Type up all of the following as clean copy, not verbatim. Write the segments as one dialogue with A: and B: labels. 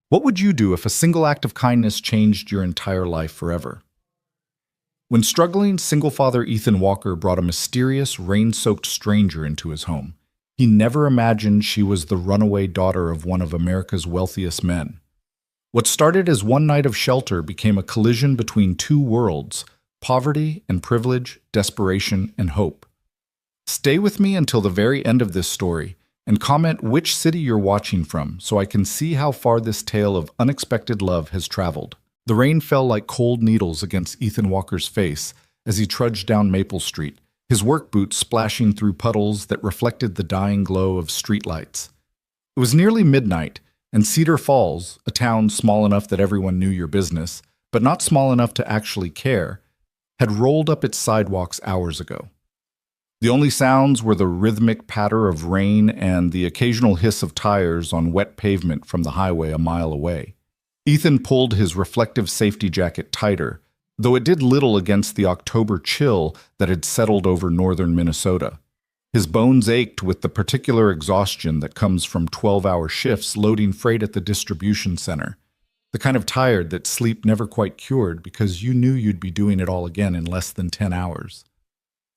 A: What would you do if a single act of kindness changed your entire life forever? When struggling, single father Ethan Walker brought a mysterious, rain-soaked stranger into his home. He never imagined she was the runaway daughter of one of America's wealthiest men. What started as one night of shelter became a collision between two worlds: poverty and privilege, desperation and hope. Stay with me until the very end of this story, and comment which city you're watching from so I can see how far this tale of unexpected love has traveled. The rain fell like cold needles against Ethan Walker's face as he trudged down Maple Street, his work boots splashing through puddles that reflected the dying glow of streetlights. It was nearly midnight, and Cedar Falls, a town small enough that everyone knew your business, but not small enough to actually care, had rolled up its sidewalks hours ago. The only sounds were the rhythmic patter of rain and the occasional hiss of tires on wet pavement from the highway a mile away. Ethan pulled his reflective safety jacket tighter, though it did little against the October chill that had settled over northern Minnesota. His bones ached with the particular exhaustion that comes from 12-hour shifts loading freight at the distribution center, the kind of tired that sleep never quite cured because you knew you'd be doing it all again in less than 10 hours.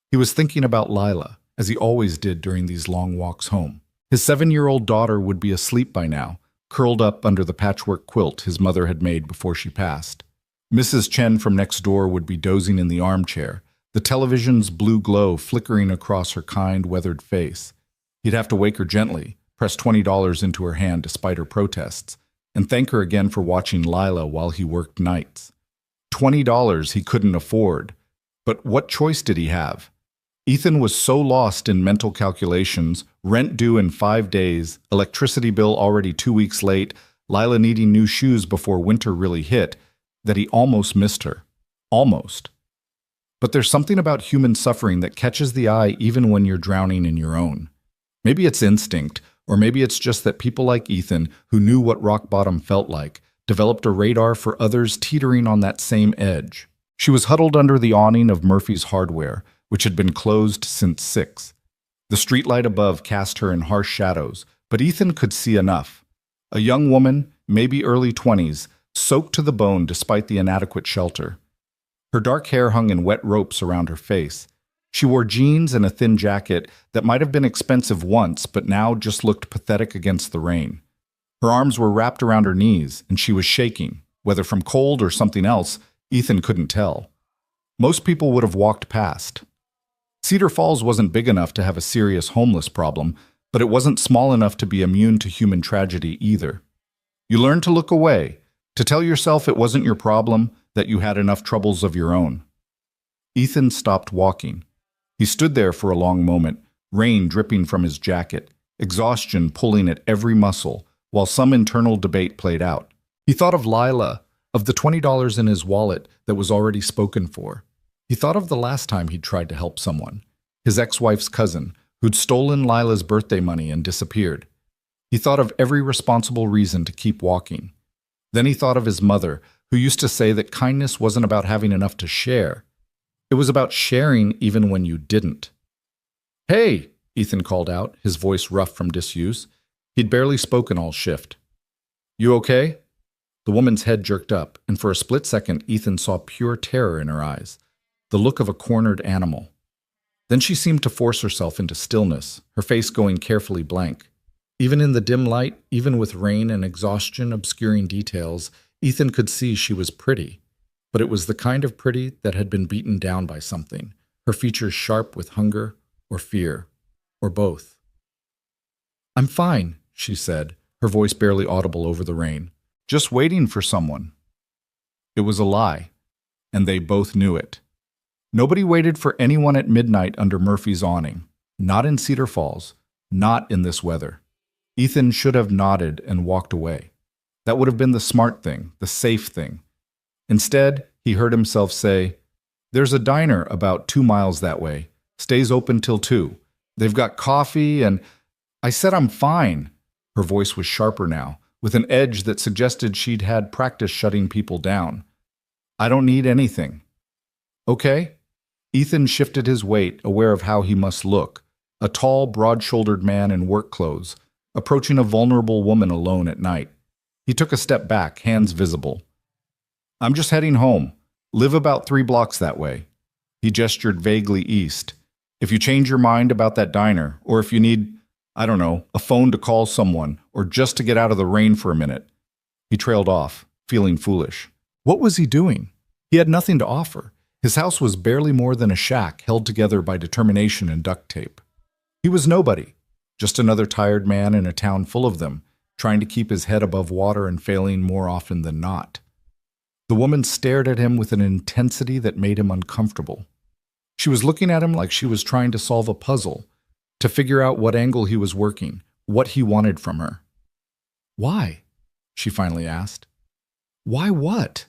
A: He was thinking about Lila, as he always did during these long walks home. His 7-year-old daughter would be asleep by now, curled up under the patchwork quilt his mother had made before she passed. Mrs. Chen from next door would be dozing in the armchair, the television's blue glow flickering across her kind, weathered face. He'd have to wake her gently, press $20 into her hand despite her protests, and thank her again for watching Lila while he worked nights. $20 he couldn't afford, but what choice did he have? Ethan was so lost in mental calculations, rent due in 5 days, electricity bill already 2 weeks late, Lila needing new shoes before winter really hit, that he almost missed her. Almost. But there's something about human suffering that catches the eye even when you're drowning in your own. Maybe it's instinct, or maybe it's just that people like Ethan, who knew what rock bottom felt like, developed a radar for others teetering on that same edge. She was huddled under the awning of Murphy's Hardware, which had been closed since 6. The streetlight above cast her in harsh shadows, but Ethan could see enough. A young woman, maybe early 20s, soaked to the bone despite the inadequate shelter. Her dark hair hung in wet ropes around her face. She wore jeans and a thin jacket that might have been expensive once, but now just looked pathetic against the rain. Her arms were wrapped around her knees, and she was shaking. Whether from cold or something else, Ethan couldn't tell. Most people would have walked past. Cedar Falls wasn't big enough to have a serious homeless problem, but it wasn't small enough to be immune to human tragedy either. You learned to look away, to tell yourself it wasn't your problem, that you had enough troubles of your own. Ethan stopped walking. He stood there for a long moment, rain dripping from his jacket, exhaustion pulling at every muscle, while some internal debate played out. He thought of Lila, of the $20 in his wallet that was already spoken for. He thought of the last time he'd tried to help someone, his ex-wife's cousin, who'd stolen Lila's birthday money and disappeared. He thought of every responsible reason to keep walking. Then he thought of his mother, who used to say that kindness wasn't about having enough to share. It was about sharing even when you didn't. "Hey!" Ethan called out, his voice rough from disuse. He'd barely spoken all shift. "You okay?" The woman's head jerked up, and for a split second Ethan saw pure terror in her eyes, the look of a cornered animal. Then she seemed to force herself into stillness, her face going carefully blank. Even in the dim light, even with rain and exhaustion obscuring details, Ethan could see she was pretty. But it was the kind of pretty that had been beaten down by something, her features sharp with hunger or fear, or both. "I'm fine," she said, her voice barely audible over the rain. "Just waiting for someone." It was a lie, and they both knew it. Nobody waited for anyone at midnight under Murphy's awning. Not in Cedar Falls. Not in this weather. Ethan should have nodded and walked away. That would have been the smart thing, the safe thing. Instead, he heard himself say, "There's a diner about 2 miles that way. Stays open till 2. They've got coffee and—" "I said I'm fine." Her voice was sharper now, with an edge that suggested she'd had practice shutting people down. "I don't need anything." "Okay." Ethan shifted his weight, aware of how he must look, a tall, broad-shouldered man in work clothes, approaching a vulnerable woman alone at night. He took a step back, hands visible. I'm just heading home. Live about 3 blocks that way. He gestured vaguely east. If you change your mind about that diner, or if you need, I don't know, a phone to call someone, or just to get out of the rain for a minute. He trailed off, feeling foolish. What was he doing? He had nothing to offer. His house was barely more than a shack held together by determination and duct tape. He was nobody, just another tired man in a town full of them, trying to keep his head above water and failing more often than not. The woman stared at him with an intensity that made him uncomfortable. She was looking at him like she was trying to solve a puzzle, to figure out what angle he was working, what he wanted from her. Why? She finally asked. Why what?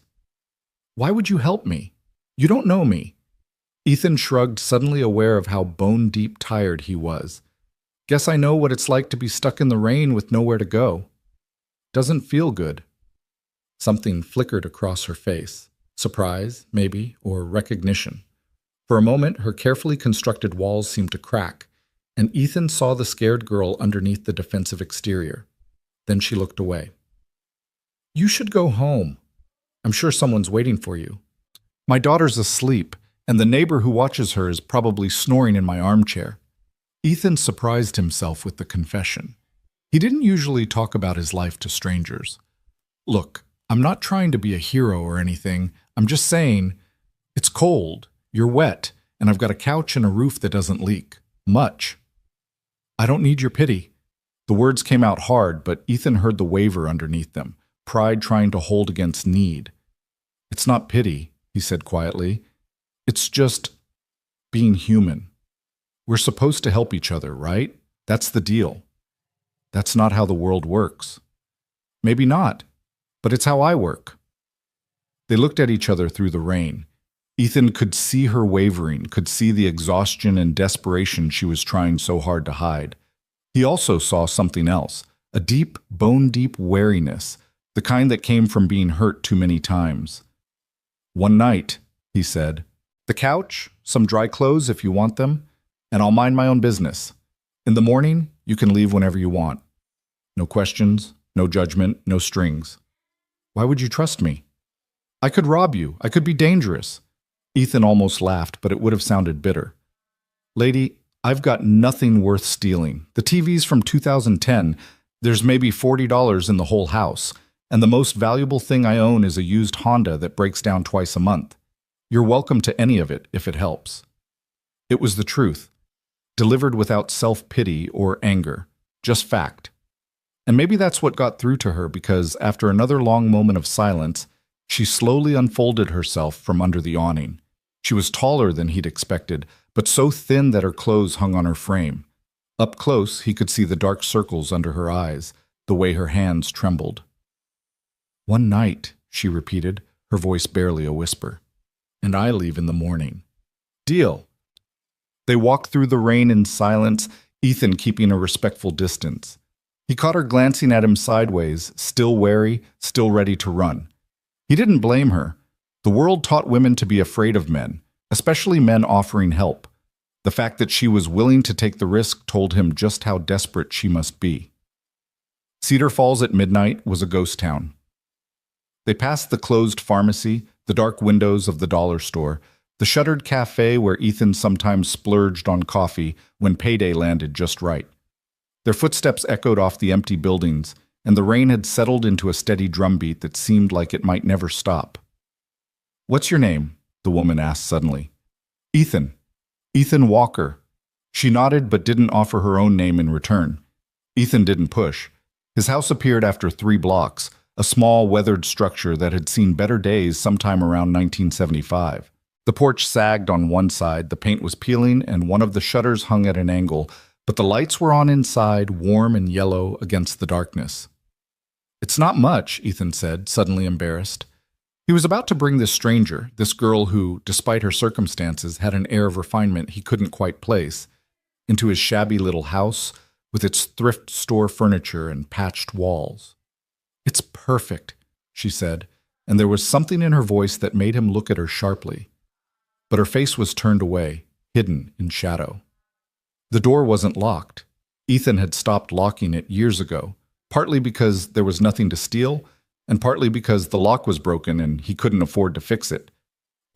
A: Why would you help me? You don't know me. Ethan shrugged, suddenly aware of how bone-deep tired he was. Guess I know what it's like to be stuck in the rain with nowhere to go. Doesn't feel good. Something flickered across her face. Surprise, maybe, or recognition. For a moment, her carefully constructed walls seemed to crack, and Ethan saw the scared girl underneath the defensive exterior. Then she looked away. You should go home. I'm sure someone's waiting for you. My daughter's asleep, and the neighbor who watches her is probably snoring in my armchair. Ethan surprised himself with the confession. He didn't usually talk about his life to strangers. Look, I'm not trying to be a hero or anything. I'm just saying, it's cold, you're wet, and I've got a couch and a roof that doesn't leak. Much. I don't need your pity. The words came out hard, but Ethan heard the waver underneath them, pride trying to hold against need. It's not pity, he said quietly. It's just being human. We're supposed to help each other, right? That's the deal. That's not how the world works. Maybe not, but it's how I work. They looked at each other through the rain. Ethan could see her wavering, could see the exhaustion and desperation she was trying so hard to hide. He also saw something else, a deep, bone-deep wariness, the kind that came from being hurt too many times. One night, he said, the couch, some dry clothes if you want them, and I'll mind my own business. In the morning, you can leave whenever you want. No questions, no judgment, no strings. Why would you trust me? I could rob you. I could be dangerous. Ethan almost laughed, but it would have sounded bitter. Lady, I've got nothing worth stealing. The TV's from 2010. There's maybe $40 in the whole house, and the most valuable thing I own is a used Honda that breaks down twice a month. You're welcome to any of it if it helps. It was the truth, delivered without self-pity or anger, just fact. And maybe that's what got through to her because after another long moment of silence, she slowly unfolded herself from under the awning. She was taller than he'd expected, but so thin that her clothes hung on her frame. Up close, he could see the dark circles under her eyes, the way her hands trembled. One night, she repeated, her voice barely a whisper. And I leave in the morning. Deal. They walked through the rain in silence, Ethan keeping a respectful distance. He caught her glancing at him sideways, still wary, still ready to run. He didn't blame her. The world taught women to be afraid of men, especially men offering help. The fact that she was willing to take the risk told him just how desperate she must be. Cedar Falls at midnight was a ghost town. They passed the closed pharmacy, the dark windows of the dollar store, the shuttered cafe where Ethan sometimes splurged on coffee when payday landed just right. Their footsteps echoed off the empty buildings, and the rain had settled into a steady drumbeat that seemed like it might never stop. What's your name? The woman asked suddenly. Ethan. Ethan Walker. She nodded but didn't offer her own name in return. Ethan didn't push. His house appeared after 3 blocks, a small, weathered structure that had seen better days sometime around 1975. The porch sagged on one side, the paint was peeling, and one of the shutters hung at an angle, but the lights were on inside, warm and yellow against the darkness. It's not much, Ethan said, suddenly embarrassed. He was about to bring this stranger, this girl who, despite her circumstances, had an air of refinement he couldn't quite place, into his shabby little house with its thrift store furniture and patched walls. It's perfect, she said, and there was something in her voice that made him look at her sharply. But her face was turned away, hidden in shadow. The door wasn't locked. Ethan had stopped locking it years ago, partly because there was nothing to steal, and partly because the lock was broken and he couldn't afford to fix it.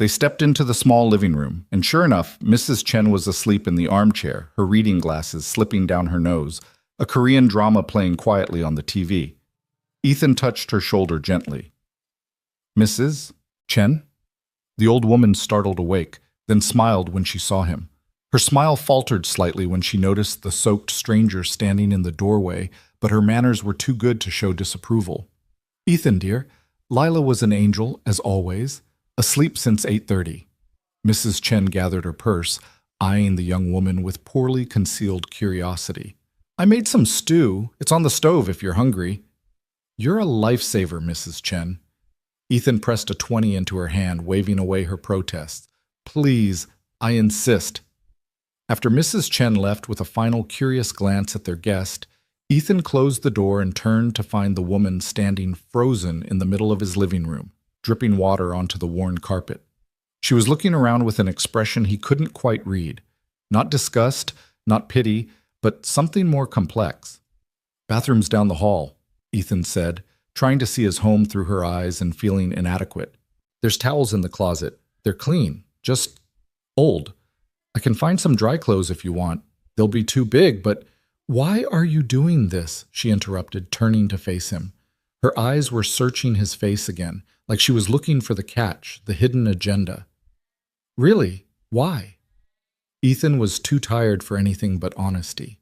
A: They stepped into the small living room, and sure enough, Mrs. Chen was asleep in the armchair, her reading glasses slipping down her nose, a Korean drama playing quietly on the TV. Ethan touched her shoulder gently. "Mrs. Chen?" The old woman startled awake, then smiled when she saw him. Her smile faltered slightly when she noticed the soaked stranger standing in the doorway, but her manners were too good to show disapproval. "Ethan, dear, Lila was an angel, as always, asleep since 8:30. Mrs. Chen gathered her purse, eyeing the young woman with poorly concealed curiosity. "I made some stew. It's on the stove if you're hungry." "You're a lifesaver, Mrs. Chen." Ethan pressed a 20 into her hand, waving away her protests. "Please, I insist." After Mrs. Chen left with a final curious glance at their guest, Ethan closed the door and turned to find the woman standing frozen in the middle of his living room, dripping water onto the worn carpet. She was looking around with an expression he couldn't quite read. Not disgust, not pity, but something more complex. "Bathroom's down the hall," Ethan said, trying to see his home through her eyes and feeling inadequate. "There's towels in the closet. They're clean, just old. I can find some dry clothes if you want. They'll be too big, but—" "Why are you doing this?" she interrupted, turning to face him. Her eyes were searching his face again, like she was looking for the catch, the hidden agenda. "Really? Why?" Ethan was too tired for anything but honesty.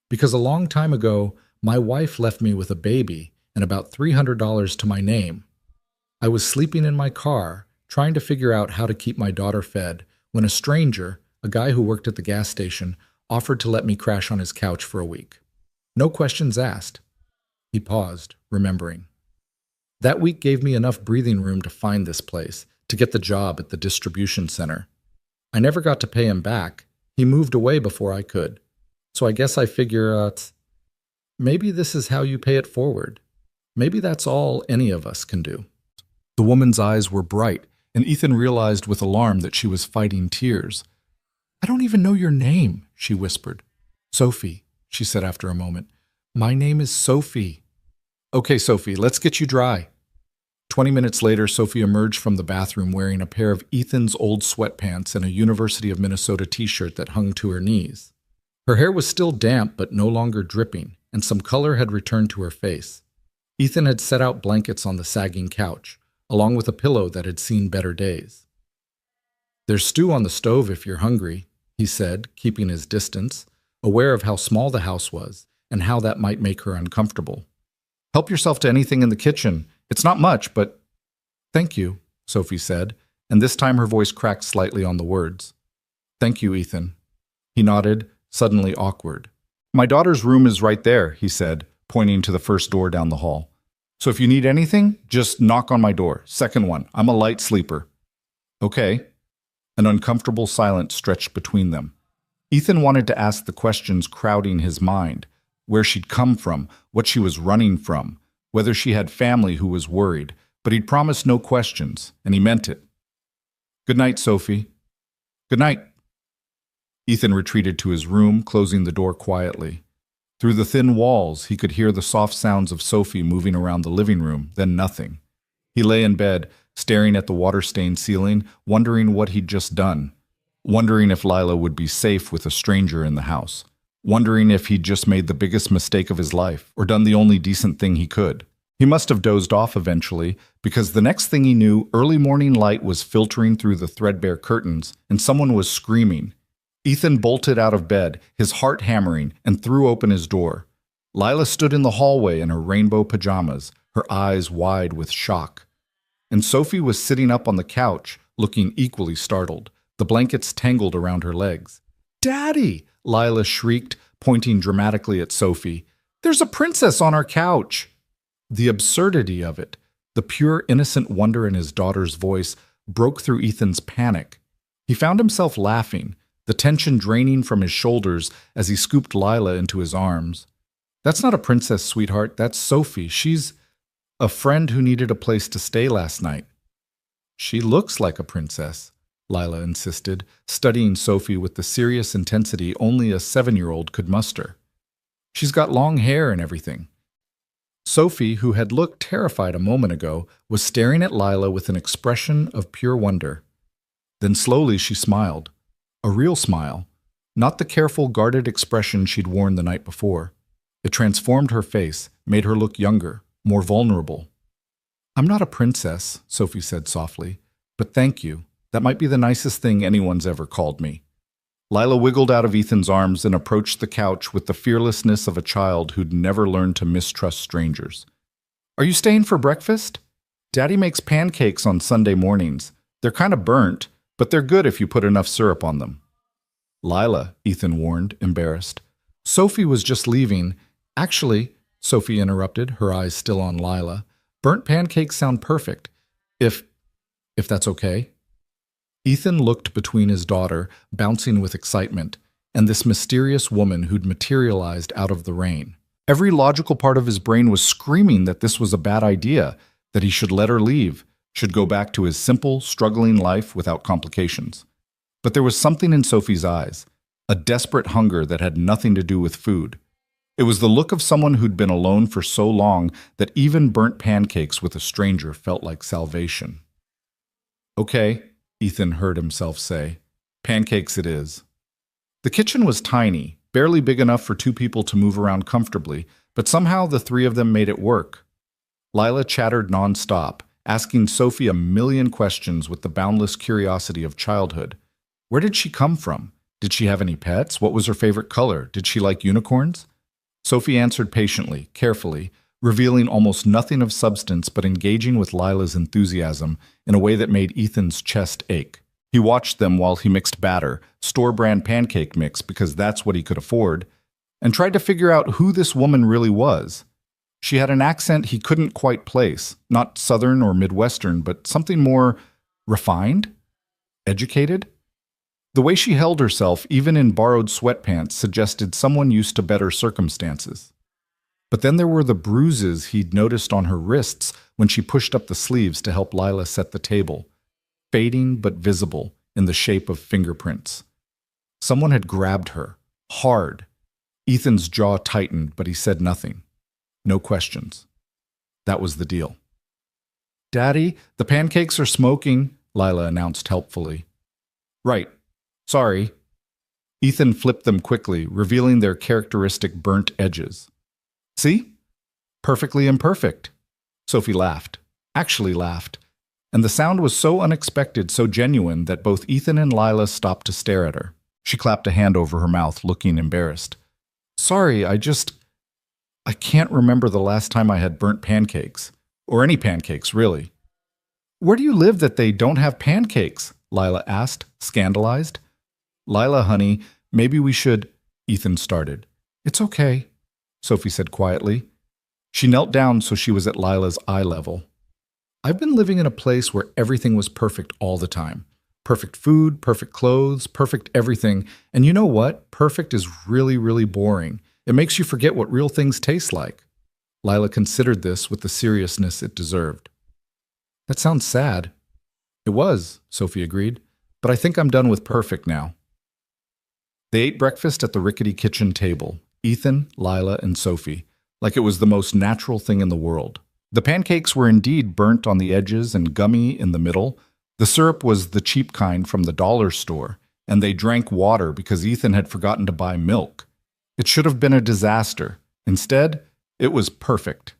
A: "Because a long time ago, my wife left me with a baby and about $300 to my name. I was sleeping in my car, trying to figure out how to keep my daughter fed, when a stranger, a guy who worked at the gas station, offered to let me crash on his couch for a week. No questions asked." He paused, remembering. "That week gave me enough breathing room to find this place, to get the job at the distribution center. I never got to pay him back. He moved away before I could. So I guess I figure, maybe this is how you pay it forward. Maybe that's all any of us can do." The woman's eyes were bright, and Ethan realized with alarm that she was fighting tears. "I don't even know your name," she whispered. "Sophie," she said after a moment. "My name is Sophie." "Okay, Sophie, let's get you dry." 20 minutes later, Sophie emerged from the bathroom wearing a pair of Ethan's old sweatpants and a University of Minnesota t-shirt that hung to her knees. Her hair was still damp but no longer dripping, and some color had returned to her face. Ethan had set out blankets on the sagging couch, along with a pillow that had seen better days. "There's stew on the stove if you're hungry," he said, keeping his distance, aware of how small the house was and how that might make her uncomfortable. "Help yourself to anything in the kitchen. It's not much, but—" "Thank you," Sophie said, and this time her voice cracked slightly on the words. "Thank you, Ethan." He nodded, suddenly awkward. "My daughter's room is right there," he said, pointing to the first door down the hall. "So if you need anything, just knock on my door. Second one. I'm a light sleeper." "Okay." An uncomfortable silence stretched between them. Ethan wanted to ask the questions crowding his mind: where she'd come from, what she was running from, whether she had family who was worried, but he'd promised no questions, and he meant it. "Good night, Sophie." "Good night." Ethan retreated to his room, closing the door quietly. Through the thin walls, he could hear the soft sounds of Sophie moving around the living room, then nothing. He lay in bed, staring at the water-stained ceiling, wondering what he'd just done, wondering if Lila would be safe with a stranger in the house, wondering if he'd just made the biggest mistake of his life, or done the only decent thing he could. He must have dozed off eventually, because the next thing he knew, early morning light was filtering through the threadbare curtains, and someone was screaming. Ethan bolted out of bed, his heart hammering, and threw open his door. Lila stood in the hallway in her rainbow pajamas, her eyes wide with shock. And Sophie was sitting up on the couch, looking equally startled, the blankets tangled around her legs. "Daddy!" Lila shrieked, pointing dramatically at Sophie. "There's a princess on our couch!" The absurdity of it, the pure innocent wonder in his daughter's voice, broke through Ethan's panic. He found himself laughing, the tension draining from his shoulders as he scooped Lila into his arms. "That's not a princess, sweetheart. That's Sophie. She's a friend who needed a place to stay last night." "She looks like a princess," Lila insisted, studying Sophie with the serious intensity only a 7-year-old could muster. "She's got long hair and everything." Sophie, who had looked terrified a moment ago, was staring at Lila with an expression of pure wonder. Then slowly she smiled. A real smile, not the careful, guarded expression she'd worn the night before. It transformed her face, made her look younger, more vulnerable. "I'm not a princess," Sophie said softly, "but thank you. That might be the nicest thing anyone's ever called me." Lila wiggled out of Ethan's arms and approached the couch with the fearlessness of a child who'd never learned to mistrust strangers. "Are you staying for breakfast? Daddy makes pancakes on Sunday mornings. They're kind of burnt, but they're good if you put enough syrup on them." "Lila," Ethan warned, embarrassed. "Sophie was just leaving." "Actually," Sophie interrupted, her eyes still on Lila, "burnt pancakes sound perfect. If that's okay." Ethan looked between his daughter, bouncing with excitement, and this mysterious woman who'd materialized out of the rain. Every logical part of his brain was screaming that this was a bad idea, that he should let her leave, should go back to his simple, struggling life without complications. But there was something in Sophie's eyes, a desperate hunger that had nothing to do with food. It was the look of someone who'd been alone for so long that even burnt pancakes with a stranger felt like salvation. "Okay," Ethan heard himself say. "Pancakes it is." The kitchen was tiny, barely big enough for two people to move around comfortably, but somehow the three of them made it work. Lila chattered nonstop, asking Sophie a million questions with the boundless curiosity of childhood. Where did she come from? Did she have any pets? What was her favorite color? Did she like unicorns? Sophie answered patiently, carefully, revealing almost nothing of substance but engaging with Lila's enthusiasm in a way that made Ethan's chest ache. He watched them while he mixed batter, store-brand pancake mix because that's what he could afford, and tried to figure out who this woman really was. She had an accent he couldn't quite place, not Southern or Midwestern, but something more refined? Educated? The way she held herself, even in borrowed sweatpants, suggested someone used to better circumstances. But then there were the bruises he'd noticed on her wrists when she pushed up the sleeves to help Lila set the table, fading but visible in the shape of fingerprints. Someone had grabbed her, hard. Ethan's jaw tightened, but he said nothing. No questions. That was the deal. "Daddy, the pancakes are smoking," Lila announced helpfully. "Right. Sorry." Ethan flipped them quickly, revealing their characteristic burnt edges. "See? Perfectly imperfect." Sophie laughed, actually laughed, and the sound was so unexpected, so genuine, that both Ethan and Lila stopped to stare at her. She clapped a hand over her mouth, looking embarrassed. "Sorry, I can't remember the last time I had burnt pancakes. Or any pancakes, really." "Where do you live that they don't have pancakes?" Lila asked, scandalized. "Lila, honey, maybe we should—" Ethan started. "It's okay," Sophie said quietly. She knelt down so she was at Lila's eye level. "I've been living in a place where everything was perfect all the time. Perfect food, perfect clothes, perfect everything. And you know what? Perfect is really, really boring. It makes you forget what real things taste like." Lila considered this with the seriousness it deserved. "That sounds sad." "It was," Sophie agreed, "but I think I'm done with perfect now." They ate breakfast at the rickety kitchen table, Ethan, Lila, and Sophie, like it was the most natural thing in the world. The pancakes were indeed burnt on the edges and gummy in the middle. The syrup was the cheap kind from the dollar store, and they drank water because Ethan had forgotten to buy milk. It should have been a disaster. Instead, it was perfect.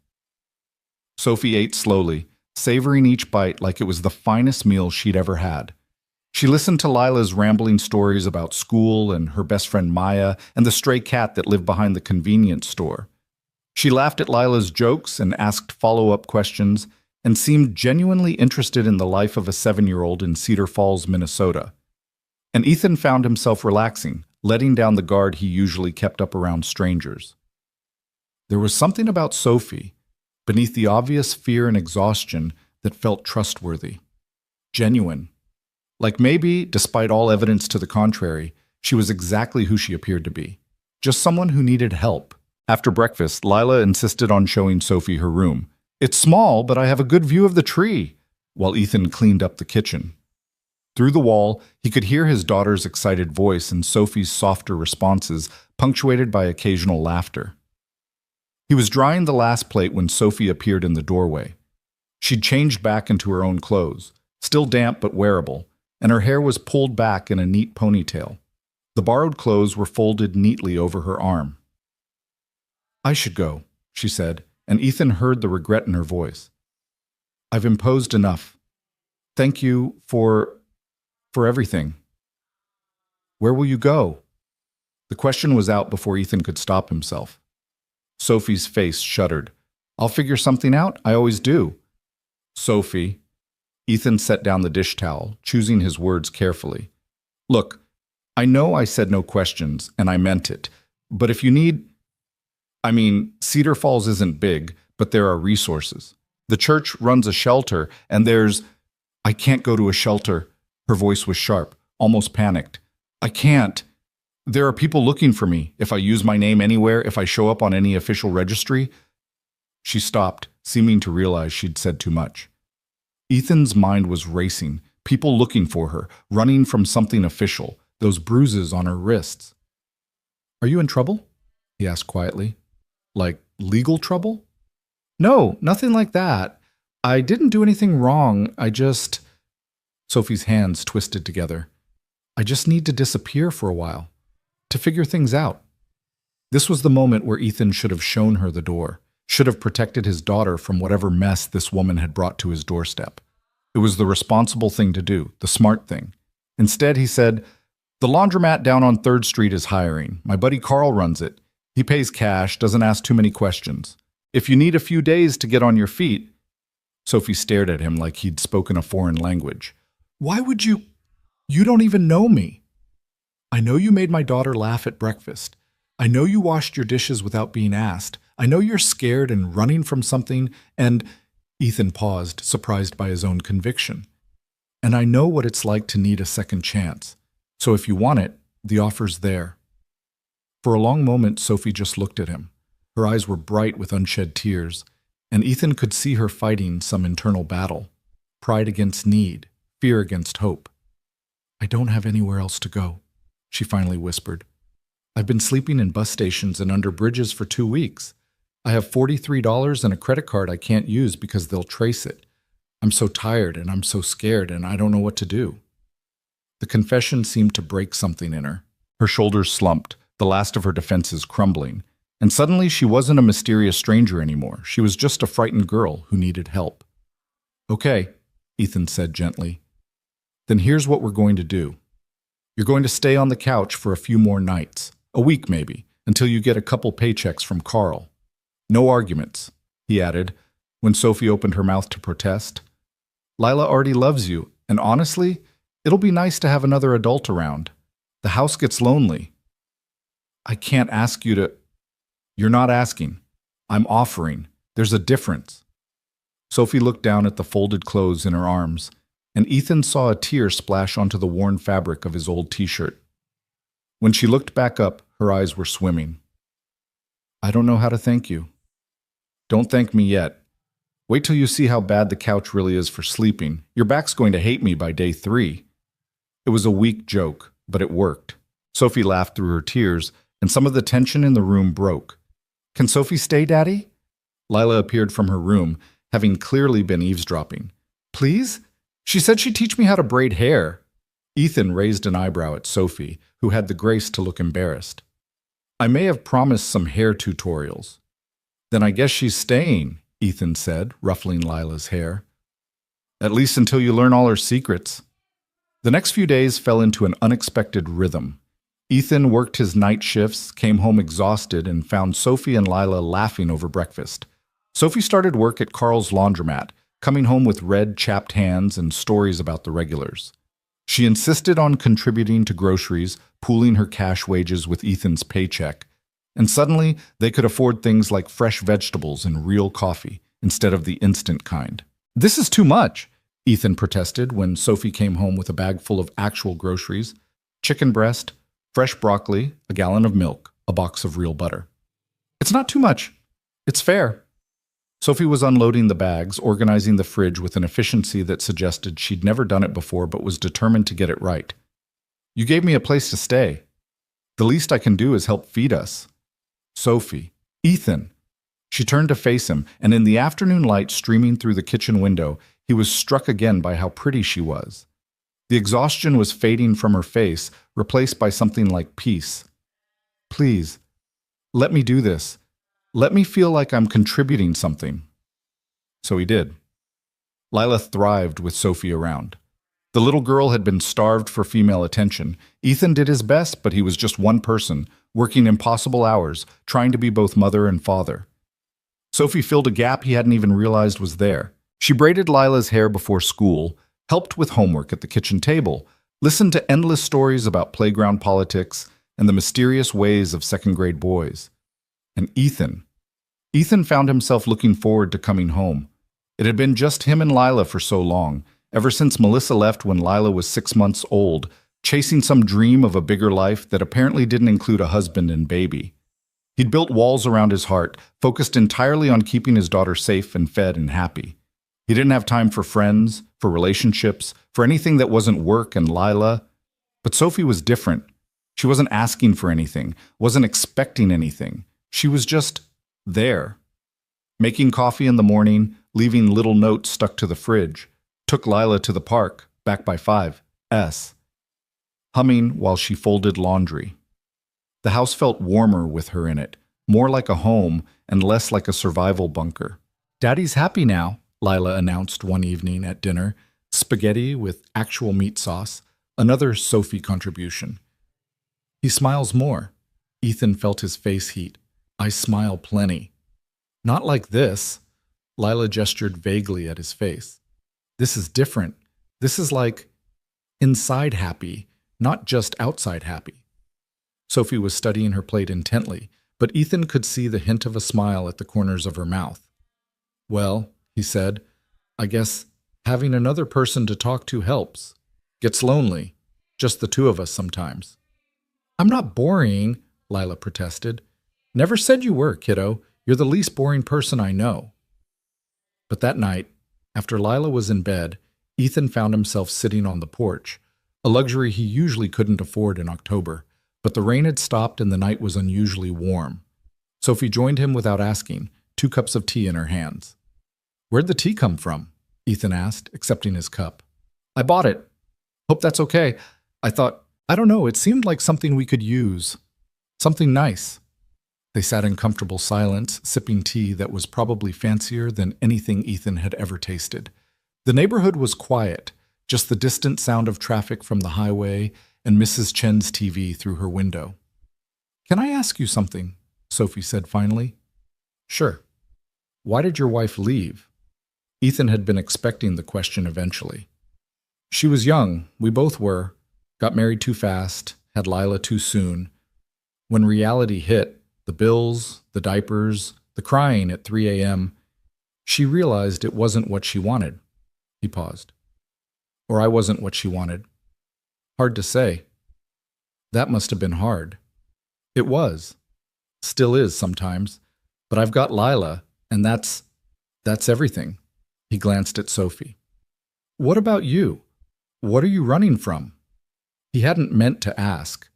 A: Sophie ate slowly, savoring each bite like it was the finest meal she'd ever had. She listened to Lila's rambling stories about school and her best friend Maya and the stray cat that lived behind the convenience store. She laughed at Lila's jokes and asked follow-up questions and seemed genuinely interested in the life of a 7-year-old in Cedar Falls, Minnesota. And Ethan found himself relaxing, letting down the guard he usually kept up around strangers. There was something about Sophie, beneath the obvious fear and exhaustion, that felt trustworthy, genuine. Like maybe, despite all evidence to the contrary, she was exactly who she appeared to be. Just someone who needed help. After breakfast, Lila insisted on showing Sophie her room. "It's small, but I have a good view of the tree," while Ethan cleaned up the kitchen. Through the wall, he could hear his daughter's excited voice and Sophie's softer responses, punctuated by occasional laughter. He was drying the last plate when Sophie appeared in the doorway. She'd changed back into her own clothes, still damp but wearable, and her hair was pulled back in a neat ponytail. The borrowed clothes were folded neatly over her arm. "I should go," she said, and Ethan heard the regret in her voice. "I've imposed enough. Thank you for everything." "Where will you go?" The question was out before Ethan could stop himself. Sophie's face shuddered. "I'll figure something out. I always do." "Sophie." Ethan set down the dish towel, choosing his words carefully. "Look, I know I said no questions, and I meant it. But if you need... Cedar Falls isn't big, but there are resources. The church runs a shelter, and there's... I can't go to a shelter." Her voice was sharp, almost panicked. "I can't. There are people looking for me. If I use my name anywhere, if I show up on any official registry..." She stopped, seeming to realize she'd said too much. Ethan's mind was racing, people looking for her, running from something official, those bruises on her wrists. "Are you in trouble?" he asked quietly. "Like legal trouble?" "No, nothing like that. I didn't do anything wrong. I just..." Sophie's hands twisted together. "I just need to disappear for a while, to figure things out." This was the moment where Ethan should have shown her the door, should have protected his daughter from whatever mess this woman had brought to his doorstep. It was the responsible thing to do, the smart thing. Instead, he said, "The laundromat down on 3rd Street is hiring. My buddy Carl runs it. He pays cash, doesn't ask too many questions. If you need a few days to get on your feet..." Sophie stared at him like he'd spoken a foreign language. "Why would you... You don't even know me. I know you made my daughter laugh at breakfast. I know you washed your dishes without being asked. I know you're scared and running from something, and..." Ethan paused, surprised by his own conviction. "And I know what it's like to need a second chance. So if you want it, the offer's there." For a long moment, Sophie just looked at him. Her eyes were bright with unshed tears, and Ethan could see her fighting some internal battle. Pride against need, fear against hope. "I don't have anywhere else to go," she finally whispered. "I've been sleeping in bus stations and under bridges for 2 weeks. I have $43 and a credit card I can't use because they'll trace it. I'm so tired and I'm so scared and I don't know what to do." The confession seemed to break something in her. Her shoulders slumped, the last of her defenses crumbling, and suddenly she wasn't a mysterious stranger anymore. She was just a frightened girl who needed help. "Okay," Ethan said gently. "Then here's what we're going to do. You're going to stay on the couch for a few more nights, a week maybe, until you get a couple paychecks from Carl. No arguments," he added, when Sophie opened her mouth to protest. "Lila already loves you, and honestly, it'll be nice to have another adult around. The house gets lonely." "I can't ask you to..." "You're not asking. I'm offering. There's a difference." Sophie looked down at the folded clothes in her arms, and Ethan saw a tear splash onto the worn fabric of his old t-shirt. When she looked back up, her eyes were swimming. "I don't know how to thank you." "Don't thank me yet. Wait till you see how bad the couch really is for sleeping. Your back's going to hate me by day 3. It was a weak joke, but it worked. Sophie laughed through her tears, and some of the tension in the room broke. "Can Sophie stay, Daddy?" Lila appeared from her room, having clearly been eavesdropping. "Please? She said she'd teach me how to braid hair." Ethan raised an eyebrow at Sophie, who had the grace to look embarrassed. "I may have promised some hair tutorials." "Then I guess she's staying," Ethan said, ruffling Lila's hair. "At least until you learn all her secrets." The next few days fell into an unexpected rhythm. Ethan worked his night shifts, came home exhausted, and found Sophie and Lila laughing over breakfast. Sophie started work at Carl's laundromat, coming home with red, chapped hands and stories about the regulars. She insisted on contributing to groceries, pooling her cash wages with Ethan's paycheck, and suddenly they could afford things like fresh vegetables and real coffee instead of the instant kind. "This is too much," Ethan protested when Sophie came home with a bag full of actual groceries: chicken breast, fresh broccoli, a gallon of milk, a box of real butter. "It's not too much. It's fair." Sophie was unloading the bags, organizing the fridge with an efficiency that suggested she'd never done it before but was determined to get it right. "You gave me a place to stay. The least I can do is help feed us." "Sophie, Ethan." She turned to face him, and in the afternoon light streaming through the kitchen window, he was struck again by how pretty she was. The exhaustion was fading from her face, replaced by something like peace. Please, let me do this. Let me feel like I'm contributing something. So he did. Lila thrived with Sophie around. The little girl had been starved for female attention. Ethan did his best, but he was just one person, working impossible hours, trying to be both mother and father. Sophie filled a gap he hadn't even realized was there. She braided Lila's hair before school, helped with homework at the kitchen table, listened to endless stories about playground politics and the mysterious ways of second-grade boys. And Ethan found himself looking forward to coming home. It had been just him and Lila for so long, ever since Melissa left when Lila was 6 months old, chasing some dream of a bigger life that apparently didn't include a husband and baby. He'd built walls around his heart, focused entirely on keeping his daughter safe and fed and happy. He didn't have time for friends, for relationships, for anything that wasn't work and Lila. But Sophie was different. She wasn't asking for anything, wasn't expecting anything. She was just there. Making coffee in the morning, leaving little notes stuck to the fridge. Took Lila to the park, back by 5S. Humming while she folded laundry. The house felt warmer with her in it, more like a home and less like a survival bunker. "Daddy's happy now," Lila announced one evening at dinner. Spaghetti with actual meat sauce, another Sophie contribution. "He smiles more." Ethan felt his face heat. "I smile plenty." "Not like this." Lila gestured vaguely at his face. "This is different. This is like inside happy, not just outside happy." Sophie was studying her plate intently, but Ethan could see the hint of a smile at the corners of her mouth. "Well," he said, "I guess having another person to talk to helps. Gets lonely, just the two of us sometimes." "I'm not boring," Lila protested. "Never said you were, kiddo. You're the least boring person I know." But that night, after Lila was in bed, Ethan found himself sitting on the porch, a luxury he usually couldn't afford in October, but the rain had stopped and the night was unusually warm. Sophie joined him without asking, 2 cups of tea in her hands. "Where'd the tea come from?" Ethan asked, accepting his cup. "I bought it. Hope that's okay. I don't know, it seemed like something we could use. Something nice." They sat in comfortable silence, sipping tea that was probably fancier than anything Ethan had ever tasted. The neighborhood was quiet, just the distant sound of traffic from the highway and Mrs. Chen's TV through her window. "Can I ask you something?" Sophie said finally. "Sure." "Why did your wife leave?" Ethan had been expecting the question eventually. "She was young, we both were. Got married too fast, had Lila too soon. When reality hit, the bills, the diapers, the crying at 3 a.m., she realized it wasn't what she wanted." He paused. "Or I wasn't what she wanted." "Hard to say." "That must have been hard." "It was. Still is sometimes. But I've got Lila, and that's everything." He glanced at Sophie. "What about you? What are you running from?" He hadn't meant to ask.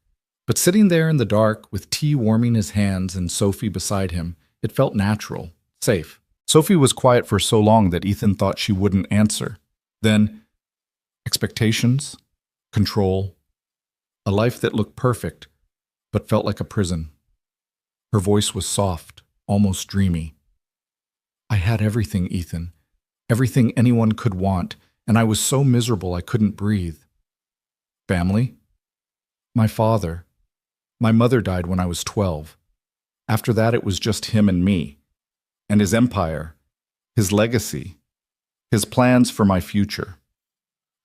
A: But sitting there in the dark, with tea warming his hands and Sophie beside him, it felt natural, safe. Sophie was quiet for so long that Ethan thought she wouldn't answer. Then, expectations, control, a life that looked perfect, but felt like a prison. Her voice was soft, almost dreamy. "I had everything, Ethan. Everything anyone could want, and I was so miserable I couldn't breathe." "Family?" "My father. My mother died when I was 12. After that, it was just him and me. And his empire, his legacy, his plans for my future."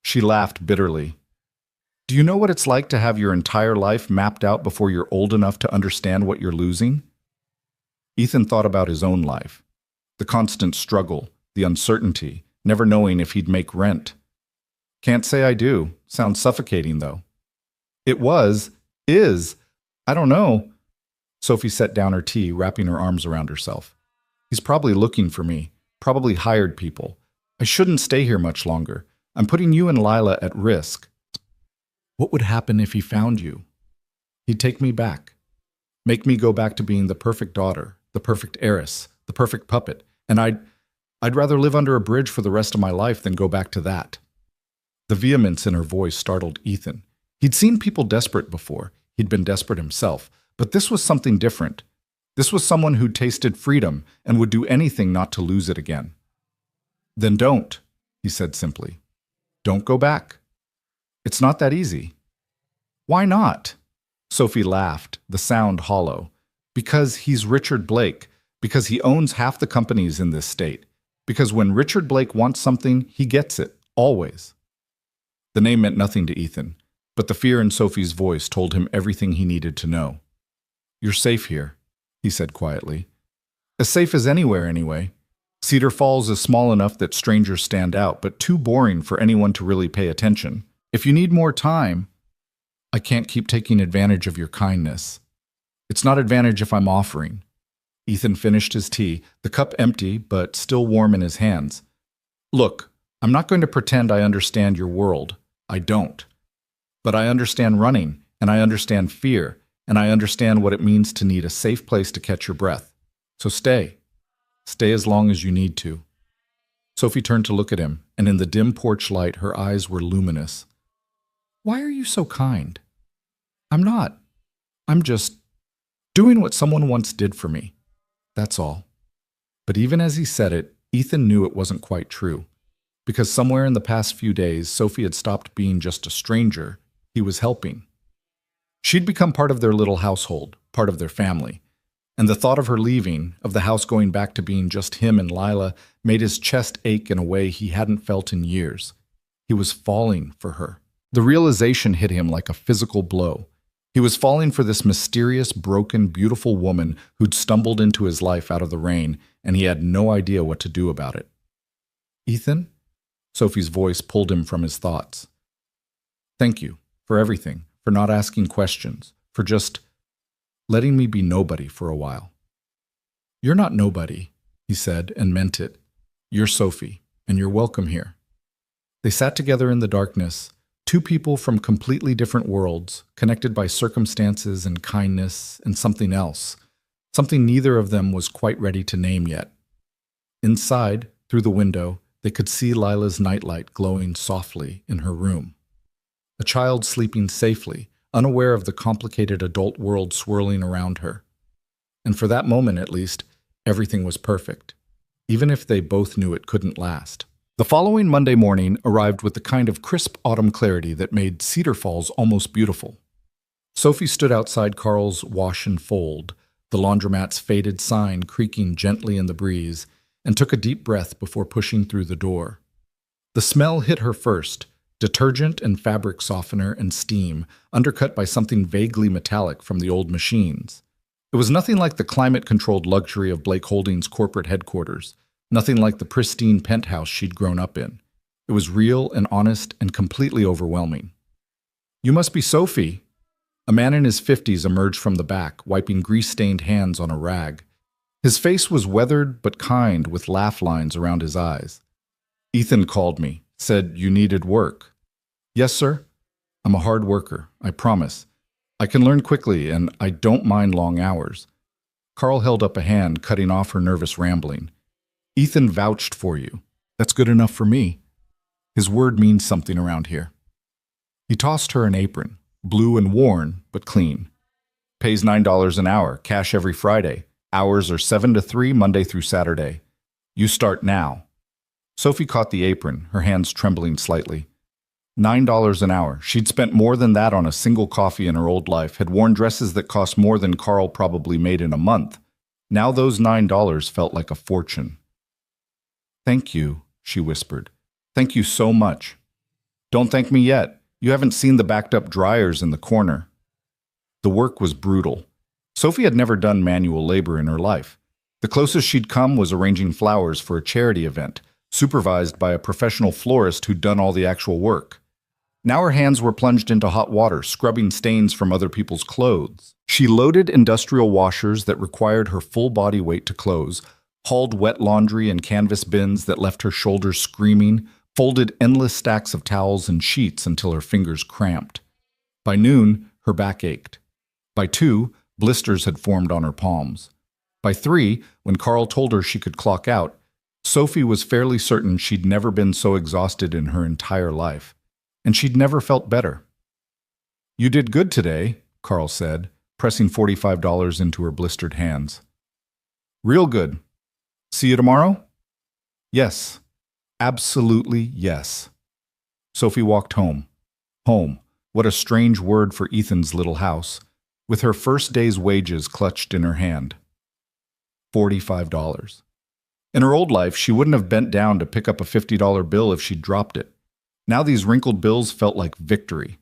A: She laughed bitterly. "Do you know what it's like to have your entire life mapped out before you're old enough to understand what you're losing?" Ethan thought about his own life. The constant struggle, the uncertainty, never knowing if he'd make rent. "Can't say I do. Sounds suffocating, though." "It is. I don't know." Sophie set down her tea, wrapping her arms around herself. "He's probably looking for me, probably hired people. I shouldn't stay here much longer. I'm putting you and Lila at risk." "What would happen if he found you?" "He'd take me back. Make me go back to being the perfect daughter, the perfect heiress, the perfect puppet, and I'd rather live under a bridge for the rest of my life than go back to that. The vehemence in her voice startled Ethan. He'd seen people desperate before. He'd been desperate himself. But this was something different. This was someone who'd tasted freedom and would do anything not to lose it again. Then don't, he said simply. Don't go back. It's not that easy. Why not? Sophie laughed, the sound hollow. Because he's Richard Blake. Because he owns half the companies in this state. Because when Richard Blake wants something, he gets it, always. The name meant nothing to Ethan, but the fear in Sophie's voice told him everything he needed to know. You're safe here, he said quietly. As safe as anywhere, anyway. Cedar Falls is small enough that strangers stand out, but too boring for anyone to really pay attention. If you need more time, I can't keep taking advantage of your kindness. It's not advantage if I'm offering. Ethan finished his tea, the cup empty but still warm in his hands. Look, I'm not going to pretend I understand your world. I don't. But I understand running, and I understand fear, and I understand what it means to need a safe place to catch your breath. So stay. Stay as long as you need to. Sophie turned to look at him, and in the dim porch light her eyes were luminous. Why are you so kind? I'm not. I'm just doing what someone once did for me. That's all. But even as he said it, Ethan knew it wasn't quite true. Because somewhere in the past few days, Sophie had stopped being just a stranger. He was helping. She'd become part of their little household, part of their family. And the thought of her leaving, of the house going back to being just him and Lila, made his chest ache in a way he hadn't felt in years. He was falling for her. The realization hit him like a physical blow. He was falling for this mysterious, broken, beautiful woman who'd stumbled into his life out of the rain, and he had no idea what to do about it. Ethan? Sophie's voice pulled him from his thoughts. Thank you for everything, for not asking questions, for just letting me be nobody for a while. You're not nobody, he said, and meant it. You're Sophie, and you're welcome here. They sat together in the darkness, two people from completely different worlds, connected by circumstances and kindness and something else, something neither of them was quite ready to name yet. Inside, through the window, they could see Lila's nightlight glowing softly in her room. A child sleeping safely, unaware of the complicated adult world swirling around her. And for that moment, at least, everything was perfect, even if they both knew it couldn't last. The following Monday morning arrived with the kind of crisp autumn clarity that made Cedar Falls almost beautiful. Sophie stood outside Carl's wash and fold, the laundromat's faded sign creaking gently in the breeze, and took a deep breath before pushing through the door. The smell hit her first, detergent and fabric softener and steam, undercut by something vaguely metallic from the old machines. It was nothing like the climate-controlled luxury of Blake Holdings' corporate headquarters, nothing like the pristine penthouse she'd grown up in. It was real and honest and completely overwhelming. You must be Sophie. A man in his 50s emerged from the back, wiping grease-stained hands on a rag. His face was weathered but kind, with laugh lines around his eyes. Ethan called me, said you needed work. Yes, sir. I'm a hard worker, I promise. I can learn quickly, and I don't mind long hours. Carl held up a hand, cutting off her nervous rambling. Ethan vouched for you. That's good enough for me. His word means something around here. He tossed her an apron, blue and worn, but clean. Pays $9 an hour, cash every Friday. Hours are 7 to 3, Monday through Saturday. You start now. Sophie caught the apron, her hands trembling slightly. $9 an hour. She'd spent more than that on a single coffee in her old life, had worn dresses that cost more than Carl probably made in a month. Now those $9 felt like a fortune. Thank you, she whispered. Thank you so much. Don't thank me yet. You haven't seen the backed-up dryers in the corner. The work was brutal. Sophie had never done manual labor in her life. The closest she'd come was arranging flowers for a charity event, supervised by a professional florist who'd done all the actual work. Now her hands were plunged into hot water, scrubbing stains from other people's clothes. She loaded industrial washers that required her full body weight to close, hauled wet laundry in canvas bins that left her shoulders screaming, folded endless stacks of towels and sheets until her fingers cramped. By noon, her back ached. By 2, blisters had formed on her palms. By 3, when Carl told her she could clock out, Sophie was fairly certain she'd never been so exhausted in her entire life, and she'd never felt better. "You did good today," Carl said, pressing $45 into her blistered hands. "Real good. See you tomorrow?" "Yes. Absolutely yes." Sophie walked home. Home. What a strange word for Ethan's little house, with her first day's wages clutched in her hand. $45. In her old life, she wouldn't have bent down to pick up a $50 bill if she'd dropped it. Now these wrinkled bills felt like victory.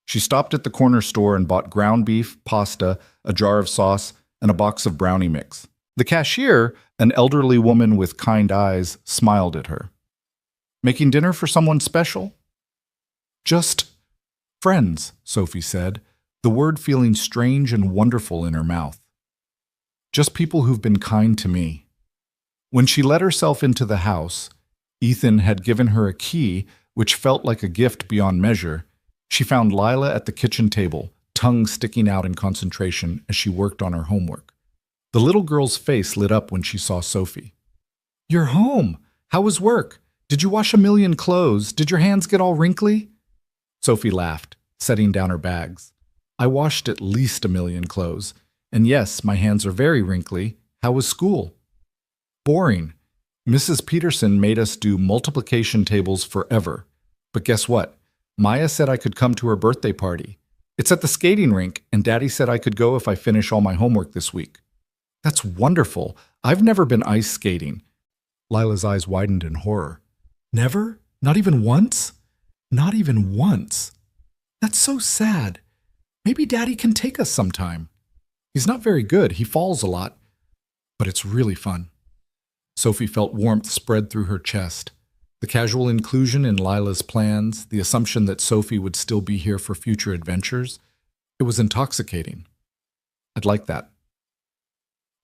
A: She stopped at the corner store and bought ground beef, pasta, a jar of sauce, and a box of brownie mix. The cashier, an elderly woman with kind eyes, smiled at her. "Making dinner for someone special?" "Just friends," Sophie said, the word feeling strange and wonderful in her mouth. "Just people who've been kind to me." When she let herself into the house, Ethan had given her a key which felt like a gift beyond measure. She found Lila at the kitchen table, tongue sticking out in concentration as she worked on her homework. The little girl's face lit up when she saw Sophie. "You're home! How was work? Did you wash a million clothes? Did your hands get all wrinkly?" Sophie laughed, setting down her bags. "I washed at least a million clothes. And yes, my hands are very wrinkly. How was school?" "Boring. Mrs. Peterson made us do multiplication tables forever. But guess what? Maya said I could come to her birthday party. It's at the skating rink, and Daddy said I could go if I finish all my homework this week." "That's wonderful. I've never been ice skating." Lila's eyes widened in horror. "Never? Not even once?" "Not even once. That's so sad. Maybe Daddy can take us sometime. He's not very good. He falls a lot. But it's really fun." Sophie felt warmth spread through her chest. The casual inclusion in Lila's plans, the assumption that Sophie would still be here for future adventures, it was intoxicating. "I'd like that."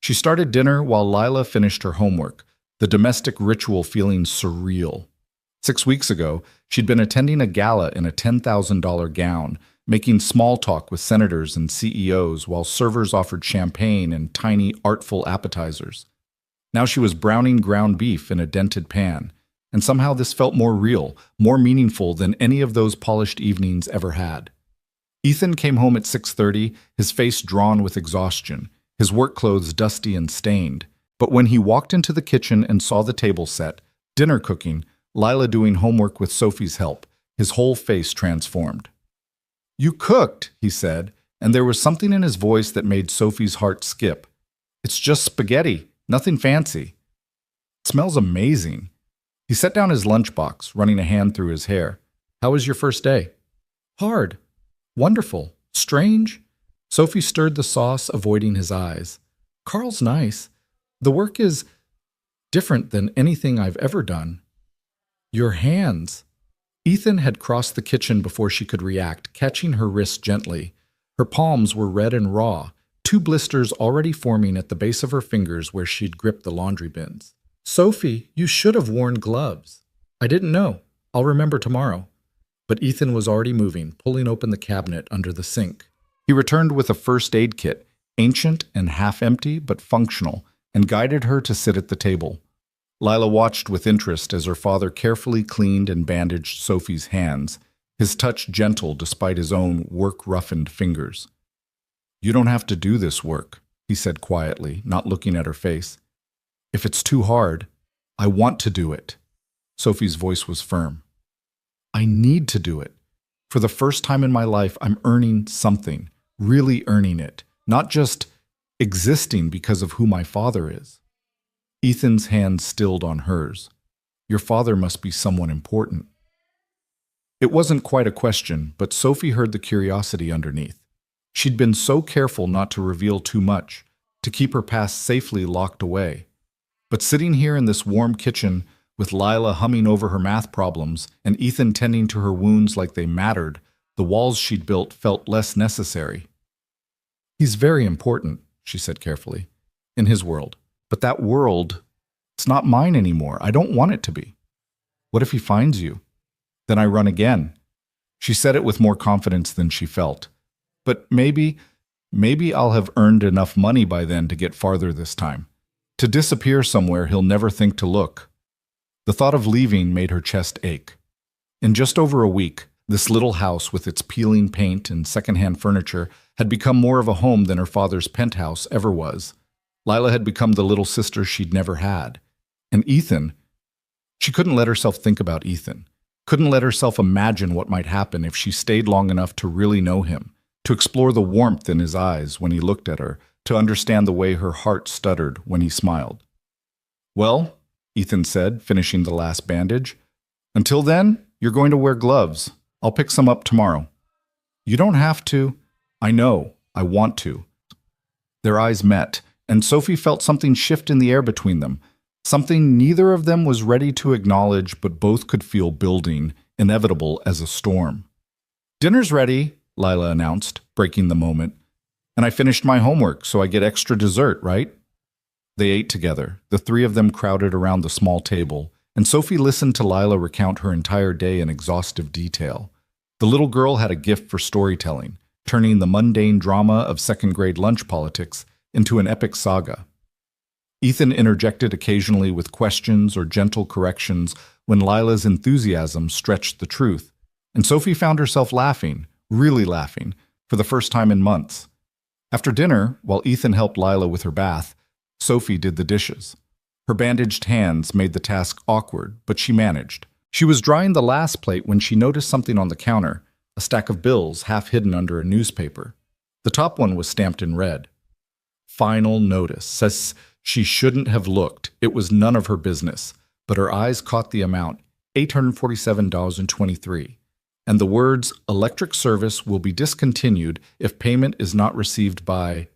A: She started dinner while Lila finished her homework, the domestic ritual feeling surreal. 6 weeks ago, she'd been attending a gala in a $10,000 gown, making small talk with senators and CEOs while servers offered champagne and tiny, artful appetizers. Now she was browning ground beef in a dented pan, and somehow this felt more real, more meaningful than any of those polished evenings ever had. Ethan came home at 6:30, his face drawn with exhaustion, his work clothes dusty and stained. But when he walked into the kitchen and saw the table set, dinner cooking, Lila doing homework with Sophie's help, his whole face transformed. "You cooked," he said, and there was something in his voice that made Sophie's heart skip. "It's just spaghetti, nothing fancy." "It smells amazing." He set down his lunchbox, running a hand through his hair. "How was your first day?" "Hard. Wonderful. Strange." Sophie stirred the sauce, avoiding his eyes. "Carl's nice. The work is different than anything I've ever done." "Your hands." Ethan had crossed the kitchen before she could react, catching her wrist gently. Her palms were red and raw, 2 blisters already forming at the base of her fingers where she'd gripped the laundry bins. "Sophie, you should have worn gloves." "I didn't know. I'll remember tomorrow." But Ethan was already moving, pulling open the cabinet under the sink. He returned with a first aid kit, ancient and half empty but functional, and guided her to sit at the table. Lila watched with interest as her father carefully cleaned and bandaged Sophie's hands, his touch gentle despite his own work-roughened fingers. "You don't have to do this work," he said quietly, not looking at her face. "If it's too hard, I want to do it." Sophie's voice was firm. "I need to do it. For the first time in my life, I'm earning something, really earning it, not just existing because of who my father is." Ethan's hand stilled on hers. "Your father must be someone important." It wasn't quite a question, but Sophie heard the curiosity underneath. She'd been so careful not to reveal too much, to keep her past safely locked away. But sitting here in this warm kitchen, with Lila humming over her math problems and Ethan tending to her wounds like they mattered, the walls she'd built felt less necessary. "He's very important," she said carefully, "in his world. But that world, it's not mine anymore. I don't want it to be. What if he finds you? Then I run again." She said it with more confidence than she felt. "But maybe maybe I'll have earned enough money by then to get farther this time. To disappear somewhere he'll never think to look. The thought of leaving made her chest ache. In just over a week, this little house with its peeling paint and secondhand furniture had become more of a home than her father's penthouse ever was. Lila had become the little sister she'd never had. And Ethan, she couldn't let herself think about Ethan. Couldn't let herself imagine what might happen if she stayed long enough to really know him, to explore the warmth in his eyes when he looked at her, to understand the way her heart stuttered when he smiled. "Well," Ethan said, finishing the last bandage, "until then, you're going to wear gloves. I'll pick some up tomorrow." "You don't have to." "I know. I want to." Their eyes met, and Sophie felt something shift in the air between them, something neither of them was ready to acknowledge but both could feel building, inevitable as a storm. "Dinner's ready," Lila announced, breaking the moment. "And I finished my homework, so I get extra dessert, right?" They ate together, the three of them crowded around the small table, and Sophie listened to Lila recount her entire day in exhaustive detail. The little girl had a gift for storytelling, turning the mundane drama of second-grade lunch politics into an epic saga. Ethan interjected occasionally with questions or gentle corrections when Lila's enthusiasm stretched the truth, and Sophie found herself laughing, really laughing, for the first time in months. After dinner, while Ethan helped Lila with her bath, Sophie did the dishes. Her bandaged hands made the task awkward, but she managed. She was drying the last plate when she noticed something on the counter, a stack of bills half hidden under a newspaper. The top one was stamped in red. "Final notice," says she shouldn't have looked. It was none of her business, but her eyes caught the amount, $847.23, and the words, "Electric service will be discontinued if payment is not received by..."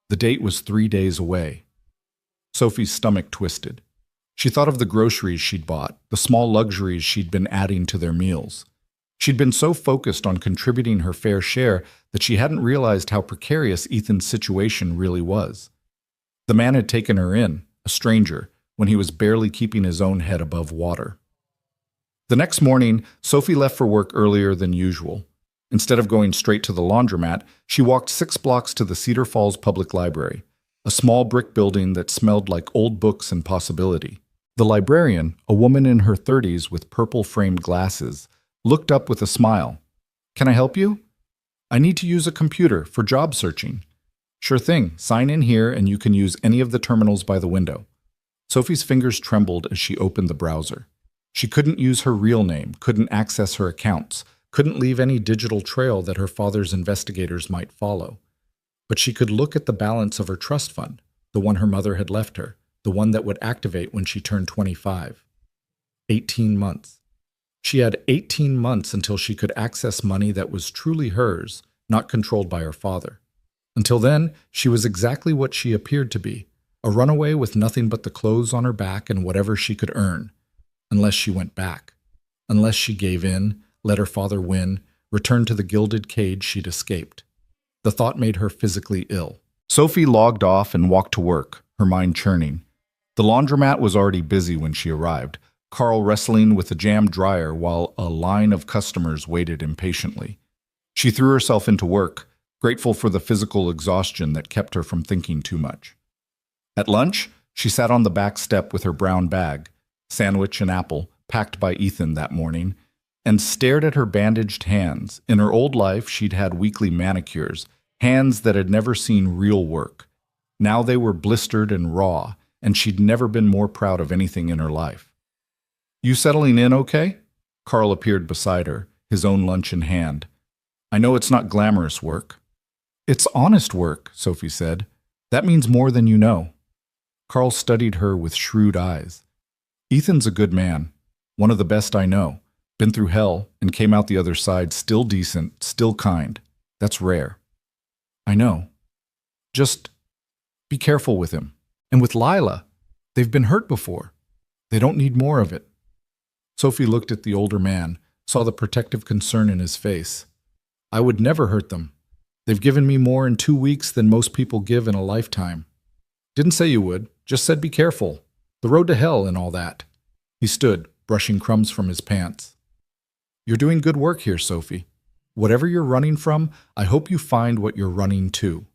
A: The date was 3 days away. Sophie's stomach twisted. She thought of the groceries she'd bought, the small luxuries she'd been adding to their meals. She'd been so focused on contributing her fair share that she hadn't realized how precarious Ethan's situation really was. The man had taken her in, a stranger, when he was barely keeping his own head above water. The next morning, Sophie left for work earlier than usual. Instead of going straight to the laundromat, she walked 6 blocks to the Cedar Falls Public Library, a small brick building that smelled like old books and possibility. The librarian, a woman in her 30s with purple-framed glasses, looked up with a smile. "Can I help you?" "I need to use a computer for job searching." "Sure thing. Sign in here and you can use any of the terminals by the window." Sophie's fingers trembled as she opened the browser. She couldn't use her real name, couldn't access her accounts, couldn't leave any digital trail that her father's investigators might follow. But she could look at the balance of her trust fund, the one her mother had left her, the one that would activate when she turned 25. 18 months. She had 18 months until she could access money that was truly hers, not controlled by her father. Until then, she was exactly what she appeared to be, a runaway with nothing but the clothes on her back and whatever she could earn. Unless she went back. Unless she gave in, let her father win, returned to the gilded cage she'd escaped. The thought made her physically ill. Sophie logged off and walked to work, her mind churning. The laundromat was already busy when she arrived, Carl wrestling with a jammed dryer while a line of customers waited impatiently. She threw herself into work, grateful for the physical exhaustion that kept her from thinking too much. At lunch, she sat on the back step with her brown bag, sandwich and apple, packed by Ethan that morning, and stared at her bandaged hands. In her old life, she'd had weekly manicures, hands that had never seen real work. Now they were blistered and raw, and she'd never been more proud of anything in her life. "You settling in okay?" Carl appeared beside her, his own lunch in hand. "I know it's not glamorous work." "It's honest work," Sophie said. "That means more than you know." Carl studied her with shrewd eyes. "Ethan's a good man, one of the best I know. Been through hell and came out the other side still decent, still kind. That's rare." "I know. Just be careful with him. And with Lila. They've been hurt before. They don't need more of it." Sophie looked at the older man, saw the protective concern in his face. "I would never hurt them. They've given me more in 2 weeks than most people give in a lifetime." "Didn't say you would, just said be careful. The road to hell and all that." He stood, brushing crumbs from his pants. "You're doing good work here, Sophie." Whatever you're running from, I hope you find what you're running to."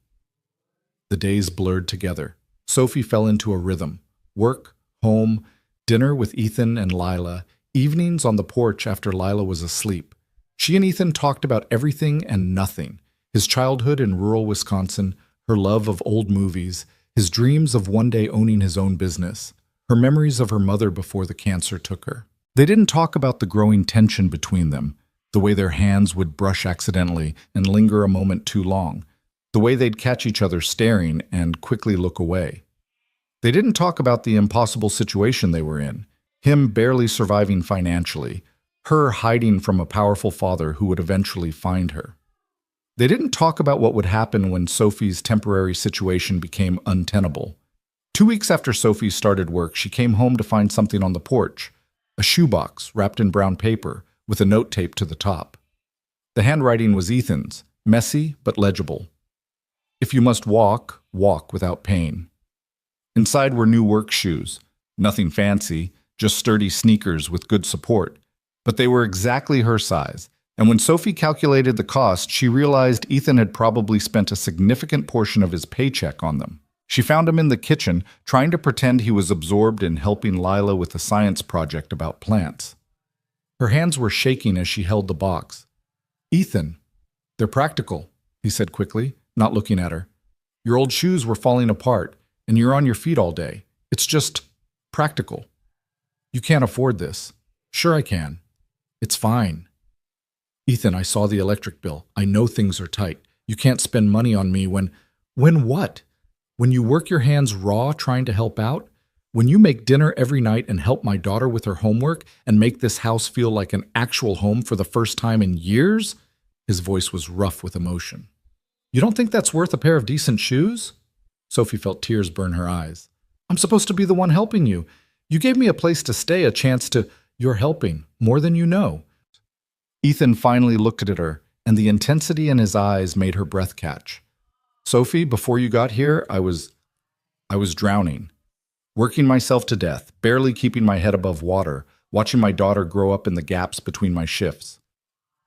A: The days blurred together. Sophie fell into a rhythm. Work, home, dinner with Ethan and Lila, evenings on the porch after Lila was asleep. She and Ethan talked about everything and nothing. His childhood in rural Wisconsin, her love of old movies, his dreams of one day owning his own business, her memories of her mother before the cancer took her. They didn't talk about the growing tension between them, the way their hands would brush accidentally and linger a moment too long, the way they'd catch each other staring and quickly look away. They didn't talk about the impossible situation they were in, him barely surviving financially, her hiding from a powerful father who would eventually find her. They didn't talk about what would happen when Sophie's temporary situation became untenable. 2 weeks after Sophie started work, she came home to find something on the porch, a shoebox wrapped in brown paper with a note taped to the top. The handwriting was Ethan's, messy but legible. "If you must walk, walk without pain." Inside were new work shoes, nothing fancy, just sturdy sneakers with good support. But they were exactly her size, and when Sophie calculated the cost, she realized Ethan had probably spent a significant portion of his paycheck on them. She found him in the kitchen, trying to pretend he was absorbed in helping Lila with a science project about plants. Her hands were shaking as she held the box. "Ethan, they're practical," he said quickly, not looking at her. "Your old shoes were falling apart, and you're on your feet all day. It's just practical. You can't afford this." "Sure I can. It's fine." "Ethan, I saw the electric bill. I know things are tight. You can't spend money on me when..." "When what? When you work your hands raw trying to help out? When you make dinner every night and help my daughter with her homework and make this house feel like an actual home for the first time in years?" His voice was rough with emotion. "You don't think that's worth a pair of decent shoes?" Sophie felt tears burn her eyes. "I'm supposed to be the one helping you. You gave me a place to stay, a chance to..." "You're helping, more than you know." Ethan finally looked at her, and the intensity in his eyes made her breath catch. "Sophie, before you got here, I was drowning. Working myself to death, barely keeping my head above water, watching my daughter grow up in the gaps between my shifts.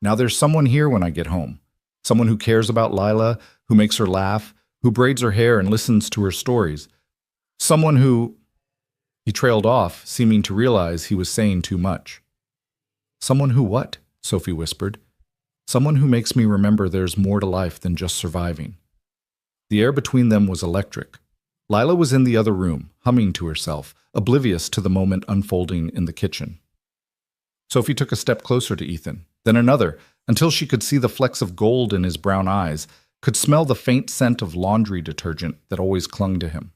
A: Now there's someone here when I get home. Someone who cares about Lila, who makes her laugh, who braids her hair and listens to her stories. Someone who..." He trailed off, seeming to realize he was saying too much. "Someone who what?" Sophie whispered. "Someone who makes me remember there's more to life than just surviving." The air between them was electric. Lila was in the other room, humming to herself, oblivious to the moment unfolding in the kitchen. Sophie took a step closer to Ethan, then another, until she could see the flecks of gold in his brown eyes, could smell the faint scent of laundry detergent that always clung to him.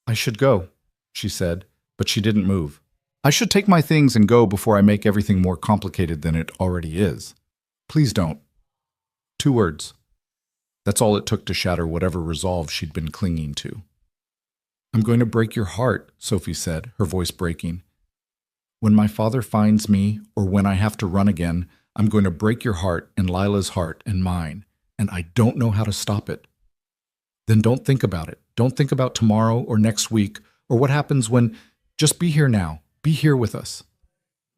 A: "I should go," she said, but she didn't move. "I should take my things and go before I make everything more complicated than it already is. Please don't." 2 words. That's all it took to shatter whatever resolve she'd been clinging to. "I'm going to break your heart," Sophie said, her voice breaking. "When my father finds me, or when I have to run again, I'm going to break your heart and Lila's heart and mine, and I don't know how to stop it." "Then don't think about it. Don't think about tomorrow or next week or what happens when... Just be here now. Be here with us."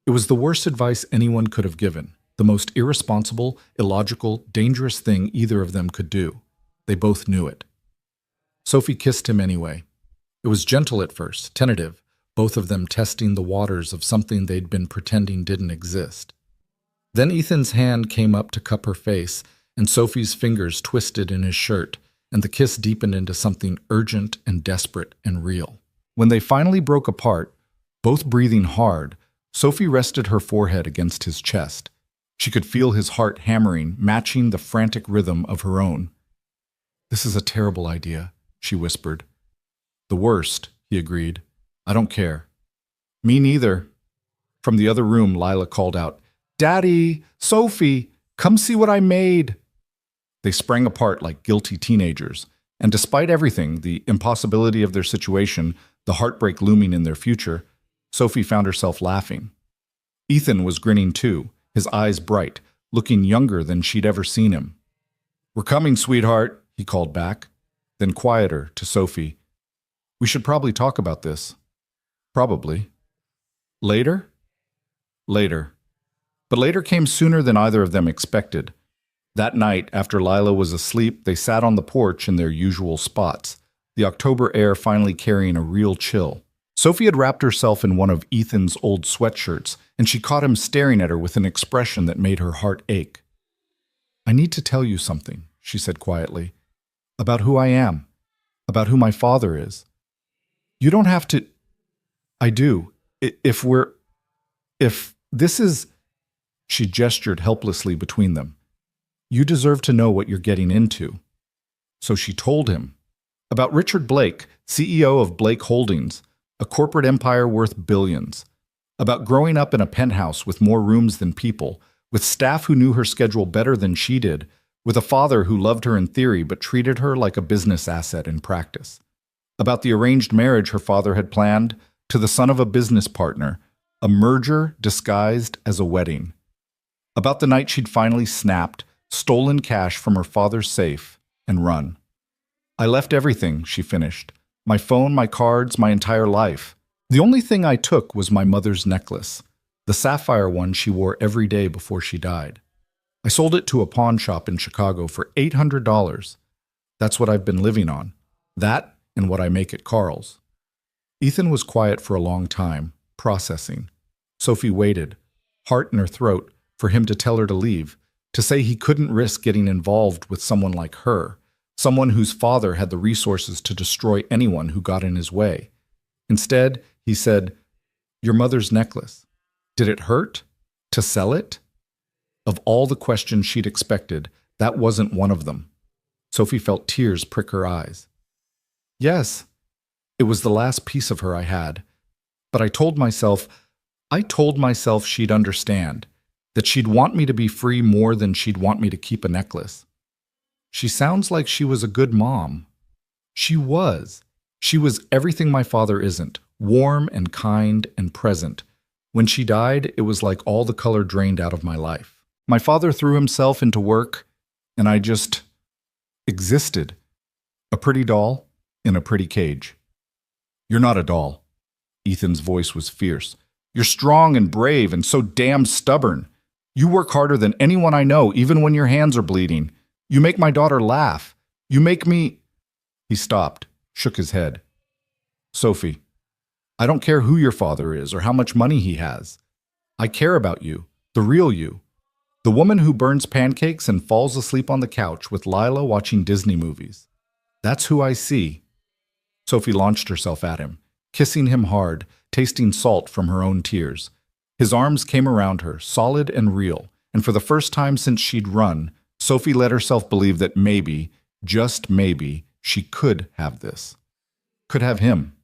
A: It was the worst advice anyone could have given, the most irresponsible, illogical, dangerous thing either of them could do. They both knew it. Sophie kissed him anyway. It was gentle at first, tentative, both of them testing the waters of something they'd been pretending didn't exist. Then Ethan's hand came up to cup her face, and Sophie's fingers twisted in his shirt, and the kiss deepened into something urgent and desperate and real. When they finally broke apart, both breathing hard, Sophie rested her forehead against his chest. She could feel his heart hammering, matching the frantic rhythm of her own. "This is a terrible idea," she whispered. "The worst," he agreed. "I don't care." "Me neither." From the other room, Lila called out, "Daddy! Sophie! Come see what I made!" They sprang apart like guilty teenagers, and despite everything, the impossibility of their situation, the heartbreak looming in their future, Sophie found herself laughing. Ethan was grinning too, his eyes bright, looking younger than she'd ever seen him. "We're coming, sweetheart," he called back, then quieter to Sophie. "We should probably talk about this." "Probably." "Later?" "Later." But later came sooner than either of them expected. That night, after Lila was asleep, they sat on the porch in their usual spots, the October air finally carrying a real chill. Sophie had wrapped herself in one of Ethan's old sweatshirts, and she caught him staring at her with an expression that made her heart ache. "I need to tell you something," she said quietly, "about who I am, about who my father is. You don't have to—" "I do. If this is—" She gestured helplessly between them. "You deserve to know what you're getting into." So she told him about Richard Blake, CEO of Blake Holdings, a corporate empire worth billions, about growing up in a penthouse with more rooms than people, with staff who knew her schedule better than she did, with a father who loved her in theory but treated her like a business asset in practice, about the arranged marriage her father had planned to the son of a business partner, a merger disguised as a wedding, about the night she'd finally snapped, stolen cash from her father's safe, and run. "I left everything," she finished. "My phone, my cards, my entire life. The only thing I took was my mother's necklace, the sapphire one she wore every day before she died. I sold it to a pawn shop in Chicago for $800. That's what I've been living on. That and what I make at Carl's." Ethan was quiet for a long time, processing. Sophie waited, heart in her throat, for him to tell her to leave, to say he couldn't risk getting involved with someone like her, someone whose father had the resources to destroy anyone who got in his way. Instead, he said, "Your mother's necklace. Did it hurt? To sell it?" Of all the questions she'd expected, that wasn't one of them. Sophie felt tears prick her eyes. "Yes, it was the last piece of her I had. But I told myself she'd understand, that she'd want me to be free more than she'd want me to keep a necklace. She sounds like she was a good mom. She was. She was everything my father isn't, warm and kind and present. When she died, it was like all the color drained out of my life. My father threw himself into work, and I just existed. A pretty doll in a pretty cage." "You're not a doll." Ethan's voice was fierce. "You're strong and brave and so damn stubborn. You work harder than anyone I know, even when your hands are bleeding. You make my daughter laugh. You make me—" He stopped, shook his head. "Sophie, I don't care who your father is or how much money he has. I care about you, the real you. The woman who burns pancakes and falls asleep on the couch with Lila watching Disney movies. That's who I see." Sophie launched herself at him, kissing him hard, tasting salt from her own tears. His arms came around her, solid and real, and for the first time since she'd run, Sophie let herself believe that maybe, just maybe, she could have this. Could have him.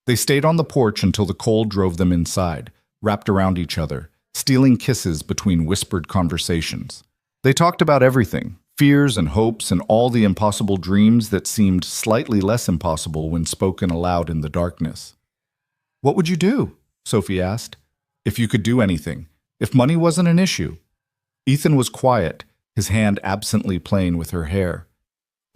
A: They stayed on the porch until the cold drove them inside, wrapped around each other, stealing kisses between whispered conversations. They talked about everything, fears and hopes and all the impossible dreams that seemed slightly less impossible when spoken aloud in the darkness. "What would you do?" Sophie asked. "If you could do anything, if money wasn't an issue." Ethan was quiet, his hand absently playing with her hair.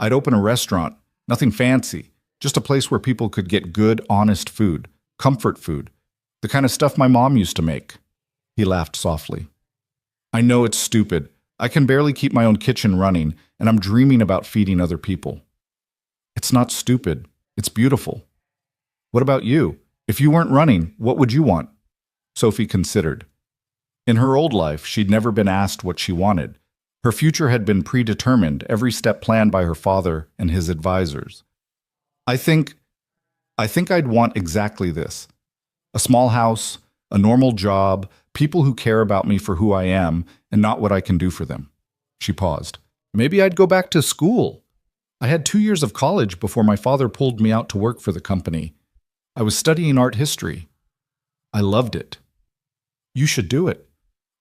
A: "I'd open a restaurant, nothing fancy, just a place where people could get good, honest food, comfort food, the kind of stuff my mom used to make." He laughed softly. "I know it's stupid. I can barely keep my own kitchen running, and I'm dreaming about feeding other people." "It's not stupid. It's beautiful. What about you? If you weren't running, what would you want?" Sophie considered. In her old life, she'd never been asked what she wanted. Her future had been predetermined, every step planned by her father and his advisors. I think I'd want exactly this. A small house, a normal job, people who care about me for who I am and not what I can do for them." She paused. "Maybe I'd go back to school. I had 2 years of college before my father pulled me out to work for the company. I was studying art history. I loved it." "You should do it.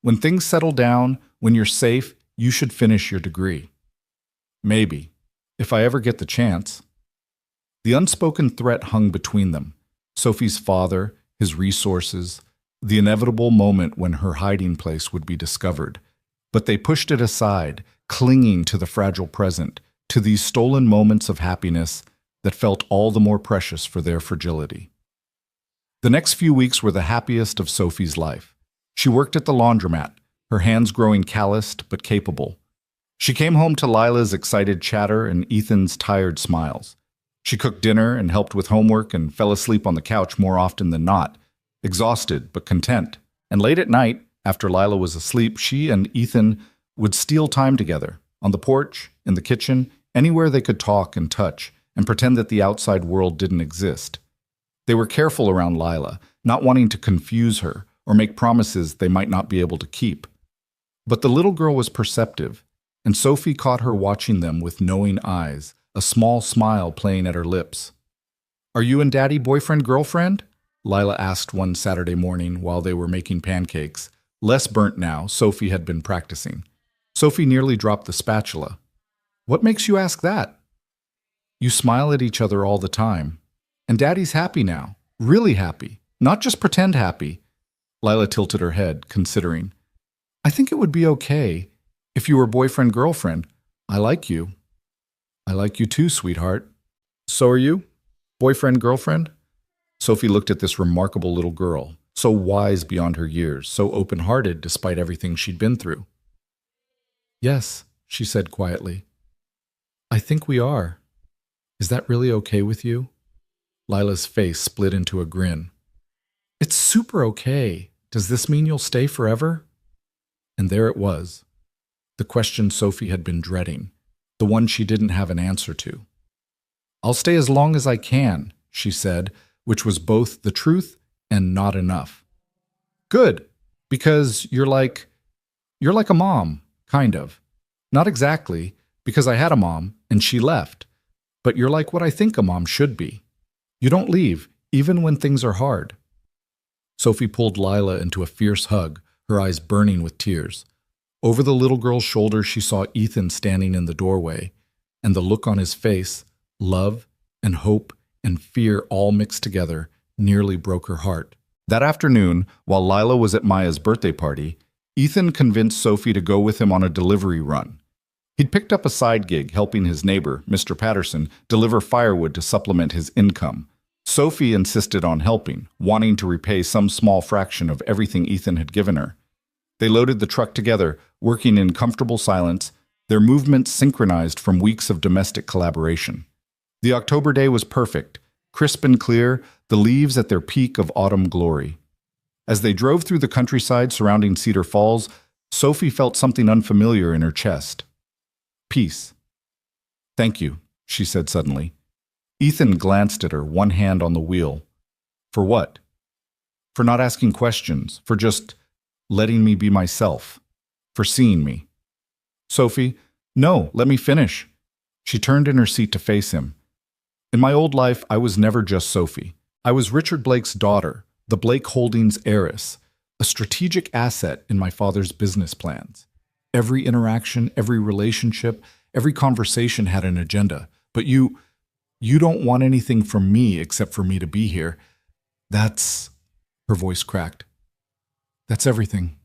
A: When things settle down, when you're safe, you should finish your degree." "Maybe, if I ever get the chance." The unspoken threat hung between them. Sophie's father, his resources, the inevitable moment when her hiding place would be discovered. But they pushed it aside, clinging to the fragile present, to these stolen moments of happiness that felt all the more precious for their fragility. The next few weeks were the happiest of Sophie's life. She worked at the laundromat, her hands growing calloused but capable. She came home to Lila's excited chatter and Ethan's tired smiles. She cooked dinner and helped with homework and fell asleep on the couch more often than not, exhausted but content. And late at night, after Lila was asleep, she and Ethan would steal time together, on the porch, in the kitchen, anywhere they could talk and touch, and pretend that the outside world didn't exist. They were careful around Lila, not wanting to confuse her or make promises they might not be able to keep. But the little girl was perceptive, and Sophie caught her watching them with knowing eyes, a small smile playing at her lips. "Are you and Daddy boyfriend-girlfriend?" Lila asked one Saturday morning while they were making pancakes. Less burnt now, Sophie had been practicing. Sophie nearly dropped the spatula. "What makes you ask that?" "You smile at each other all the time. And Daddy's happy now, really happy, not just pretend happy." Lila tilted her head, considering. "I think it would be okay if you were boyfriend-girlfriend. I like you." "I like you too, sweetheart." "So are you? Boyfriend-girlfriend?" Sophie looked at this remarkable little girl, so wise beyond her years, so open-hearted despite everything she'd been through. "Yes," she said quietly. "I think we are. Is that really okay with you?" Lila's face split into a grin. "It's super okay. Does this mean you'll stay forever?" And there it was, the question Sophie had been dreading, the one she didn't have an answer to. "I'll stay as long as I can," she said, which was both the truth and not enough. "Good, because you're like a mom, kind of. Not exactly, because I had a mom and she left, but you're like what I think a mom should be. You don't leave, even when things are hard." Sophie pulled Lila into a fierce hug, her eyes burning with tears. Over the little girl's shoulder, she saw Ethan standing in the doorway, and the look on his face, love and hope and fear all mixed together, nearly broke her heart. That afternoon, while Lila was at Maya's birthday party, Ethan convinced Sophie to go with him on a delivery run. He'd picked up a side gig helping his neighbor, Mr. Patterson, deliver firewood to supplement his income. Sophie insisted on helping, wanting to repay some small fraction of everything Ethan had given her. They loaded the truck together, working in comfortable silence, their movements synchronized from weeks of domestic collaboration. The October day was perfect, crisp and clear, the leaves at their peak of autumn glory. As they drove through the countryside surrounding Cedar Falls, Sophie felt something unfamiliar in her chest. Peace. "Thank you," she said suddenly. Ethan glanced at her, one hand on the wheel. "For what?" "For not asking questions, for just letting me be myself, for seeing me." "Sophie, no, let me finish." She turned in her seat to face him. "In my old life, I was never just Sophie. I was Richard Blake's daughter, the Blake Holdings heiress, a strategic asset in my father's business plans. Every interaction, every relationship, every conversation had an agenda. But you don't want anything from me except for me to be here. That's," her voice cracked, "that's everything."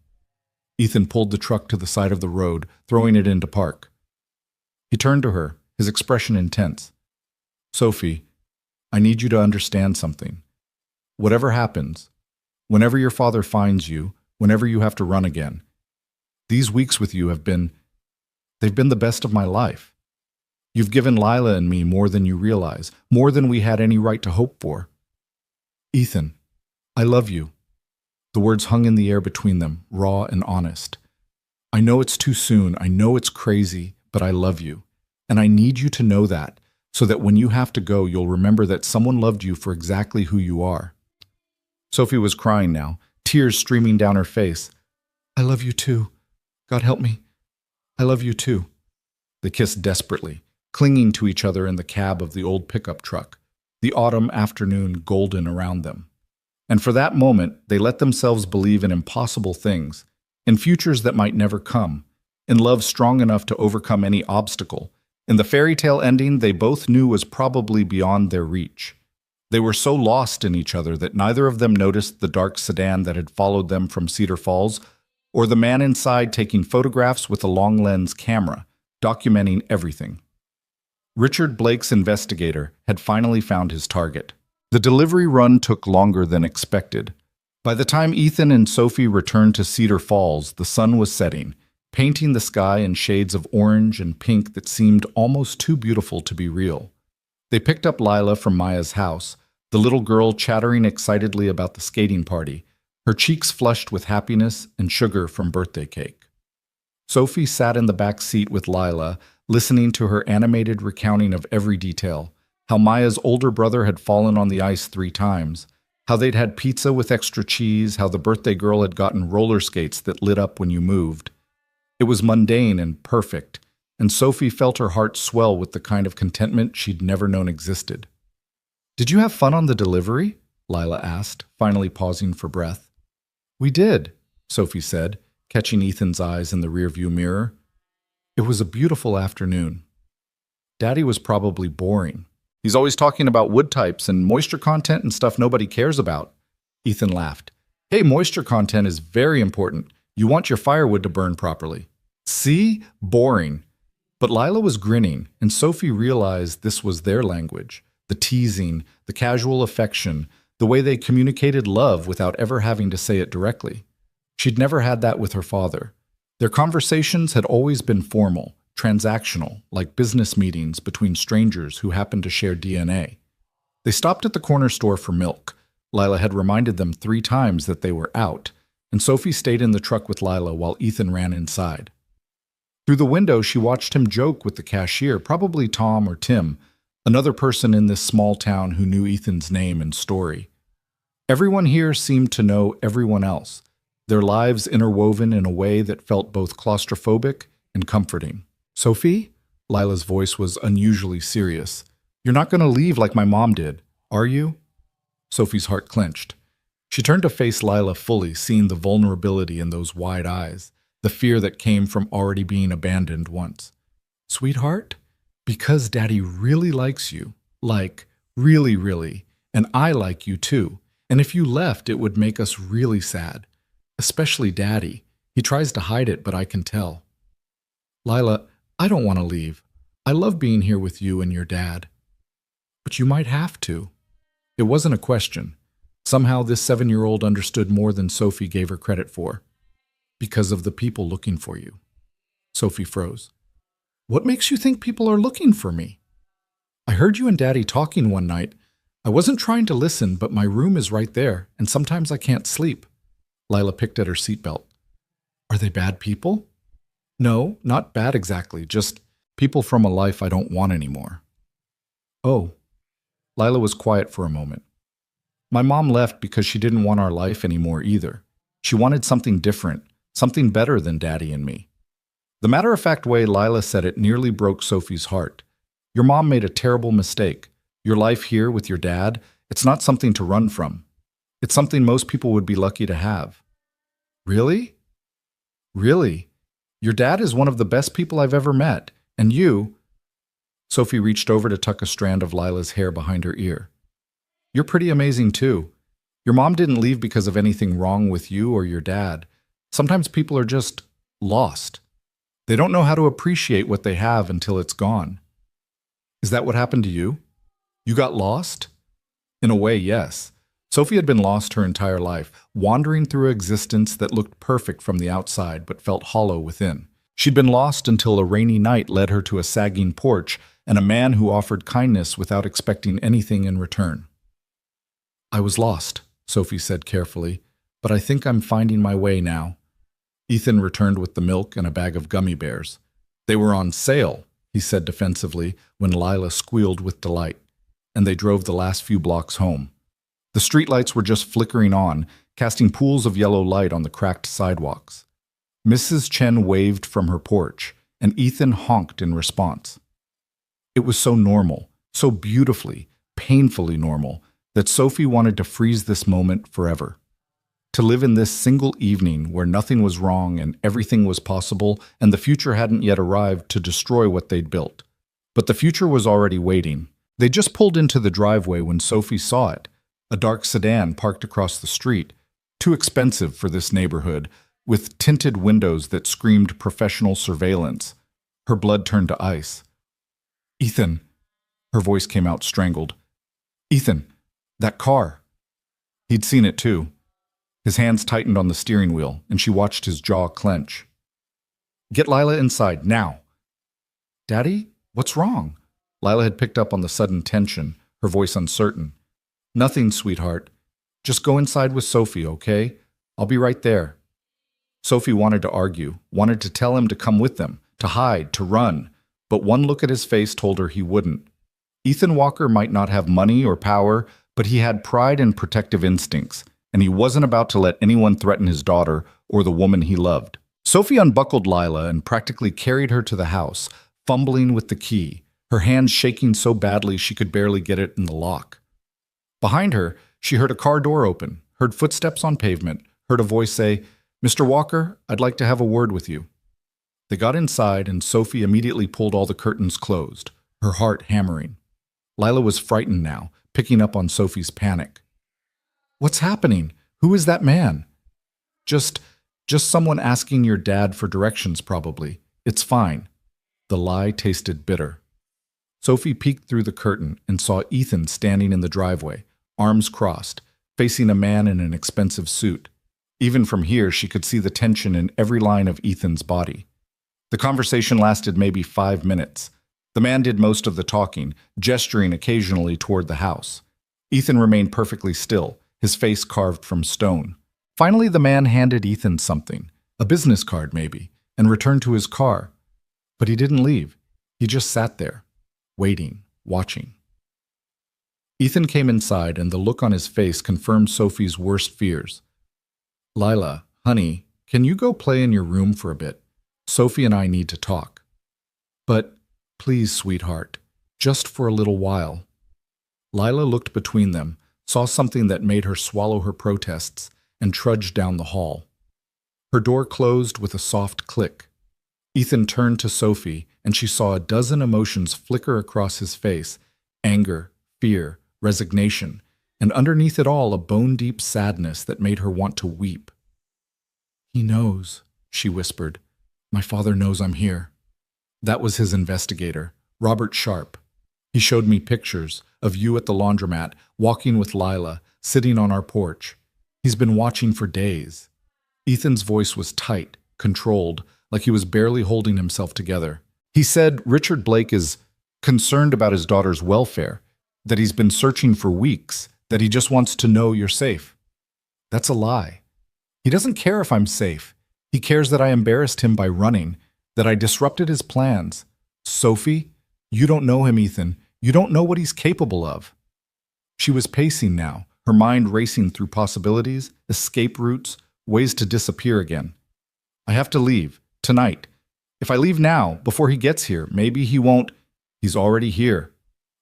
A: Ethan pulled the truck to the side of the road, throwing it into park. He turned to her, his expression intense. "Sophie, I need you to understand something. Whatever happens, whenever your father finds you, whenever you have to run again, these weeks with you they've been the best of my life. You've given Lila and me more than you realize, more than we had any right to hope for. Ethan, I love you." The words hung in the air between them, raw and honest. "I know it's too soon, I know it's crazy, but I love you. And I need you to know that, so that when you have to go, you'll remember that someone loved you for exactly who you are." Sophie was crying now, tears streaming down her face. "I love you too. God help me. I love you too." They kissed desperately, clinging to each other in the cab of the old pickup truck, the autumn afternoon golden around them. And for that moment, they let themselves believe in impossible things, in futures that might never come, in love strong enough to overcome any obstacle, in the fairy tale ending they both knew was probably beyond their reach. They were so lost in each other that neither of them noticed the dark sedan that had followed them from Cedar Falls, or the man inside taking photographs with a long-lens camera, documenting everything. Richard Blake's investigator had finally found his target. The delivery run took longer than expected. By the time Ethan and Sophie returned to Cedar Falls, the sun was setting, painting the sky in shades of orange and pink that seemed almost too beautiful to be real. They picked up Lila from Maya's house, the little girl chattering excitedly about the skating party, her cheeks flushed with happiness and sugar from birthday cake. Sophie sat in the back seat with Lila, listening to her animated recounting of every detail, how Maya's older brother had fallen on the ice 3 times, how they'd had pizza with extra cheese, how the birthday girl had gotten roller skates that lit up when you moved. It was mundane and perfect, and Sophie felt her heart swell with the kind of contentment she'd never known existed. "Did you have fun on the delivery?" Lila asked, finally pausing for breath. "We did," Sophie said, catching Ethan's eyes in the rearview mirror. "It was a beautiful afternoon. Daddy was probably boring. He's always talking about wood types and moisture content and stuff nobody cares about." Ethan laughed. "Hey, moisture content is very important. You want your firewood to burn properly." "See? Boring." But Lila was grinning, and Sophie realized this was their language. The teasing, the casual affection, the way they communicated love without ever having to say it directly. She'd never had that with her father. Their conversations had always been formal, transactional, like business meetings between strangers who happened to share DNA. They stopped at the corner store for milk. Lila had reminded them 3 times that they were out, and Sophie stayed in the truck with Lila while Ethan ran inside. Through the window, she watched him joke with the cashier, probably Tom or Tim, another person in this small town who knew Ethan's name and story. Everyone here seemed to know everyone else, their lives interwoven in a way that felt both claustrophobic and comforting. "Sophie?" Lila's voice was unusually serious. "You're not going to leave like my mom did, are you?" Sophie's heart clenched. She turned to face Lila fully, seeing the vulnerability in those wide eyes, the fear that came from already being abandoned once. "Sweetheart, because Daddy really likes you, like, really, really, and I like you too, and if you left, it would make us really sad. Especially Daddy. He tries to hide it, but I can tell." "Lila, I don't want to leave. I love being here with you and your dad." "But you might have to." It wasn't a question. Somehow this 7-year-old understood more than Sophie gave her credit for. "Because of the people looking for you." Sophie froze. "What makes you think people are looking for me?" "I heard you and Daddy talking one night. I wasn't trying to listen, but my room is right there, and sometimes I can't sleep." Lila picked at her seatbelt. "Are they bad people?" "No, not bad exactly, just people from a life I don't want anymore." "Oh." Lila was quiet for a moment. "My mom left because she didn't want our life anymore either. She wanted something different, something better than Daddy and me." The matter-of-fact way Lila said it nearly broke Sophie's heart. "Your mom made a terrible mistake. Your life here with your dad, it's not something to run from. It's something most people would be lucky to have." "Really? Really? Your dad is one of the best people I've ever met, and you—" Sophie reached over to tuck a strand of Lila's hair behind her ear. "You're pretty amazing too. Your mom didn't leave because of anything wrong with you or your dad. Sometimes people are just lost. They don't know how to appreciate what they have until it's gone." "Is that what happened to you? You got lost?" "In a way, yes." Sophie had been lost her entire life, wandering through existence that looked perfect from the outside but felt hollow within. She'd been lost until a rainy night led her to a sagging porch and a man who offered kindness without expecting anything in return. "I was lost," Sophie said carefully, "but I think I'm finding my way now." Ethan returned with the milk and a bag of gummy bears. "They were on sale," he said defensively when Lila squealed with delight, and they drove the last few blocks home. The streetlights were just flickering on, casting pools of yellow light on the cracked sidewalks. Mrs. Chen waved from her porch, and Ethan honked in response. It was so normal, so beautifully, painfully normal, that Sophie wanted to freeze this moment forever. To live in this single evening where nothing was wrong and everything was possible, and the future hadn't yet arrived to destroy what they'd built. But the future was already waiting. They just pulled into the driveway when Sophie saw it. A dark sedan parked across the street, too expensive for this neighborhood, with tinted windows that screamed professional surveillance. Her blood turned to ice. "Ethan," her voice came out strangled. "Ethan, that car." He'd seen it too. His hands tightened on the steering wheel, and she watched his jaw clench. "Get Lila inside, now." "Daddy, what's wrong?" Lila had picked up on the sudden tension, her voice uncertain. "Nothing, sweetheart. Just go inside with Sophie, okay? I'll be right there." Sophie wanted to argue, wanted to tell him to come with them, to hide, to run, but one look at his face told her he wouldn't. Ethan Walker might not have money or power, but he had pride and protective instincts, and he wasn't about to let anyone threaten his daughter or the woman he loved. Sophie unbuckled Lila and practically carried her to the house, fumbling with the key, her hands shaking so badly she could barely get it in the lock. Behind her, she heard a car door open, heard footsteps on pavement, heard a voice say, "Mr. Walker, I'd like to have a word with you." They got inside, and Sophie immediately pulled all the curtains closed, her heart hammering. Lila was frightened now, picking up on Sophie's panic. "What's happening? Who is that man?" Just someone asking your dad for directions, probably. It's fine." The lie tasted bitter. Sophie peeked through the curtain and saw Ethan standing in the driveway, arms crossed, facing a man in an expensive suit. Even from here, she could see the tension in every line of Ethan's body. The conversation lasted maybe 5 minutes. The man did most of the talking, gesturing occasionally toward the house. Ethan remained perfectly still, his face carved from stone. Finally, the man handed Ethan something, a business card maybe, and returned to his car. But he didn't leave. He just sat there, waiting, watching. Ethan came inside, and the look on his face confirmed Sophie's worst fears. "Lila, honey, can you go play in your room for a bit? Sophie and I need to talk." "But please, sweetheart, just for a little while." Lila looked between them, saw something that made her swallow her protests, and trudged down the hall. Her door closed with a soft click. Ethan turned to Sophie, and she saw a dozen emotions flicker across his face: anger, fear, resignation, and underneath it all a bone-deep sadness that made her want to weep. "He knows," she whispered. "My father knows I'm here." That was his investigator, Robert Sharp. He showed me pictures of you at the laundromat, walking with Lila, sitting on our porch. He's been watching for days. Ethan's voice was tight, controlled, like he was barely holding himself together. He said Richard Blake is concerned about his daughter's welfare, that he's been searching for weeks, that he just wants to know you're safe. That's a lie. He doesn't care if I'm safe. He cares that I embarrassed him by running, that I disrupted his plans. Sophie, you don't know him, Ethan. You don't know what he's capable of. She was pacing now, her mind racing through possibilities, escape routes, ways to disappear again. I have to leave, tonight. If I leave now, before he gets here, maybe he won't. He's already here.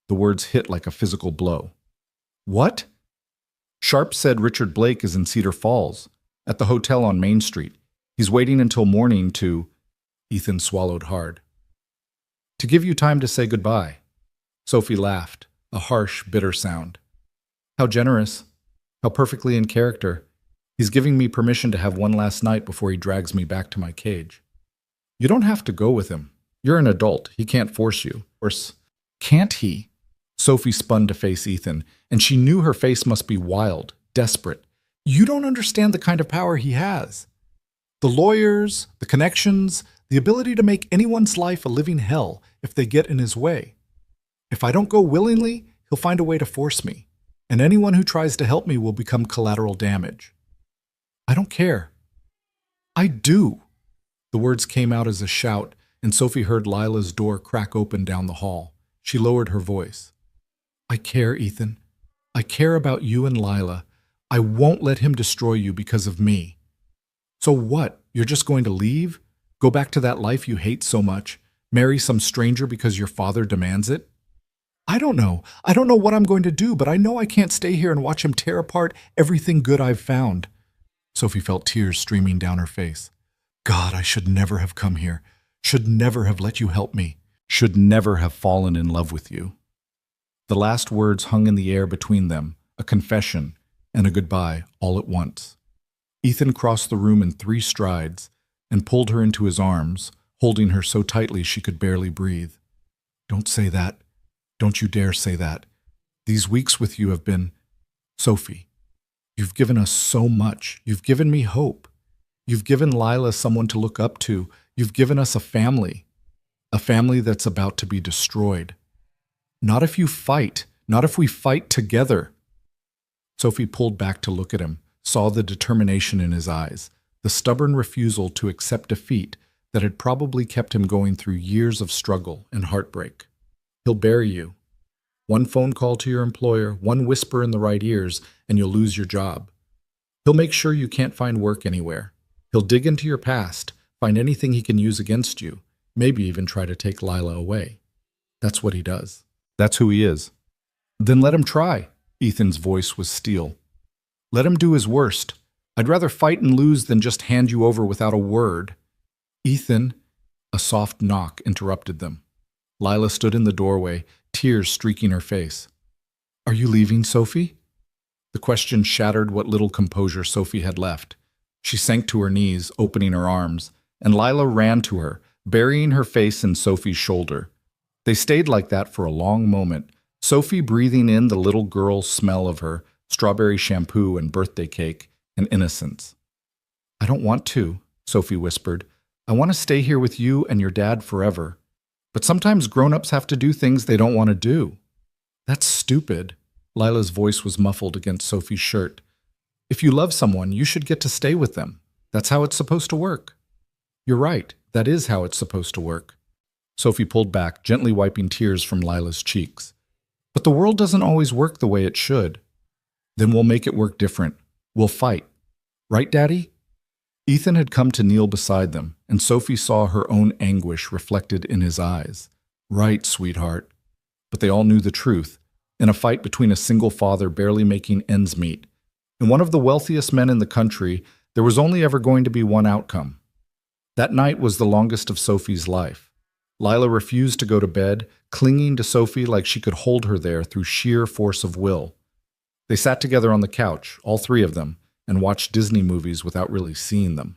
A: The words hit like a physical blow. What? Sharp said Richard Blake is in Cedar Falls, at the hotel on Main Street. He's waiting until morning to... Ethan swallowed hard. To give you time to say goodbye. Sophie laughed, a harsh, bitter sound. How generous. How perfectly in character. He's giving me permission to have one last night before he drags me back to my cage. You don't have to go with him. You're an adult. He can't force you. Can't he? Sophie spun to face Ethan, and she knew her face must be wild, desperate. You don't understand the kind of power he has. The lawyers, the connections, the ability to make anyone's life a living hell if they get in his way. If I don't go willingly, he'll find a way to force me, and anyone who tries to help me will become collateral damage. I don't care. I do. The words came out as a shout, and Sophie heard Lila's door crack open down the hall. She lowered her voice. I care, Ethan. I care about you and Lila. I won't let him destroy you because of me. So what? You're just going to leave? Go back to that life you hate so much? Marry some stranger because your father demands it? I don't know. I don't know what I'm going to do, but I know I can't stay here and watch him tear apart everything good I've found. Sophie felt tears streaming down her face. God, I should never have come here. Should never have let you help me. Should never have fallen in love with you. The last words hung in the air between them, a confession and a goodbye all at once. Ethan crossed the room in 3 strides and pulled her into his arms, holding her so tightly she could barely breathe. Don't say that. Don't you dare say that. These weeks with you have been... Sophie. You've given us so much. You've given me hope. You've given Lila someone to look up to. You've given us a family that's about to be destroyed. Not if you fight, not if we fight together. Sophie pulled back to look at him, saw the determination in his eyes, the stubborn refusal to accept defeat that had probably kept him going through years of struggle and heartbreak. He'll bury you. One phone call to your employer, one whisper in the right ears, and you'll lose your job. He'll make sure you can't find work anywhere. He'll dig into your past, find anything he can use against you, maybe even try to take Lila away. That's what he does. That's who he is. Then let him try. Ethan's voice was steel. Let him do his worst. I'd rather fight and lose than just hand you over without a word. Ethan, a soft knock interrupted them. Lila stood in the doorway, tears streaking her face. Are you leaving, Sophie? The question shattered what little composure Sophie had left. She sank to her knees, opening her arms, and Lila ran to her, burying her face in Sophie's shoulder. They stayed like that for a long moment, Sophie breathing in the little girl's smell of her, strawberry shampoo and birthday cake, and innocence. I don't want to, Sophie whispered. I want to stay here with you and your dad forever. But sometimes grown-ups have to do things they don't want to do. That's stupid. Lila's voice was muffled against Sophie's shirt. If you love someone, you should get to stay with them. That's how it's supposed to work. You're right. That is how it's supposed to work. Sophie pulled back, gently wiping tears from Lila's cheeks. But the world doesn't always work the way it should. Then we'll make it work different. We'll fight. Right, Daddy? Ethan had come to kneel beside them, and Sophie saw her own anguish reflected in his eyes. Right, sweetheart. But they all knew the truth. In a fight between a single father barely making ends meet, and one of the wealthiest men in the country, there was only ever going to be one outcome. That night was the longest of Sophie's life. Lila refused to go to bed, clinging to Sophie like she could hold her there through sheer force of will. They sat together on the couch, all three of them, and watched Disney movies without really seeing them.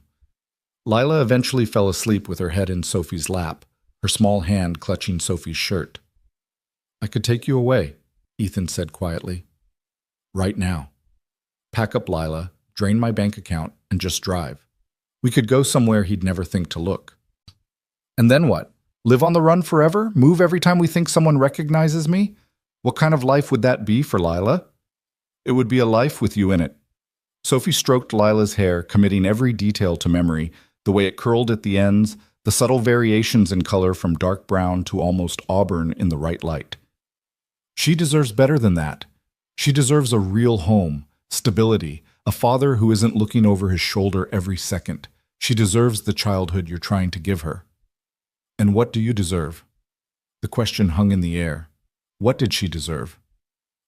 A: Lila eventually fell asleep with her head in Sophie's lap, her small hand clutching Sophie's shirt. I could take you away, Ethan said quietly. Right now. Pack up Lila, drain my bank account, and just drive. We could go somewhere he'd never think to look. And then what? Live on the run forever? Move every time we think someone recognizes me? What kind of life would that be for Lila? It would be a life with you in it. Sophie stroked Lila's hair, committing every detail to memory, the way it curled at the ends, the subtle variations in color from dark brown to almost auburn in the right light. She deserves better than that. She deserves a real home, stability, a father who isn't looking over his shoulder every second. She deserves the childhood you're trying to give her. And what do you deserve? The question hung in the air. What did she deserve?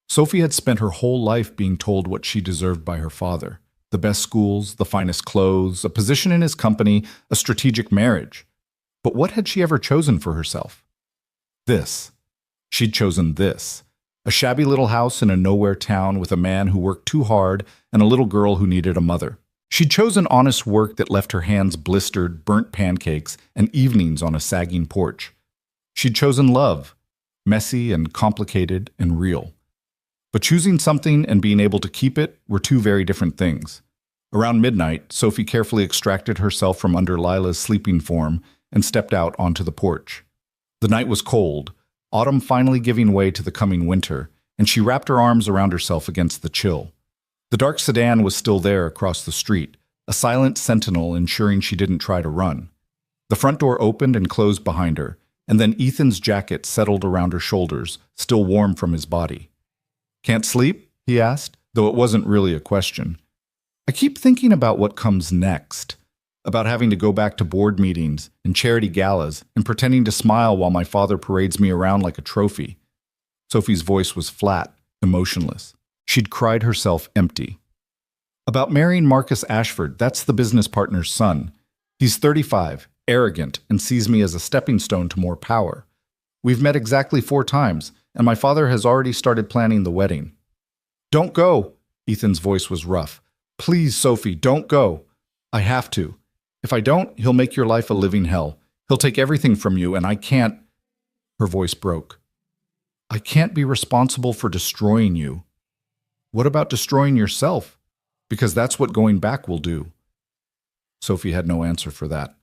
A: Sophie had spent her whole life being told what she deserved by her father. The best schools, the finest clothes, a position in his company, a strategic marriage. But what had she ever chosen for herself? This. She'd chosen this. A shabby little house in a nowhere town with a man who worked too hard and a little girl who needed a mother. She'd chosen honest work that left her hands blistered, burnt pancakes, and evenings on a sagging porch. She'd chosen love, messy and complicated and real. But choosing something and being able to keep it were two very different things. Around midnight, Sophie carefully extracted herself from under Lila's sleeping form and stepped out onto the porch. The night was cold, autumn finally giving way to the coming winter, and she wrapped her arms around herself against the chill. The dark sedan was still there across the street, a silent sentinel ensuring she didn't try to run. The front door opened and closed behind her, and then Ethan's jacket settled around her shoulders, still warm from his body. Can't sleep? He asked, though it wasn't really a question. I keep thinking about what comes next, about having to go back to board meetings and charity galas and pretending to smile while my father parades me around like a trophy. Sophie's voice was flat, emotionless. She'd cried herself empty. About marrying Marcus Ashford, that's the business partner's son. He's 35, arrogant, and sees me as a stepping stone to more power. We've met exactly 4 times, and my father has already started planning the wedding. Don't go, Ethan's voice was rough. Please, Sophie, don't go. I have to. If I don't, he'll make your life a living hell. He'll take everything from you, and I can't. Her voice broke. I can't be responsible for destroying you. What about destroying yourself? Because that's what going back will do. Sophie had no answer for that.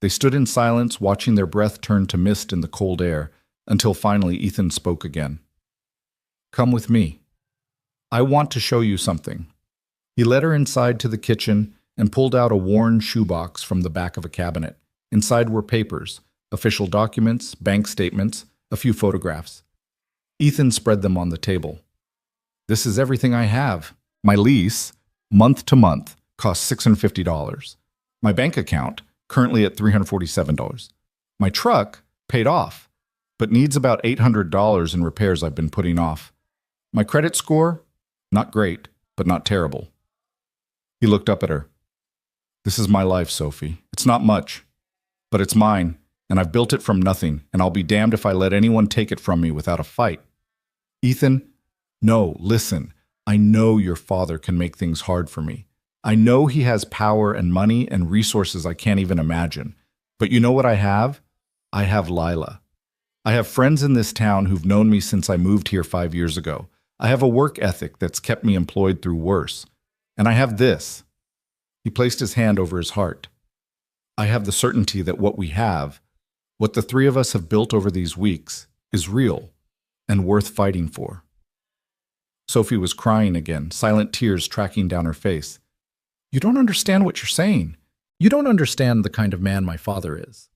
A: They stood in silence, watching their breath turn to mist in the cold air, until finally Ethan spoke again. Come with me. I want to show you something. He led her inside to the kitchen and pulled out a worn shoebox from the back of a cabinet. Inside were papers, official documents, bank statements, a few photographs. Ethan spread them on the table. This is everything I have. My lease, month to month, costs $650. My bank account, currently at $347. My truck, paid off, but needs about $800 in repairs I've been putting off. My credit score, not great, but not terrible. He looked up at her. This is my life, Sophie. It's not much, but it's mine, and I've built it from nothing, and I'll be damned if I let anyone take it from me without a fight. Ethan, no, listen. I know your father can make things hard for me. I know he has power and money and resources I can't even imagine. But you know what I have? I have Lila. I have friends in this town who've known me since I moved here 5 years ago. I have a work ethic that's kept me employed through worse. And I have this. He placed his hand over his heart. I have the certainty that what we have, what the three of us have built over these weeks, is real and worth fighting for. Sophie was crying again, silent tears tracking down her face. You don't understand what you're saying. You don't understand the kind of man my father is.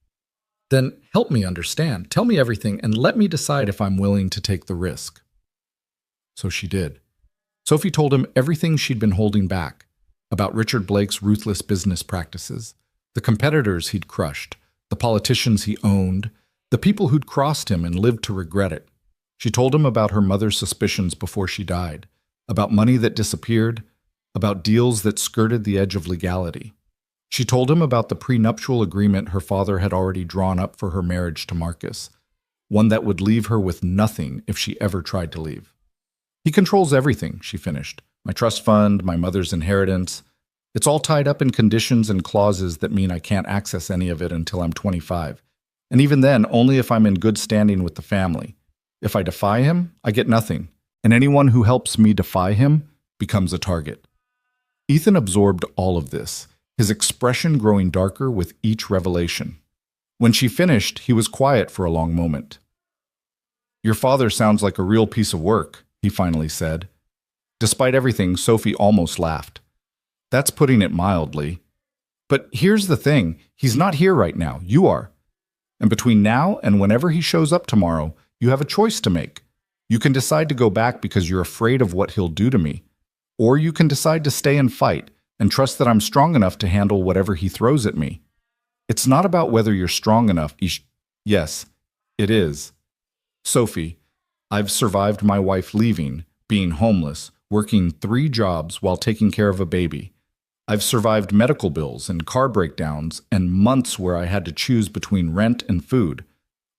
A: Then help me understand. Tell me everything and let me decide if I'm willing to take the risk. So she did. Sophie told him everything she'd been holding back about Richard Blake's ruthless business practices, the competitors he'd crushed, the politicians he owned, the people who'd crossed him and lived to regret it. She told him about her mother's suspicions before she died, about money that disappeared, about deals that skirted the edge of legality. She told him about the prenuptial agreement her father had already drawn up for her marriage to Marcus, one that would leave her with nothing if she ever tried to leave. He controls everything, she finished. My trust fund, my mother's inheritance. It's all tied up in conditions and clauses that mean I can't access any of it until I'm 25. And even then, only if I'm in good standing with the family. If I defy him, I get nothing. And anyone who helps me defy him becomes a target. Ethan absorbed all of this, his expression growing darker with each revelation. When she finished, he was quiet for a long moment. Your father sounds like a real piece of work, he finally said. Despite everything, Sophie almost laughed. That's putting it mildly. But here's the thing, he's not here right now, you are. And between now and whenever he shows up tomorrow, you have a choice to make. You can decide to go back because you're afraid of what he'll do to me. Or you can decide to stay and fight and trust that I'm strong enough to handle whatever he throws at me. It's not about whether you're strong enough. Yes, it is. Sophie, I've survived my wife leaving, being homeless, working 3 jobs while taking care of a baby. I've survived medical bills and car breakdowns and months where I had to choose between rent and food.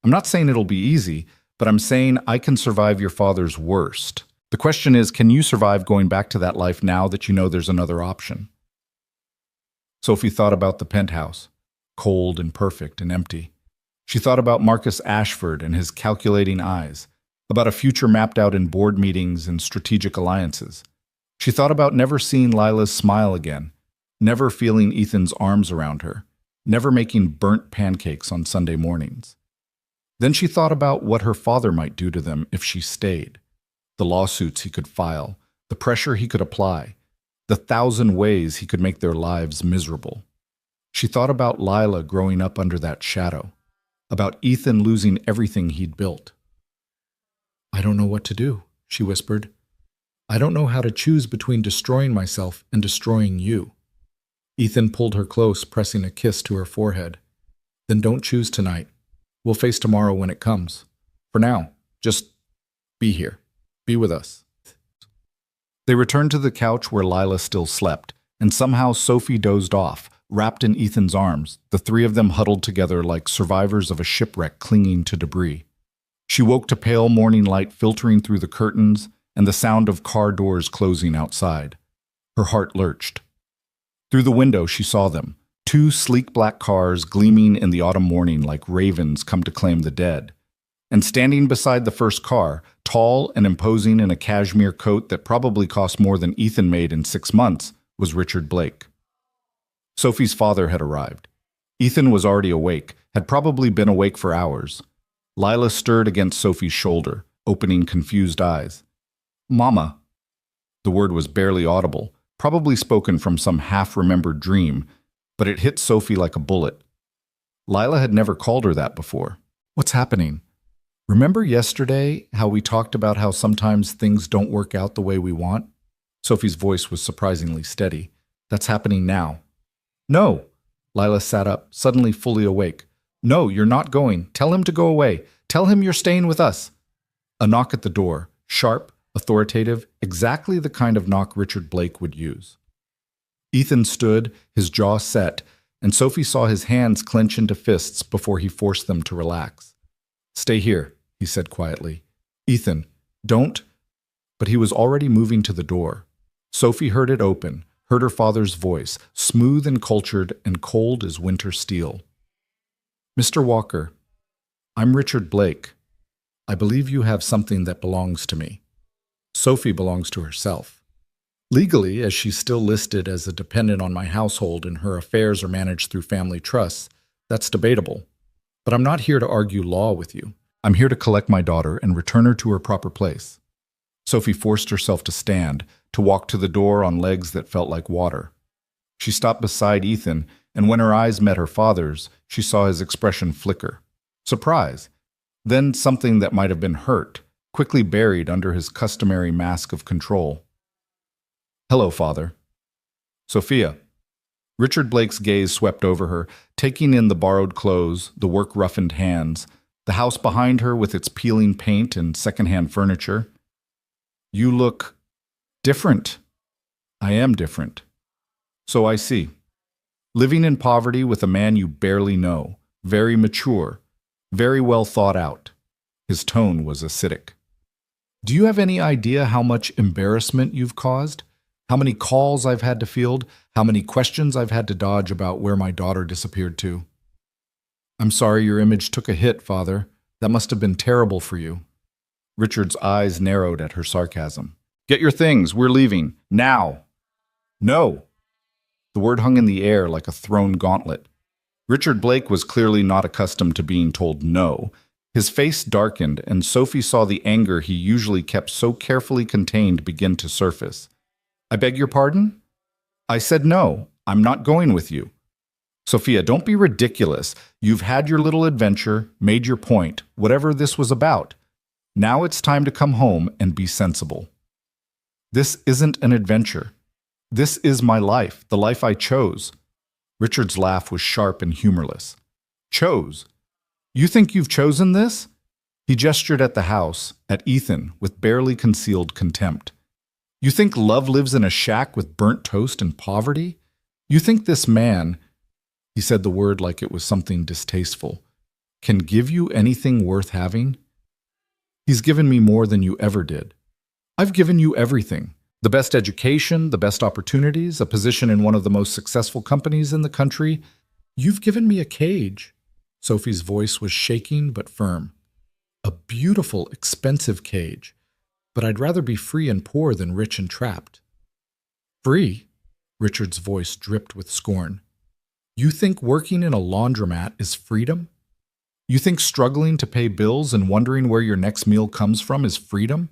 A: I'm not saying it'll be easy, but I'm saying I can survive your father's worst. The question is, can you survive going back to that life now that you know there's another option? Sophie thought about the penthouse, cold and perfect and empty. She thought about Marcus Ashford and his calculating eyes, about a future mapped out in board meetings and strategic alliances. She thought about never seeing Lila's smile again, never feeling Ethan's arms around her, never making burnt pancakes on Sunday mornings. Then she thought about what her father might do to them if she stayed, the lawsuits he could file, the pressure he could apply, the 1,000 ways he could make their lives miserable. She thought about Lila growing up under that shadow, about Ethan losing everything he'd built. I don't know what to do, she whispered. I don't know how to choose between destroying myself and destroying you. Ethan pulled her close, pressing a kiss to her forehead. Then don't choose tonight. We'll face tomorrow when it comes. For now, just be here. Be with us. They returned to the couch where Lila still slept, and somehow Sophie dozed off, wrapped in Ethan's arms, the 3 of them huddled together like survivors of a shipwreck clinging to debris. She woke to pale morning light filtering through the curtains and the sound of car doors closing outside. Her heart lurched. Through the window she saw them, 2 sleek black cars gleaming in the autumn morning like ravens come to claim the dead. And standing beside the first car, tall and imposing in a cashmere coat that probably cost more than Ethan made in 6 months, was Richard Blake. Sophie's father had arrived. Ethan was already awake, had probably been awake for hours. Lila stirred against Sophie's shoulder, opening confused eyes. "Mama." The word was barely audible, probably spoken from some half-remembered dream, but it hit Sophie like a bullet. Lila had never called her that before. "What's happening? Remember yesterday how we talked about how sometimes things don't work out the way we want?" Sophie's voice was surprisingly steady. "That's happening now." "No." Lila sat up, suddenly fully awake. "No, you're not going. Tell him to go away. Tell him you're staying with us." A knock at the door, sharp, authoritative, exactly the kind of knock Richard Blake would use. Ethan stood, his jaw set, and Sophie saw his hands clench into fists before he forced them to relax. "Stay here," he said quietly. "Ethan, don't—" But he was already moving to the door. Sophie heard it open, heard her father's voice, smooth and cultured and cold as winter steel. "Mr. Walker, I'm Richard Blake. I believe you have something that belongs to me." Sophie belongs to herself. Legally, as she's still listed as a dependent on my household and her affairs are managed through family trusts, that's debatable. But I'm not here to argue law with you. I'm here to collect my daughter and return her to her proper place. Sophie forced herself to stand, to walk to the door on legs that felt like water. She stopped beside Ethan, and when her eyes met her father's, she saw his expression flicker. Surprise. Then something that might have been hurt, quickly buried under his customary mask of control. "Hello, Father." "Sophia." Richard Blake's gaze swept over her, taking in the borrowed clothes, the work-roughened hands, the house behind her with its peeling paint and secondhand furniture. "You look different." "I am different." "So I see. Living in poverty with a man you barely know, very mature, very well thought out." His tone was acidic. "Do you have any idea how much embarrassment you've caused? How many calls I've had to field? How many questions I've had to dodge about where my daughter disappeared to?" "I'm sorry your image took a hit, Father. That must have been terrible for you." Richard's eyes narrowed at her sarcasm. "Get your things. We're leaving. Now." "No." The word hung in the air like a thrown gauntlet. Richard Blake was clearly not accustomed to being told no. His face darkened, and Sophie saw the anger he usually kept so carefully contained begin to surface. "I beg your pardon?" "I said no. I'm not going with you." "Sophia, don't be ridiculous. You've had your little adventure, made your point, whatever this was about. Now it's time to come home and be sensible." "This isn't an adventure. This is my life, the life I chose." Richard's laugh was sharp and humorless. "Chose? You think you've chosen this?" He gestured at the house, at Ethan, with barely concealed contempt. "You think love lives in a shack with burnt toast and poverty? You think this man," he said the word like it was something distasteful, "can give you anything worth having? He's given me more than you ever did. I've given you everything. The best education, the best opportunities, a position in one of the most successful companies in the country. You've given me a cage." Sophie's voice was shaking but firm. "A beautiful, expensive cage. But I'd rather be free and poor than rich and trapped." "Free?" Richard's voice dripped with scorn. "You think working in a laundromat is freedom? You think struggling to pay bills and wondering where your next meal comes from is freedom?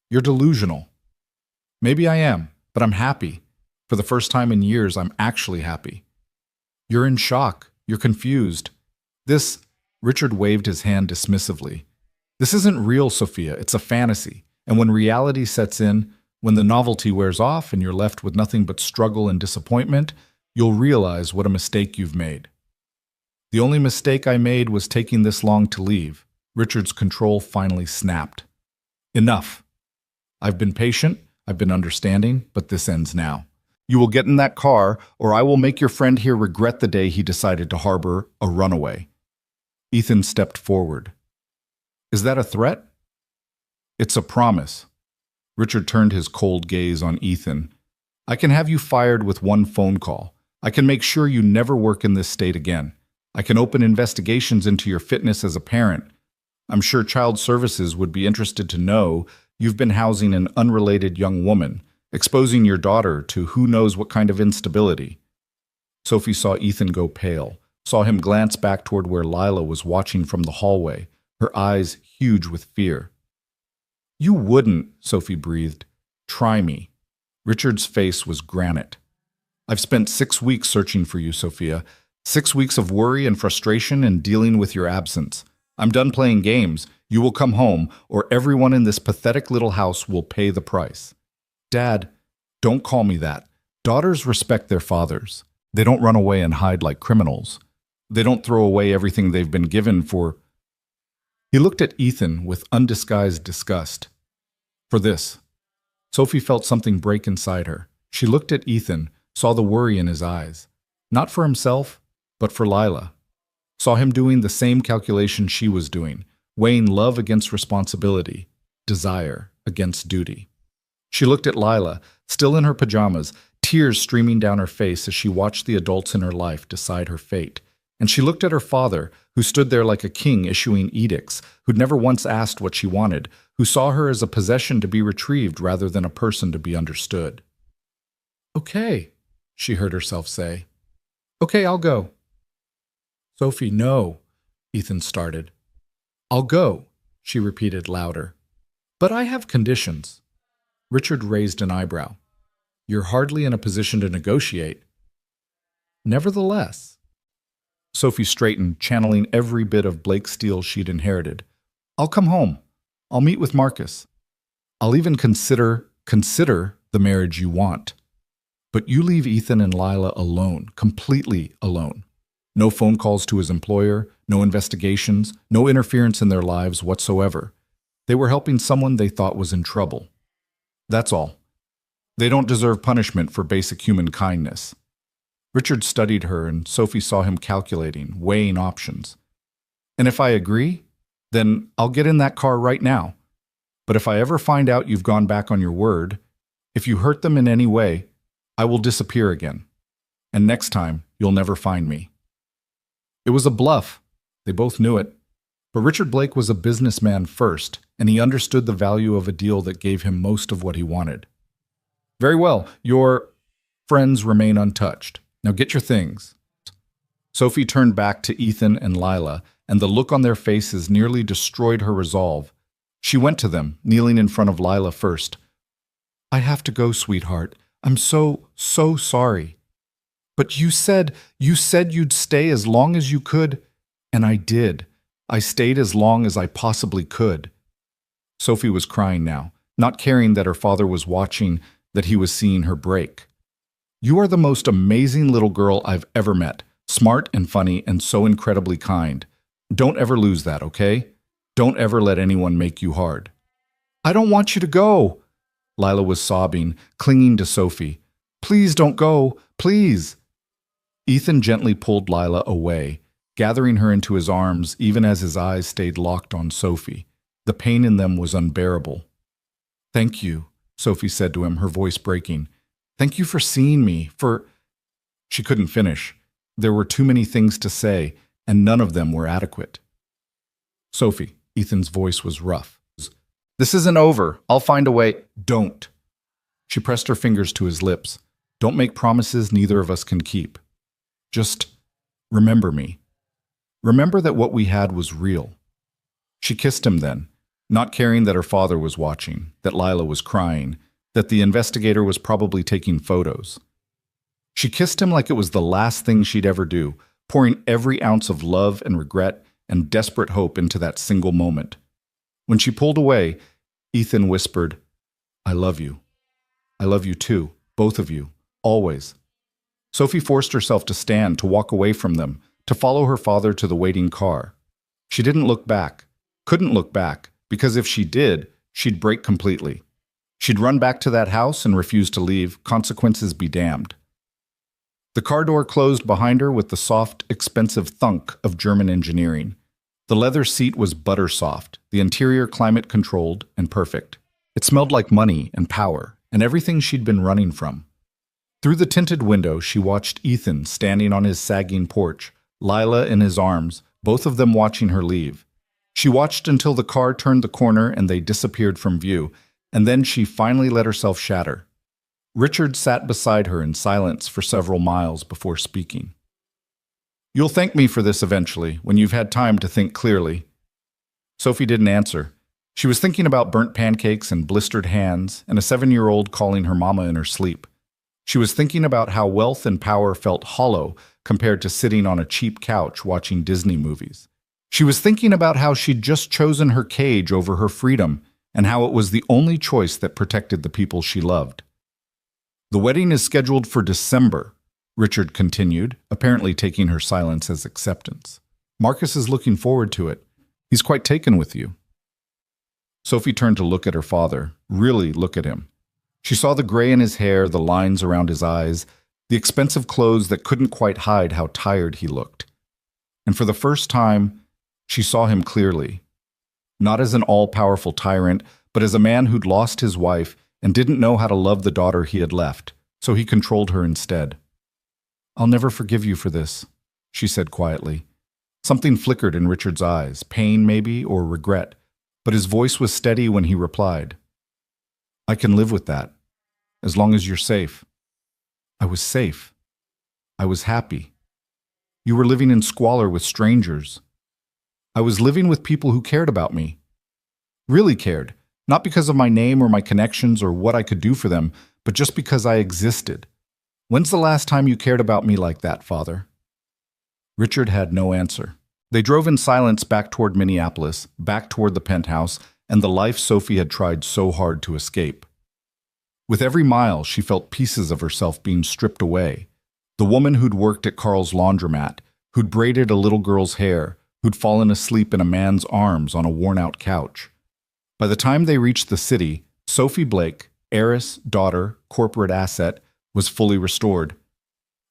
A: You're delusional." "Maybe I am, but I'm happy. For the first time in years, I'm actually happy." "You're in shock. You're confused. This—" Richard waved his hand dismissively. "This isn't real, Sophia. It's a fantasy. And when reality sets in, when the novelty wears off and you're left with nothing but struggle and disappointment, you'll realize what a mistake you've made." "The only mistake I made was taking this long to leave." Richard's control finally snapped. "Enough. I've been patient, I've been understanding, but this ends now. You will get in that car, or I will make your friend here regret the day he decided to harbor a runaway." Ethan stepped forward. "Is that a threat?" "It's a promise." Richard turned his cold gaze on Ethan. "I can have you fired with one phone call. I can make sure you never work in this state again. I can open investigations into your fitness as a parent. I'm sure Child Services would be interested to know you've been housing an unrelated young woman, exposing your daughter to who knows what kind of instability. Sophie saw Ethan go pale, saw him glance back toward where Lila was watching from the hallway, her eyes huge with fear. You wouldn't, Sophie breathed. Try me. Richard's face was granite. I've spent 6 weeks searching for you, Sophia. 6 weeks of worry and frustration and dealing with your absence. I'm done playing games. You will come home, or everyone in this pathetic little house will pay the price. Dad, don't call me that. Daughters respect their fathers. They don't run away and hide like criminals. They don't throw away everything they've been given for... He looked at Ethan with undisguised disgust. For this. Sophie felt something break inside her. She looked at Ethan, saw the worry in his eyes. Not for himself, but for Lila. Saw him doing the same calculation she was doing, weighing love against responsibility, desire against duty. She looked at Lila, still in her pajamas, tears streaming down her face as she watched the adults in her life decide her fate. And she looked at her father, who stood there like a king issuing edicts, who'd never once asked what she wanted, who saw her as a possession to be retrieved rather than a person to be understood. Okay, she heard herself say. Okay, I'll go. Sophie, no, Ethan started. I'll go, she repeated louder. But I have conditions. Richard raised an eyebrow. You're hardly in a position to negotiate. Nevertheless. Sophie straightened, channeling every bit of Blake steel she'd inherited. I'll come home. I'll meet with Marcus. I'll even consider the marriage you want. But you leave Ethan and Lila alone, completely alone. No phone calls to his employer, no investigations, no interference in their lives whatsoever. They were helping someone they thought was in trouble. That's all. They don't deserve punishment for basic human kindness. Richard studied her, and Sophie saw him calculating, weighing options. And if I agree, then I'll get in that car right now. But if I ever find out you've gone back on your word, if you hurt them in any way, I will disappear again. And next time, you'll never find me. It was a bluff. They both knew it. But Richard Blake was a businessman first, and he understood the value of a deal that gave him most of what he wanted. Very well, your friends remain untouched. Now get your things. Sophie turned back to Ethan and Lila, and the look on their faces nearly destroyed her resolve. She went to them, kneeling in front of Lila first. I have to go, sweetheart. I'm so sorry. But you said you'd stay as long as you could, and I did. I stayed as long as I possibly could. Sophie was crying now, not caring that her father was watching, that he was seeing her break. You are the most amazing little girl I've ever met, smart and funny and so incredibly kind. Don't ever lose that, okay? Don't ever let anyone make you hard. I don't want you to go. Lila was sobbing, clinging to Sophie. Please don't go, please. Ethan gently pulled Lila away, gathering her into his arms even as his eyes stayed locked on Sophie. The pain in them was unbearable. Thank you, Sophie said to him, her voice breaking. Thank you for seeing me, for... She couldn't finish. There were too many things to say, and none of them were adequate. Sophie, Ethan's voice was rough. This isn't over. I'll find a way. Don't. She pressed her fingers to his lips. Don't make promises neither of us can keep. Just remember me. Remember that what we had was real. She kissed him then, not caring that her father was watching, that Lila was crying, that the investigator was probably taking photos. She kissed him like it was the last thing she'd ever do, pouring every ounce of love and regret and desperate hope into that single moment. When she pulled away, Ethan whispered, I love you. I love you too, both of you, always. Sophie forced herself to stand, to walk away from them, to follow her father to the waiting car. She didn't look back, couldn't look back, because if she did, she'd break completely. She'd run back to that house and refuse to leave, consequences be damned. The car door closed behind her with the soft, expensive thunk of German engineering. The leather seat was butter soft, the interior climate-controlled and perfect. It smelled like money and power, and everything she'd been running from. Through the tinted window, she watched Ethan standing on his sagging porch, Lila in his arms, both of them watching her leave. She watched until the car turned the corner and they disappeared from view, and then she finally let herself shatter. Richard sat beside her in silence for several miles before speaking. "You'll thank me for this eventually, when you've had time to think clearly." Sophie didn't answer. She was thinking about burnt pancakes and blistered hands, and a 7-year-old calling her mama in her sleep. She was thinking about how wealth and power felt hollow compared to sitting on a cheap couch watching Disney movies. She was thinking about how she'd just chosen her cage over her freedom, and how it was the only choice that protected the people she loved. "The wedding is scheduled for December," Richard continued, apparently taking her silence as acceptance. "Marcus is looking forward to it. He's quite taken with you." Sophie turned to look at her father, really look at him. She saw the gray in his hair, the lines around his eyes, the expensive clothes that couldn't quite hide how tired he looked. And for the first time, she saw him clearly. Not as an all-powerful tyrant, but as a man who'd lost his wife and didn't know how to love the daughter he had left, so he controlled her instead. "I'll never forgive you for this," she said quietly. Something flickered in Richard's eyes, pain maybe, or regret, but his voice was steady when he replied, "I can live with that, as long as you're safe." "I was safe. I was happy. You were living in squalor with strangers. I was living with people who cared about me. Really cared, not because of my name or my connections or what I could do for them, but just because I existed. When's the last time you cared about me like that, Father?" Richard had no answer. They drove in silence back toward Minneapolis, back toward the penthouse, and the life Sophie had tried so hard to escape. With every mile, she felt pieces of herself being stripped away. The woman who'd worked at Carl's laundromat, who'd braided a little girl's hair, who'd fallen asleep in a man's arms on a worn-out couch. By the time they reached the city, Sophie Blake, heiress, daughter, corporate asset, was fully restored.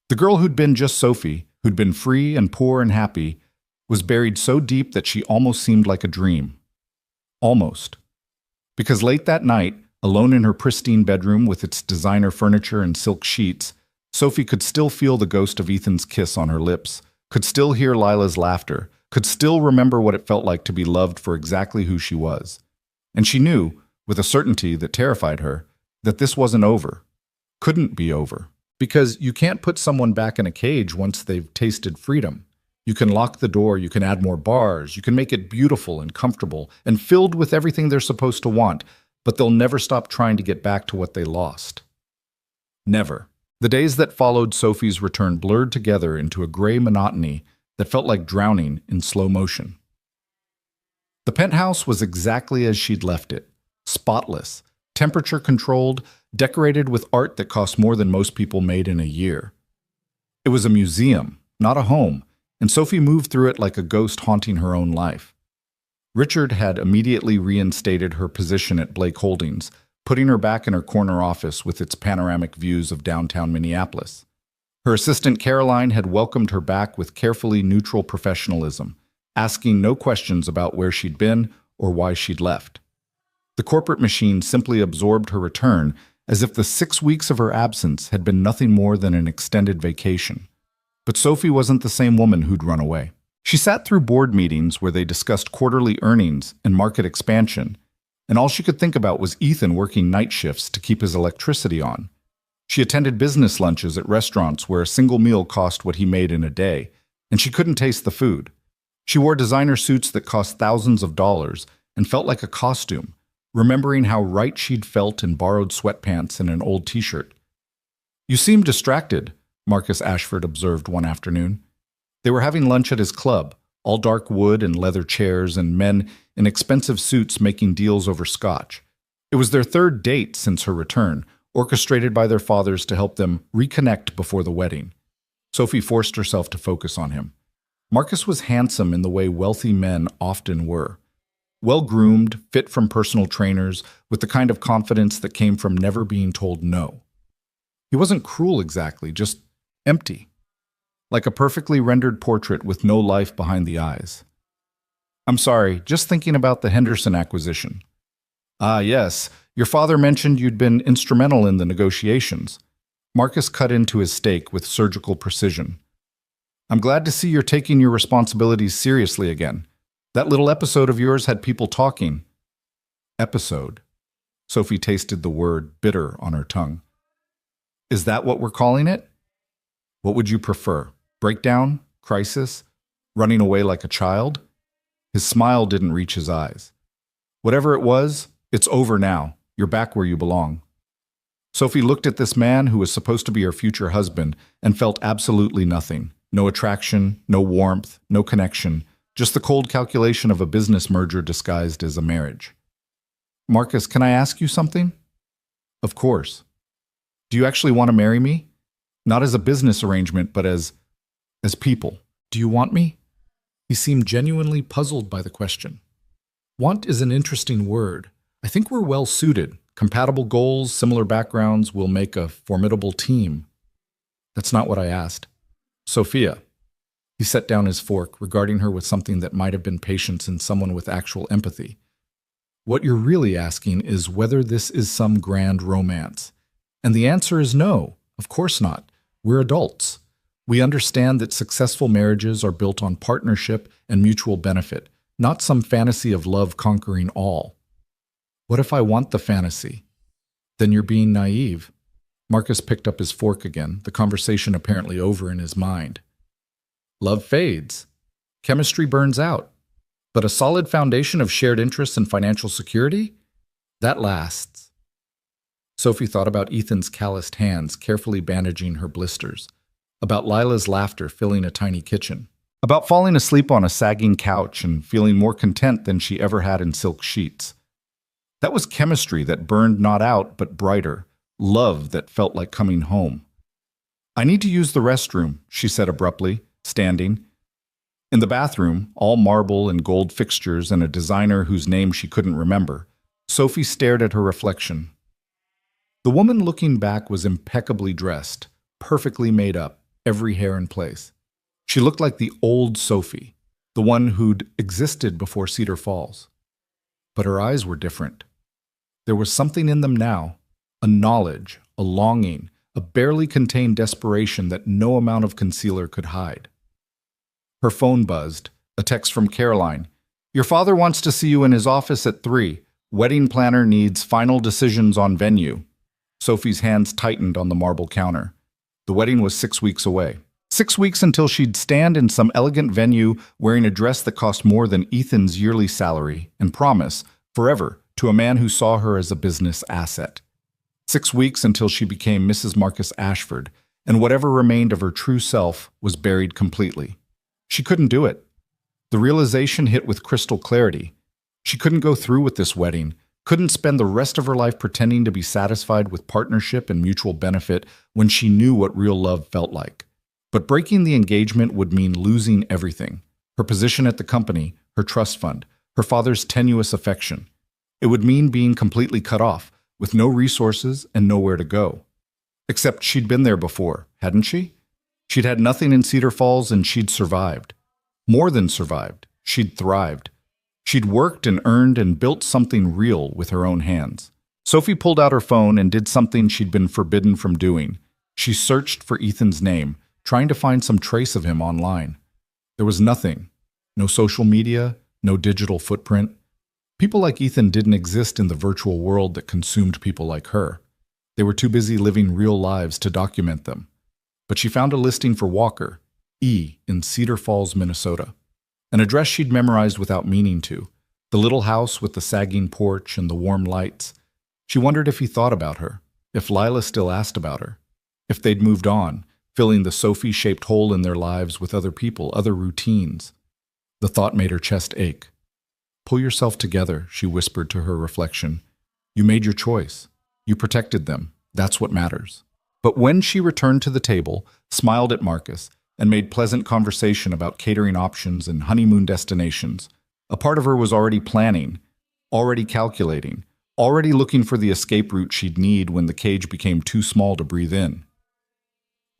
A: The girl who'd been just Sophie, who'd been free and poor and happy, was buried so deep that she almost seemed like a dream. Almost. Because late that night, alone in her pristine bedroom with its designer furniture and silk sheets, Sophie could still feel the ghost of Ethan's kiss on her lips, could still hear Lila's laughter, could still remember what it felt like to be loved for exactly who she was. And she knew, with a certainty that terrified her, that this wasn't over. Couldn't be over. Because you can't put someone back in a cage once they've tasted freedom. You can lock the door, you can add more bars, you can make it beautiful and comfortable and filled with everything they're supposed to want, but they'll never stop trying to get back to what they lost. Never. The days that followed Sophie's return blurred together into a gray monotony that felt like drowning in slow motion. The penthouse was exactly as she'd left it, spotless, temperature-controlled, decorated with art that cost more than most people made in a year. It was a museum, not a home, and Sophie moved through it like a ghost haunting her own life. Richard had immediately reinstated her position at Blake Holdings, putting her back in her corner office with its panoramic views of downtown Minneapolis. Her assistant Caroline had welcomed her back with carefully neutral professionalism, asking no questions about where she'd been or why she'd left. The corporate machine simply absorbed her return as if the 6 weeks of her absence had been nothing more than an extended vacation. But Sophie wasn't the same woman who'd run away. She sat through board meetings where they discussed quarterly earnings and market expansion, and all she could think about was Ethan working night shifts to keep his electricity on. She attended business lunches at restaurants where a single meal cost what he made in a day, and she couldn't taste the food. She wore designer suits that cost thousands of dollars and felt like a costume, remembering how right she'd felt in borrowed sweatpants and an old t-shirt. "You seem distracted," Marcus Ashford observed one afternoon. They were having lunch at his club, all dark wood and leather chairs and men in expensive suits making deals over scotch. It was their third date since her return, orchestrated by their fathers to help them reconnect before the wedding. Sophie forced herself to focus on him. Marcus was handsome in the way wealthy men often were. Well-groomed, fit from personal trainers, with the kind of confidence that came from never being told no. He wasn't cruel exactly, just empty. Like a perfectly rendered portrait with no life behind the eyes. "I'm sorry, just thinking about the Henderson acquisition." "Ah, yes. Your father mentioned you'd been instrumental in the negotiations." Marcus cut into his steak with surgical precision. "I'm glad to see you're taking your responsibilities seriously again. That little episode of yours had people talking." Episode. Sophie tasted the word bitter on her tongue. Is that what we're calling it? What would you prefer? Breakdown? Crisis? Running away like a child? His smile didn't reach his eyes. Whatever it was, it's over now. You're back where you belong. Sophie looked at this man who was supposed to be her future husband and felt absolutely nothing. No attraction, no warmth, no connection, just the cold calculation of a business merger disguised as a marriage. Marcus, can I ask you something? Of course. Do you actually want to marry me? Not as a business arrangement, but as people. Do you want me? He seemed genuinely puzzled by the question. Want is an interesting word. I think we're well suited. Compatible goals, similar backgrounds will make a formidable team. That's not what I asked. Sophia. He set down his fork, regarding her with something that might have been patience in someone with actual empathy. What you're really asking is whether this is some grand romance. And the answer is no, of course not. We're adults. We understand that successful marriages are built on partnership and mutual benefit, not some fantasy of love conquering all. What if I want the fantasy? Then you're being naive. Marcus picked up his fork again, the conversation apparently over in his mind. Love fades. Chemistry burns out. But a solid foundation of shared interests and financial security? That lasts. Sophie thought about Ethan's calloused hands carefully bandaging her blisters, about Lila's laughter filling a tiny kitchen, about falling asleep on a sagging couch and feeling more content than she ever had in silk sheets. That was chemistry that burned not out but brighter, love that felt like coming home. I need to use the restroom, she said abruptly, standing. In the bathroom, all marble and gold fixtures and a designer whose name she couldn't remember, Sophie stared at her reflection. The woman looking back was impeccably dressed, perfectly made up, every hair in place. She looked like the old Sophie, the one who'd existed before Cedar Falls. But her eyes were different. There was something in them now, a knowledge, a longing, a barely contained desperation that no amount of concealer could hide. Her phone buzzed, a text from Caroline. Your father wants to see you in his office at 3. Wedding planner needs final decisions on venue. Sophie's hands tightened on the marble counter. The wedding was 6 weeks away. 6 weeks until she'd stand in some elegant venue wearing a dress that cost more than Ethan's yearly salary and promise, forever, to a man who saw her as a business asset. 6 weeks until she became Mrs. Marcus Ashford, and whatever remained of her true self was buried completely. She couldn't do it. The realization hit with crystal clarity. She couldn't go through with this wedding, couldn't spend the rest of her life pretending to be satisfied with partnership and mutual benefit when she knew what real love felt like. But breaking the engagement would mean losing everything. Her position at the company, her trust fund, her father's tenuous affection. It would mean being completely cut off, with no resources and nowhere to go. Except she'd been there before, hadn't she? She'd had nothing in Cedar Falls and she'd survived. More than survived, she'd thrived. She'd worked and earned and built something real with her own hands. Sophie pulled out her phone and did something she'd been forbidden from doing. She searched for Ethan's name, trying to find some trace of him online. There was nothing. No social media, no digital footprint. People like Ethan didn't exist in the virtual world that consumed people like her. They were too busy living real lives to document them. But she found a listing for Walker, E, in Cedar Falls, Minnesota. An address she'd memorized without meaning to. The little house with the sagging porch and the warm lights. She wondered if he thought about her, if Lila still asked about her, if they'd moved on, filling the Sophie-shaped hole in their lives with other people, other routines. The thought made her chest ache. Pull yourself together, she whispered to her reflection. You made your choice. You protected them. That's what matters. But when she returned to the table, smiled at Marcus, and made pleasant conversation about catering options and honeymoon destinations, a part of her was already planning, already calculating, already looking for the escape route she'd need when the cage became too small to breathe in.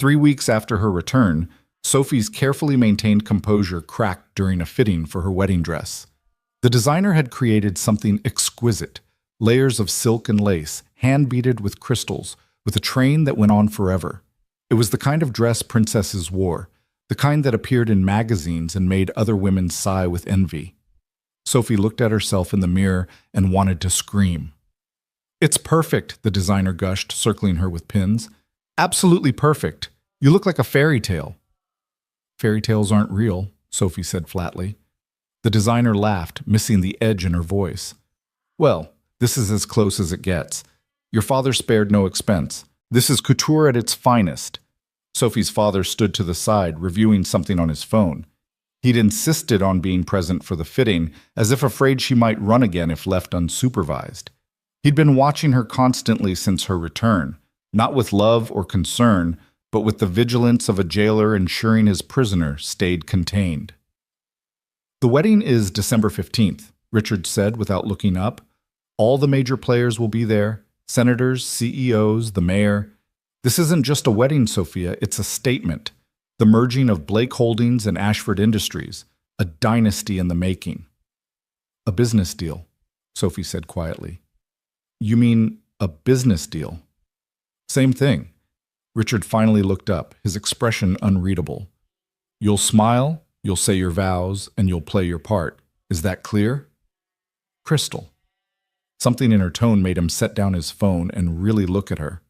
A: 3 weeks after her return, Sophie's carefully maintained composure cracked during a fitting for her wedding dress. The designer had created something exquisite, layers of silk and lace, hand-beaded with crystals, with a train that went on forever. It was the kind of dress princesses wore, the kind that appeared in magazines and made other women sigh with envy. Sophie looked at herself in the mirror and wanted to scream. It's perfect, the designer gushed, circling her with pins. Absolutely perfect. You look like a fairy tale. Fairy tales aren't real, Sophie said flatly. The designer laughed, missing the edge in her voice. Well, this is as close as it gets. Your father spared no expense. This is couture at its finest. Sophie's father stood to the side, reviewing something on his phone. He'd insisted on being present for the fitting, as if afraid she might run again if left unsupervised. He'd been watching her constantly since her return, not with love or concern, but with the vigilance of a jailer ensuring his prisoner stayed contained. The wedding is December 15th, Richard said without looking up. All the major players will be there, senators, CEOs, the mayor. This isn't just a wedding, Sophia, it's a statement. The merging of Blake Holdings and Ashford Industries, a dynasty in the making. A business deal, Sophie said quietly. You mean a business deal? Same thing. Richard finally looked up, his expression unreadable. You'll smile, you'll say your vows, and you'll play your part. Is that clear? Crystal. Something in her tone made him set down his phone and really look at her.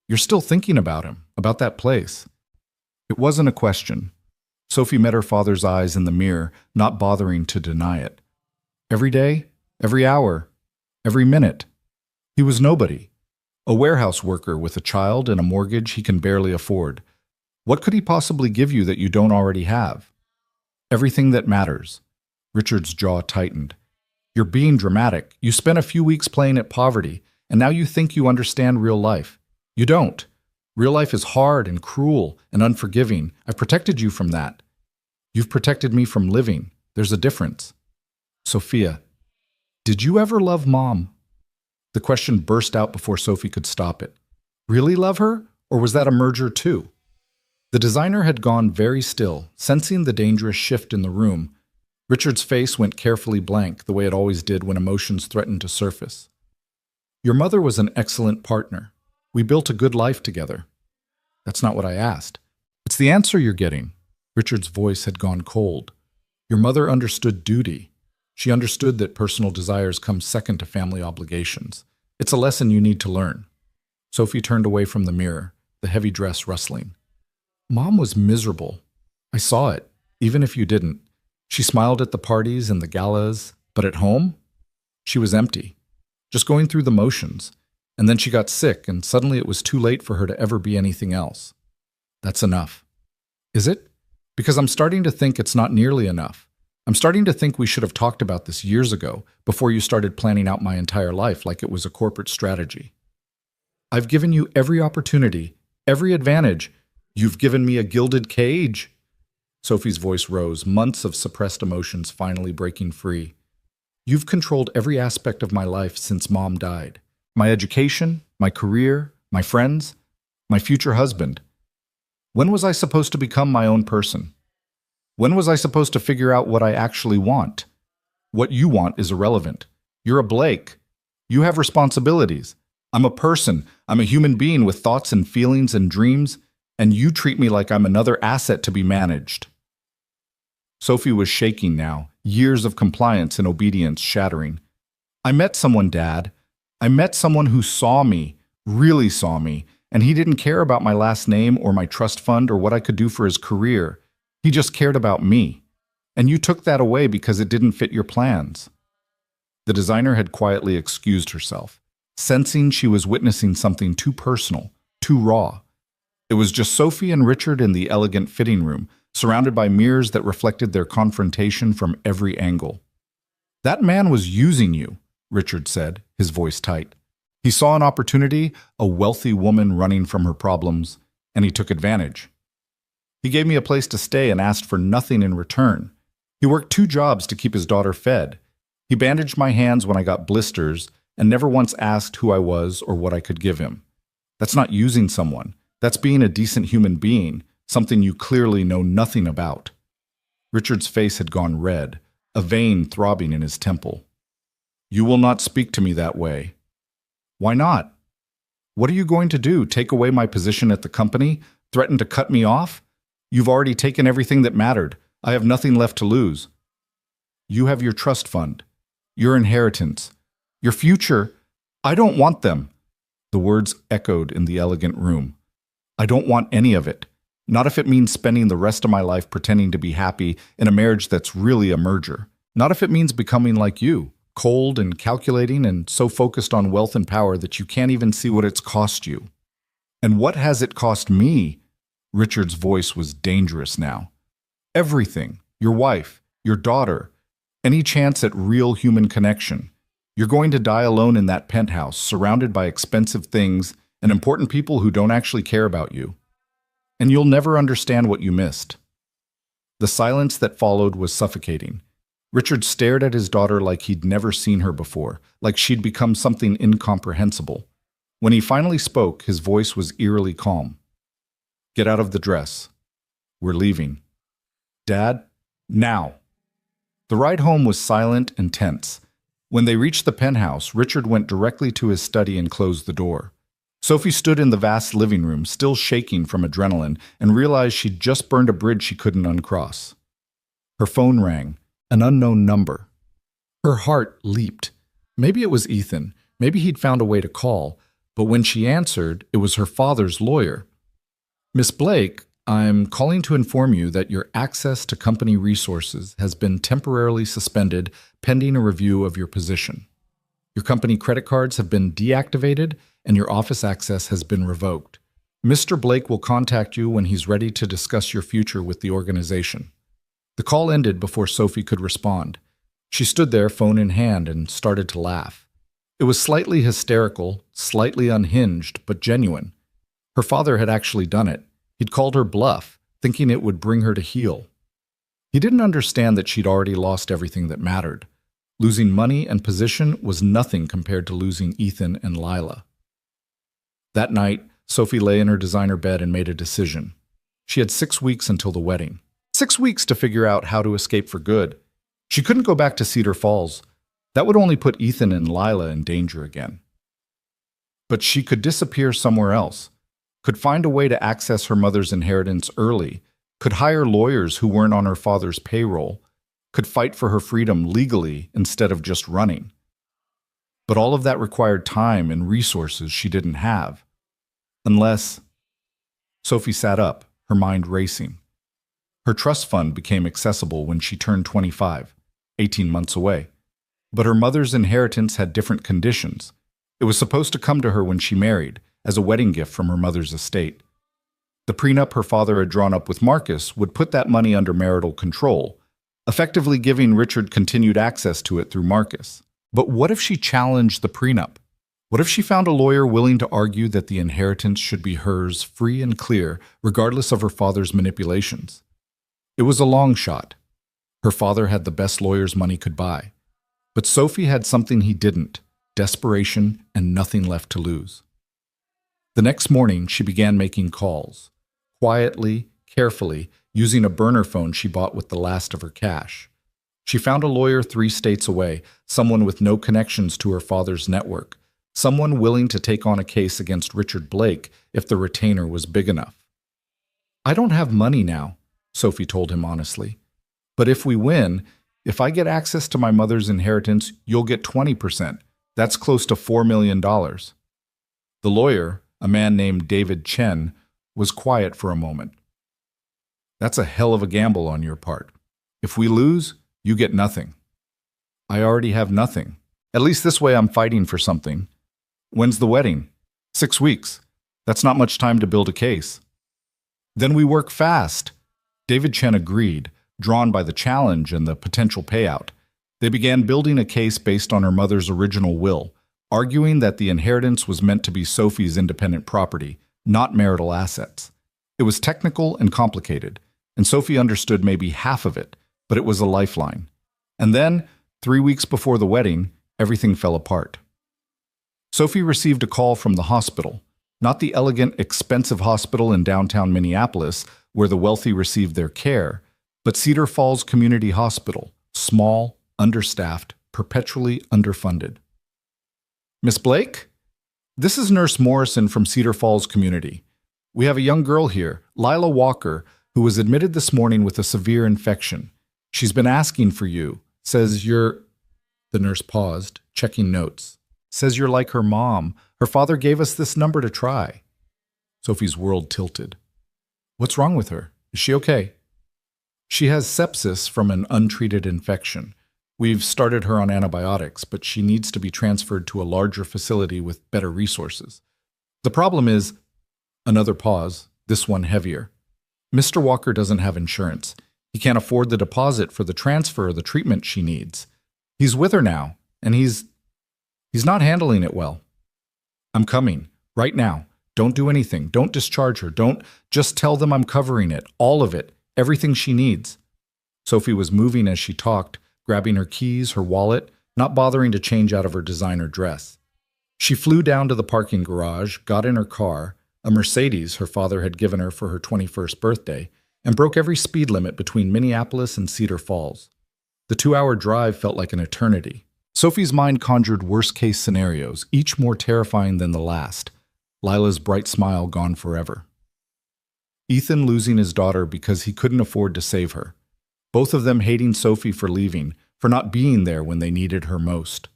A: You're still thinking about him, about that place. It wasn't a question. Sophie met her father's eyes in the mirror, not bothering to deny it. Every day, every hour, every minute. He was nobody. A warehouse worker with a child and a mortgage he can barely afford. What could he possibly give you that you don't already have? Everything that matters. Richard's jaw tightened. You're being dramatic. You spent a few weeks playing at poverty, and now you think you understand real life. You don't. Real life is hard and cruel and unforgiving. I've protected you from that. You've protected me from living. There's a difference. Sophia, did you ever love Mom? The question burst out before Sophie could stop it. Really love her? Or was that a merger too? The designer had gone very still, sensing the dangerous shift in the room. Richard's face went carefully blank, the way it always did when emotions threatened to surface. Your mother was an excellent partner. We built a good life together. That's not what I asked. It's the answer you're getting. Richard's voice had gone cold. Your mother understood duty. She understood that personal desires come second to family obligations. It's a lesson you need to learn. Sophie turned away from the mirror, the heavy dress rustling. Mom was miserable. I saw it, even if you didn't. She smiled at the parties and the galas, but at home? She was empty, just going through the motions. And then she got sick, and suddenly it was too late for her to ever be anything else. That's enough. Is it? Because I'm starting to think it's not nearly enough. I'm starting to think we should have talked about this years ago, before you started planning out my entire life like it was a corporate strategy. I've given you every opportunity, every advantage. You've given me a gilded cage. Sophie's voice rose, months of suppressed emotions finally breaking free. You've controlled every aspect of my life since Mom died. My education, my career, my friends, my future husband. When was I supposed to become my own person? When was I supposed to figure out what I actually want? What you want is irrelevant. You're a Blake. You have responsibilities. I'm a person. I'm a human being with thoughts and feelings and dreams, and you treat me like I'm another asset to be managed. Sophie was shaking now, years of compliance and obedience shattering. I met someone, Dad. I met someone who saw me, really saw me, and he didn't care about my last name or my trust fund or what I could do for his career. He just cared about me. And you took that away because it didn't fit your plans. The designer had quietly excused herself, sensing she was witnessing something too personal, too raw. It was just Sophie and Richard in the elegant fitting room, surrounded by mirrors that reflected their confrontation from every angle. That man was using you, Richard said, his voice tight. He saw an opportunity, a wealthy woman running from her problems, and he took advantage. He gave me a place to stay and asked for nothing in return. He worked 2 jobs to keep his daughter fed. He bandaged my hands when I got blisters and never once asked who I was or what I could give him. That's not using someone. That's being a decent human being, something you clearly know nothing about. Richard's face had gone red, a vein throbbing in his temple. You will not speak to me that way. Why not? What are you going to do? Take away my position at the company? Threaten to cut me off? You've already taken everything that mattered. I have nothing left to lose. You have your trust fund, your inheritance, your future. I don't want them. The words echoed in the elegant room. I don't want any of it. Not if it means spending the rest of my life pretending to be happy in a marriage that's really a merger. Not if it means becoming like you, cold and calculating and so focused on wealth and power that you can't even see what it's cost you. And what has it cost me? Richard's voice was dangerous now. Everything. Your wife, your daughter, any chance at real human connection. You're going to die alone in that penthouse, surrounded by expensive things and important people who don't actually care about you. And you'll never understand what you missed. The silence that followed was suffocating. Richard stared at his daughter like he'd never seen her before, like she'd become something incomprehensible. When he finally spoke, his voice was eerily calm. Get out of the dress. We're leaving. Dad, now. The ride home was silent and tense. When they reached the penthouse, Richard went directly to his study and closed the door. Sophie stood in the vast living room, still shaking from adrenaline, and realized she'd just burned a bridge she couldn't uncross. Her phone rang, an unknown number. Her heart leaped. Maybe it was Ethan. Maybe he'd found a way to call. But when she answered, it was her father's lawyer. Miss Blake, I'm calling to inform you that your access to company resources has been temporarily suspended pending a review of your position. Your company credit cards have been deactivated and your office access has been revoked. Mr. Blake will contact you when he's ready to discuss your future with the organization. The call ended before Sophie could respond. She stood there, phone in hand, and started to laugh. It was slightly hysterical, slightly unhinged, but genuine. Her father had actually done it. He'd called her bluff, thinking it would bring her to heel. He didn't understand that she'd already lost everything that mattered. Losing money and position was nothing compared to losing Ethan and Lila. That night, Sophie lay in her designer bed and made a decision. She had 6 weeks until the wedding. 6 weeks to figure out how to escape for good. She couldn't go back to Cedar Falls. That would only put Ethan and Lila in danger again. But she could disappear somewhere else, could find a way to access her mother's inheritance early, could hire lawyers who weren't on her father's payroll, could fight for her freedom legally instead of just running. But all of that required time and resources she didn't have. Unless... Sophie sat up, her mind racing. Her trust fund became accessible when she turned 25, 18 months away. But her mother's inheritance had different conditions. It was supposed to come to her when she married, as a wedding gift from her mother's estate. The prenup her father had drawn up with Marcus would put that money under marital control, effectively giving Richard continued access to it through Marcus. But what if she challenged the prenup? What if she found a lawyer willing to argue that the inheritance should be hers free and clear, regardless of her father's manipulations? It was a long shot. Her father had the best lawyers money could buy. But Sophie had something he didn't: desperation and nothing left to lose. The next morning, she began making calls. Quietly, carefully, using a burner phone she bought with the last of her cash. She found a lawyer 3 states away, someone with no connections to her father's network, someone willing to take on a case against Richard Blake if the retainer was big enough. I don't have money now, Sophie told him honestly. But if we win, if I get access to my mother's inheritance, you'll get 20%. That's close to $4 million. The lawyer, a man named David Chen, was quiet for a moment. That's a hell of a gamble on your part. If we lose, you get nothing. I already have nothing. At least this way I'm fighting for something. When's the wedding? 6 weeks. That's not much time to build a case. Then we work fast. David Chen agreed, drawn by the challenge and the potential payout. They began building a case based on her mother's original will, arguing that the inheritance was meant to be Sophie's independent property, not marital assets. It was technical and complicated, and Sophie understood maybe half of it, but it was a lifeline. And then, 3 weeks before the wedding, everything fell apart. Sophie received a call from the hospital, not the elegant, expensive hospital in downtown Minneapolis where the wealthy received their care, but Cedar Falls Community Hospital, small, understaffed, perpetually underfunded. Miss Blake? This is Nurse Morrison from Cedar Falls Community. We have a young girl here, Lila Walker, who was admitted this morning with a severe infection. She's been asking for you. Says you're... The nurse paused, checking notes. Says you're like her mom. Her father gave us this number to try. Sophie's world tilted. What's wrong with her? Is she okay? She has sepsis from an untreated infection. We've started her on antibiotics, but she needs to be transferred to a larger facility with better resources. The problem is, another pause, this one heavier. Mr. Walker doesn't have insurance. He can't afford the deposit for the transfer or the treatment she needs. He's with her now, and he's not handling it well. I'm coming, right now. Don't do anything. Don't discharge her. Don't just tell them I'm covering it, all of it, everything she needs. Sophie was moving as she talked, grabbing her keys, her wallet, not bothering to change out of her designer dress. She flew down to the parking garage, got in her car, a Mercedes her father had given her for her 21st birthday, and broke every speed limit between Minneapolis and Cedar Falls. The 2-hour drive felt like an eternity. Sophie's mind conjured worst-case scenarios, each more terrifying than the last. Lila's bright smile gone forever. Ethan losing his daughter because he couldn't afford to save her. Both of them hating Sophie for leaving, for not being there when they needed her most.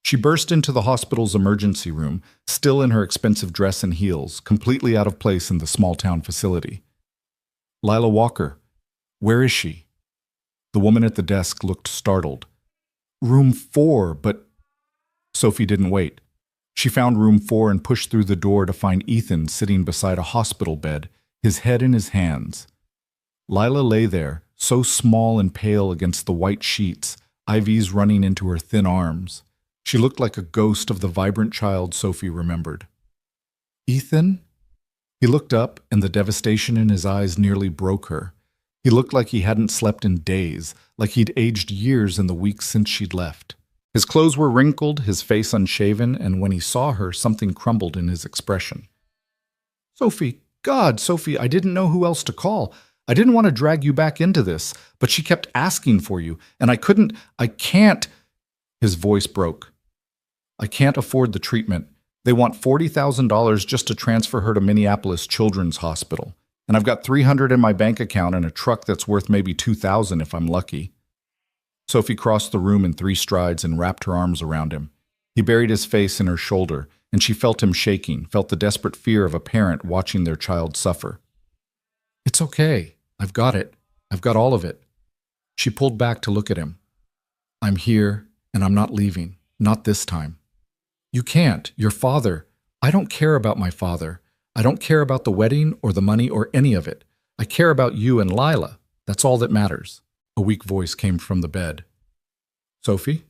A: She burst into the hospital's emergency room, still in her expensive dress and heels, completely out of place in the small-town facility. Lila Walker, where is she? The woman at the desk looked startled. Room 4, but... Sophie didn't wait. She found room 4 and pushed through the door to find Ethan sitting beside a hospital bed, his head in his hands. Lila lay there, so small and pale against the white sheets, IVs running into her thin arms. She looked like a ghost of the vibrant child Sophie remembered. Ethan? He looked up, and the devastation in his eyes nearly broke her. He looked like he hadn't slept in days, like he'd aged years in the weeks since she'd left. His clothes were wrinkled, his face unshaven, and when he saw her, something crumbled in his expression. Sophie, God, Sophie, I didn't know who else to call. I didn't want to drag you back into this, but she kept asking for you, and I can't. His voice broke. I can't afford the treatment. They want $40,000 just to transfer her to Minneapolis Children's Hospital. And I've got $300 in my bank account and a truck that's worth maybe $2,000 if I'm lucky. Sophie crossed the room in 3 strides and wrapped her arms around him. He buried his face in her shoulder, and she felt him shaking, felt the desperate fear of a parent watching their child suffer. It's okay. I've got it. I've got all of it. She pulled back to look at him. I'm here, and I'm not leaving. Not this time. You can't. Your father. I don't care about my father. I don't care about the wedding or the money or any of it. I care about you and Lila. That's all that matters. A weak voice came from the bed. Sophie?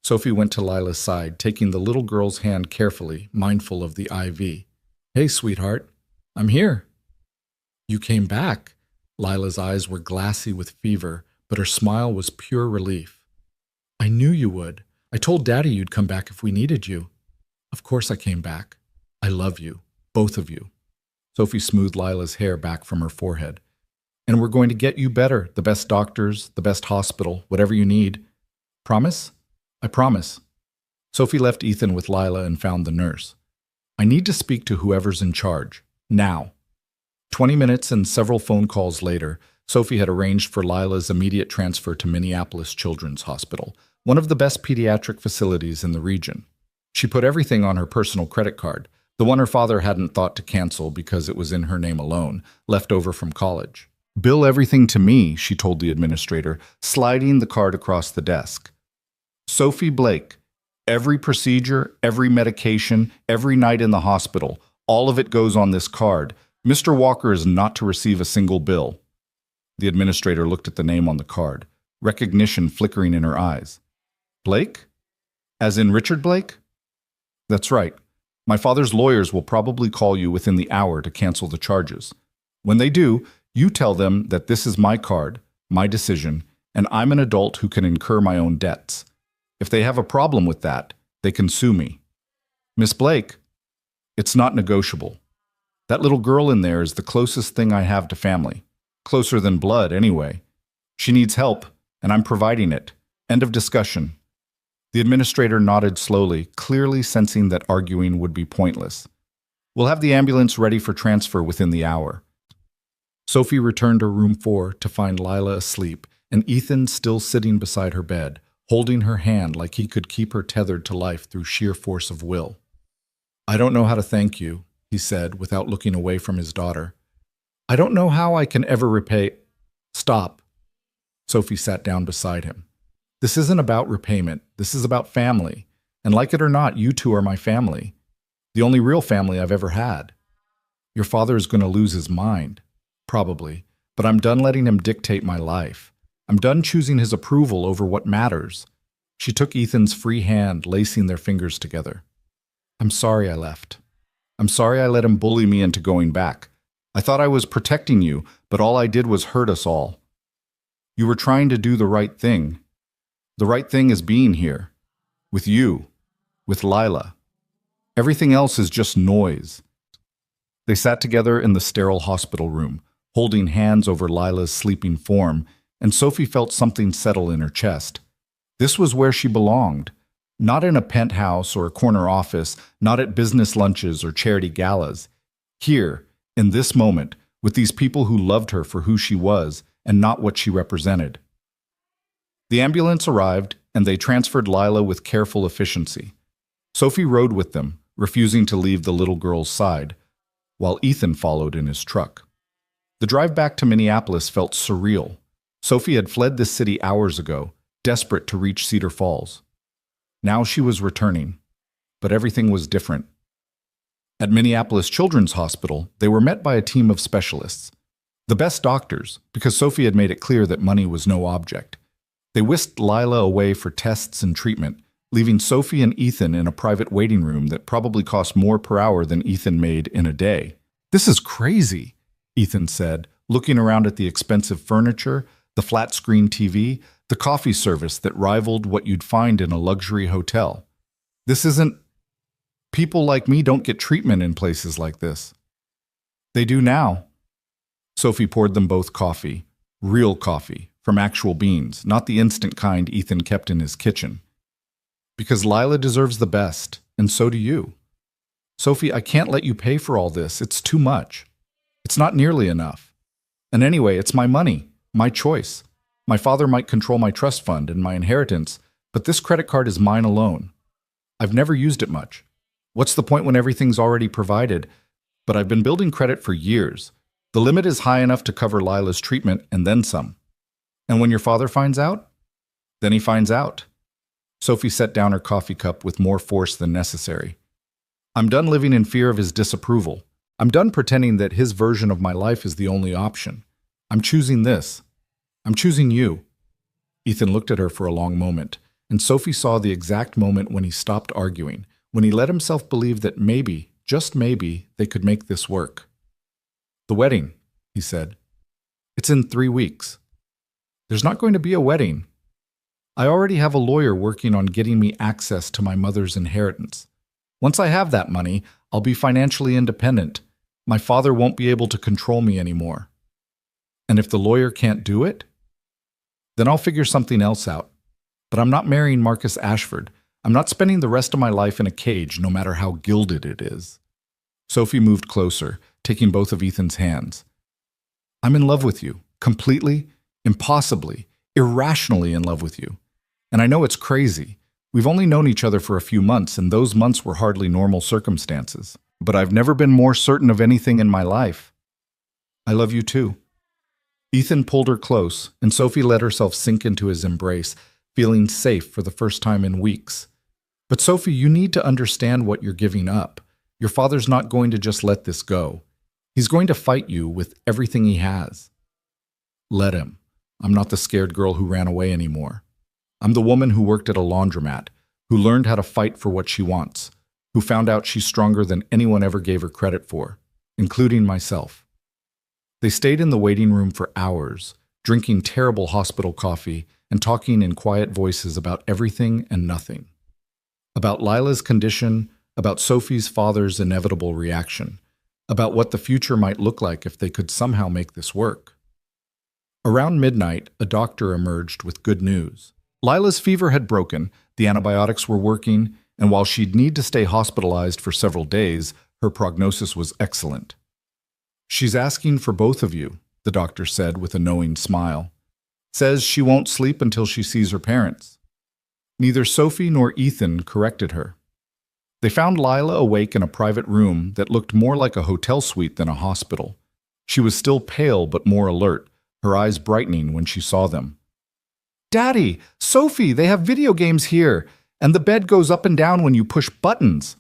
A: Sophie went to Lila's side, taking the little girl's hand carefully, mindful of the IV. Hey, sweetheart. I'm here. You came back. Lila's eyes were glassy with fever, but her smile was pure relief. I knew you would. I told Daddy you'd come back if we needed you. Of course I came back. I love you, both of you. Sophie smoothed Lila's hair back from her forehead. And we're going to get you better, the best doctors, the best hospital, whatever you need. Promise? I promise. Sophie left Ethan with Lila and found the nurse. I need to speak to whoever's in charge. Now. 20 minutes and several phone calls later, Sophie had arranged for Lila's immediate transfer to Minneapolis Children's Hospital, one of the best pediatric facilities in the region. She put everything on her personal credit card, the one her father hadn't thought to cancel because it was in her name alone, left over from college. Bill everything to me, she told the administrator, sliding the card across the desk. Sophie Blake, every procedure, every medication, every night in the hospital, all of it goes on this card. Mr. Walker is not to receive a single bill. The administrator looked at the name on the card, recognition flickering in her eyes. Blake? As in Richard Blake? That's right. My father's lawyers will probably call you within the hour to cancel the charges. When they do, you tell them that this is my card, my decision, and I'm an adult who can incur my own debts. If they have a problem with that, they can sue me. Miss Blake, it's not negotiable. That little girl in there is the closest thing I have to family. Closer than blood, anyway. She needs help, and I'm providing it. End of discussion. The administrator nodded slowly, clearly sensing that arguing would be pointless. We'll have the ambulance ready for transfer within the hour. Sophie returned to room 4 to find Lila asleep, and Ethan still sitting beside her bed, holding her hand like he could keep her tethered to life through sheer force of will. I don't know how to thank you, he said without looking away from his daughter. I don't know how I can ever repay. Stop. Sophie sat down beside him. This isn't about repayment. This is about family. And like it or not, you two are my family. The only real family I've ever had. Your father is going to lose his mind. Probably. But I'm done letting him dictate my life. I'm done choosing his approval over what matters. She took Ethan's free hand, lacing their fingers together. I'm sorry I left. I'm sorry I let him bully me into going back. I thought I was protecting you, but all I did was hurt us all. You were trying to do the right thing. The right thing is being here. With you. With Lila. Everything else is just noise. They sat together in the sterile hospital room, holding hands over Lila's sleeping form, and Sophie felt something settle in her chest. This was where she belonged. Not in a penthouse or a corner office, not at business lunches or charity galas. Here, in this moment, with these people who loved her for who she was and not what she represented. The ambulance arrived, and they transferred Lila with careful efficiency. Sophie rode with them, refusing to leave the little girl's side, while Ethan followed in his truck. The drive back to Minneapolis felt surreal. Sophie had fled this city hours ago, desperate to reach Cedar Falls. Now she was returning, but everything was different. At Minneapolis Children's Hospital, they were met by a team of specialists. The best doctors, because Sophie had made it clear that money was no object. They whisked Lila away for tests and treatment, leaving Sophie and Ethan in a private waiting room that probably cost more per hour than Ethan made in a day. This is crazy, Ethan said, looking around at the expensive furniture, the flat-screen TV, the coffee service that rivaled what you'd find in a luxury hotel. This isn't... People like me don't get treatment in places like this. They do now. Sophie poured them both coffee, real coffee, from actual beans, not the instant kind Ethan kept in his kitchen. Because Lila deserves the best, and so do you. Sophie, I can't let you pay for all this. It's too much. It's not nearly enough. And anyway, it's my money, my choice. My father might control my trust fund and my inheritance, but this credit card is mine alone. I've never used it much. What's the point when everything's already provided? But I've been building credit for years. The limit is high enough to cover Lila's treatment and then some. And when your father finds out? Then he finds out. Sophie set down her coffee cup with more force than necessary. I'm done living in fear of his disapproval. I'm done pretending that his version of my life is the only option. I'm choosing this. I'm choosing you. Ethan looked at her for a long moment, and Sophie saw the exact moment when he stopped arguing, when he let himself believe that maybe, just maybe, they could make this work. The wedding, he said. It's in 3 weeks. There's not going to be a wedding. I already have a lawyer working on getting me access to my mother's inheritance. Once I have that money, I'll be financially independent. My father won't be able to control me anymore. And if the lawyer can't do it, then I'll figure something else out. But I'm not marrying Marcus Ashford. I'm not spending the rest of my life in a cage, no matter how gilded it is. Sophie moved closer, taking both of Ethan's hands. I'm in love with you, completely, impossibly, irrationally in love with you. And I know it's crazy. We've only known each other for a few months, and those months were hardly normal circumstances. But I've never been more certain of anything in my life. I love you too. Ethan pulled her close, and Sophie let herself sink into his embrace, feeling safe for the first time in weeks. But Sophie, you need to understand what you're giving up. Your father's not going to just let this go. He's going to fight you with everything he has. Let him. I'm not the scared girl who ran away anymore. I'm the woman who worked at a laundromat, who learned how to fight for what she wants, who found out she's stronger than anyone ever gave her credit for, including myself. They stayed in the waiting room for hours, drinking terrible hospital coffee and talking in quiet voices about everything and nothing. About Lila's condition, about Sophie's father's inevitable reaction, about what the future might look like if they could somehow make this work. Around midnight, a doctor emerged with good news. Lila's fever had broken, the antibiotics were working, and while she'd need to stay hospitalized for several days, her prognosis was excellent. She's asking for both of you, the doctor said with a knowing smile. Says she won't sleep until she sees her parents. Neither Sophie nor Ethan corrected her. They found Lila awake in a private room that looked more like a hotel suite than a hospital. She was still pale but more alert, her eyes brightening when she saw them. "Daddy! Sophie! They have video games here! And the bed goes up and down when you push buttons!"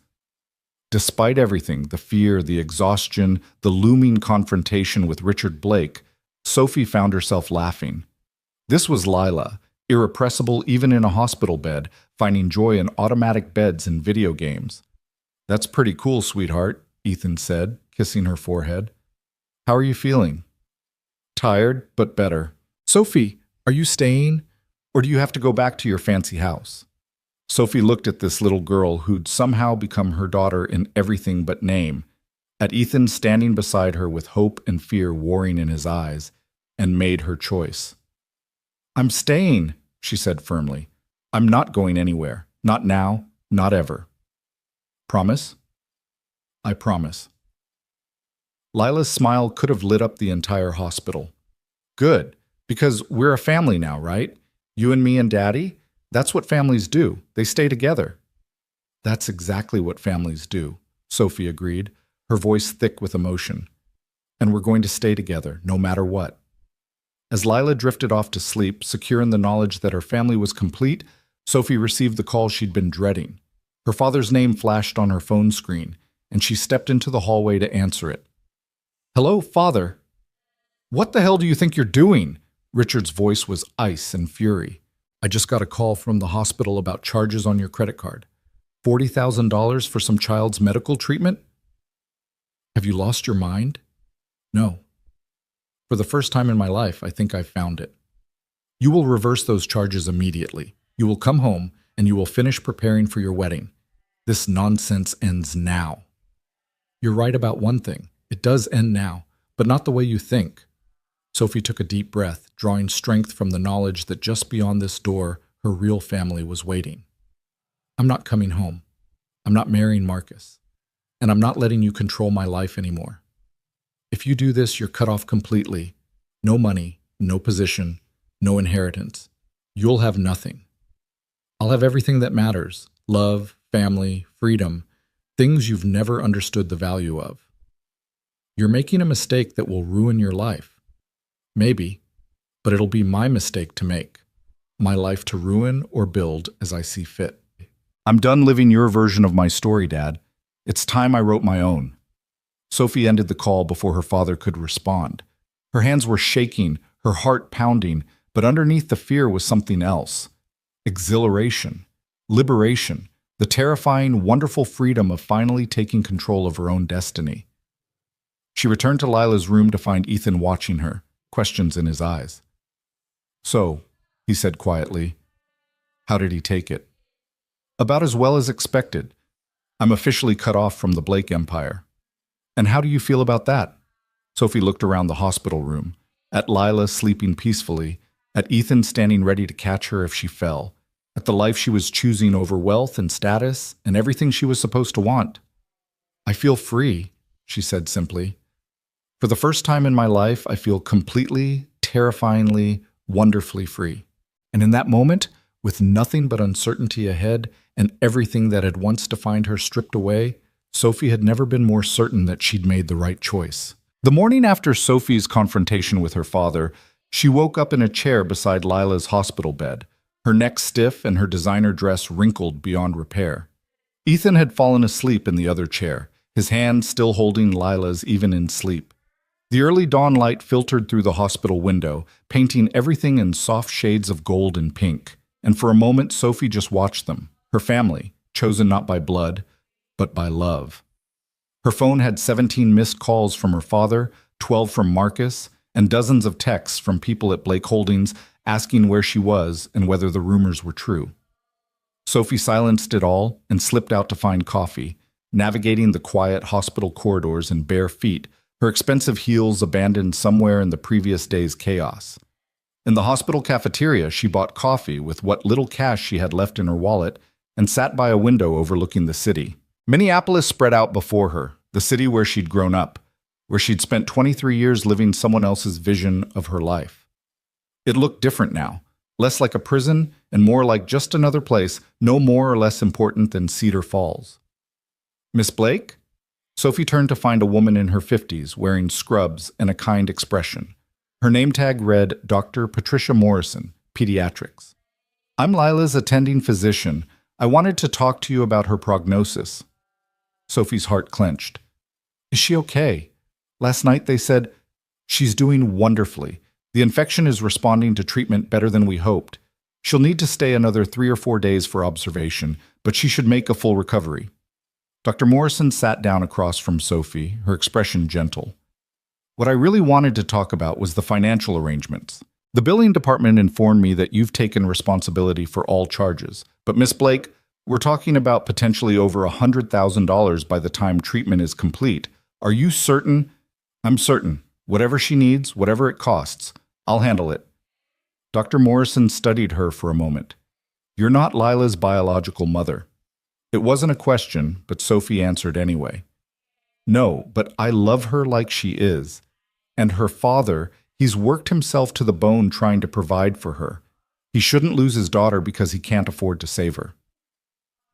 A: Despite everything, the fear, the exhaustion, the looming confrontation with Richard Blake, Sophie found herself laughing. This was Lila, irrepressible even in a hospital bed, finding joy in automatic beds and video games. "That's pretty cool, sweetheart," Ethan said, kissing her forehead. "How are you feeling?" "Tired, but better." "Sophie, are you staying? Or do you have to go back to your fancy house?" Sophie looked at this little girl who'd somehow become her daughter in everything but name, at Ethan standing beside her with hope and fear warring in his eyes, and made her choice. "I'm staying," she said firmly. "I'm not going anywhere. Not now, not ever." "Promise?" "I promise." Lila's smile could have lit up the entire hospital. "Good, because we're a family now, right? You and me and Daddy? That's what families do. They stay together." "That's exactly what families do," Sophie agreed, her voice thick with emotion. "And we're going to stay together, no matter what." As Lila drifted off to sleep, secure in the knowledge that her family was complete, Sophie received the call she'd been dreading. Her father's name flashed on her phone screen, and she stepped into the hallway to answer it. "Hello, Father." "What the hell do you think you're doing?" Richard's voice was ice and fury. "I just got a call from the hospital about charges on your credit card. $40,000 for some child's medical treatment?" "Have you lost your mind?" "No. For the first time in my life, I think I've found it. You will reverse those charges immediately. You will come home, and you will finish preparing for your wedding. This nonsense ends now." "You're right about one thing. It does end now, but not the way you think." Sophie took a deep breath, drawing strength from the knowledge that just beyond this door, her real family was waiting. "I'm not coming home. I'm not marrying Marcus. And I'm not letting you control my life anymore. If you do this, you're cut off completely. No money, no position, no inheritance. You'll have nothing. I'll have everything that matters: love, family, freedom, things you've never understood the value of. You're making a mistake that will ruin your life. Maybe, but it'll be my mistake to make. My life to ruin or build as I see fit." "I'm done living your version of my story, Dad. It's time I wrote my own." Sophie ended the call before her father could respond. Her hands were shaking, her heart pounding, but underneath the fear was something else. Exhilaration, liberation, the terrifying, wonderful freedom of finally taking control of her own destiny. She returned to Lila's room to find Ethan watching her, questions in his eyes. "So," he said quietly, "how did he take it?" "About as well as expected. I'm officially cut off from the Blake empire." "And how do you feel about that?" Sophie looked around the hospital room, at Lila sleeping peacefully, at Ethan standing ready to catch her if she fell, at the life she was choosing over wealth and status and everything she was supposed to want. "I feel free," she said simply. "For the first time in my life, I feel completely, terrifyingly, wonderfully free." And in that moment, with nothing but uncertainty ahead and everything that had once defined her stripped away, Sophie had never been more certain that she'd made the right choice. The morning after Sophie's confrontation with her father, she woke up in a chair beside Lila's hospital bed, her neck stiff and her designer dress wrinkled beyond repair. Ethan had fallen asleep in the other chair, his hand still holding Lila's even in sleep. The early dawn light filtered through the hospital window, painting everything in soft shades of gold and pink. And for a moment, Sophie just watched them, her family, chosen not by blood, but by love. Her phone had 17 missed calls from her father, 12 from Marcus, and dozens of texts from people at Blake Holdings asking where she was and whether the rumors were true. Sophie silenced it all and slipped out to find coffee, navigating the quiet hospital corridors in bare feet, her expensive heels abandoned somewhere in the previous day's chaos. In the hospital cafeteria, she bought coffee with what little cash she had left in her wallet and sat by a window overlooking the city. Minneapolis spread out before her, the city where she'd grown up, where she'd spent 23 years living someone else's vision of her life. It looked different now, less like a prison and more like just another place, no more or less important than Cedar Falls. Miss Blake? Sophie turned to find a woman in her 50s wearing scrubs and a kind expression. Her name tag read Dr. Patricia Morrison, Pediatrics. I'm Lila's attending physician. I wanted to talk to you about her prognosis. Sophie's heart clenched. Is she okay? Last night they said, she's doing wonderfully. The infection is responding to treatment better than we hoped. She'll need to stay another 3 or 4 days for observation, but she should make a full recovery. Dr. Morrison sat down across from Sophie, her expression gentle. What I really wanted to talk about was the financial arrangements. The billing department informed me that you've taken responsibility for all charges. But Miss Blake, we're talking about potentially over $100,000 by the time treatment is complete. Are you certain? I'm certain. Whatever she needs, whatever it costs, I'll handle it. Dr. Morrison studied her for a moment. You're not Lila's biological mother. It wasn't a question, but Sophie answered anyway. No, but I love her like she is. And her father, he's worked himself to the bone trying to provide for her. He shouldn't lose his daughter because he can't afford to save her.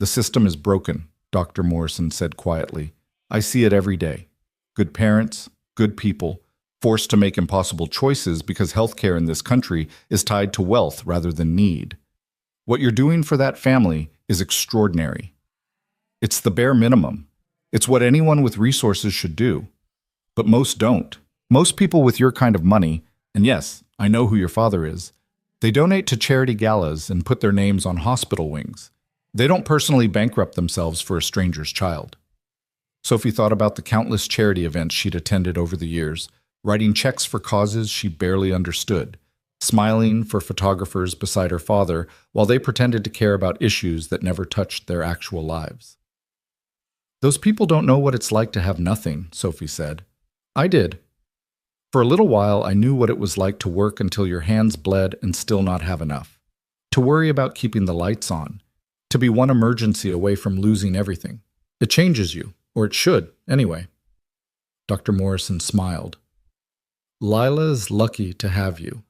A: The system is broken, Dr. Morrison said quietly. I see it every day. Good parents, good people, forced to make impossible choices because healthcare in this country is tied to wealth rather than need. What you're doing for that family is extraordinary. It's the bare minimum. It's what anyone with resources should do. But most don't. Most people with your kind of money, and yes, I know who your father is, they donate to charity galas and put their names on hospital wings. They don't personally bankrupt themselves for a stranger's child. Sophie thought about the countless charity events she'd attended over the years, writing checks for causes she barely understood, smiling for photographers beside her father while they pretended to care about issues that never touched their actual lives. Those people don't know what it's like to have nothing, Sophie said. I did. For a little while, I knew what it was like to work until your hands bled and still not have enough. To worry about keeping the lights on. To be one emergency away from losing everything. It changes you, or it should, anyway. Dr. Morrison smiled. Lila is lucky to have you,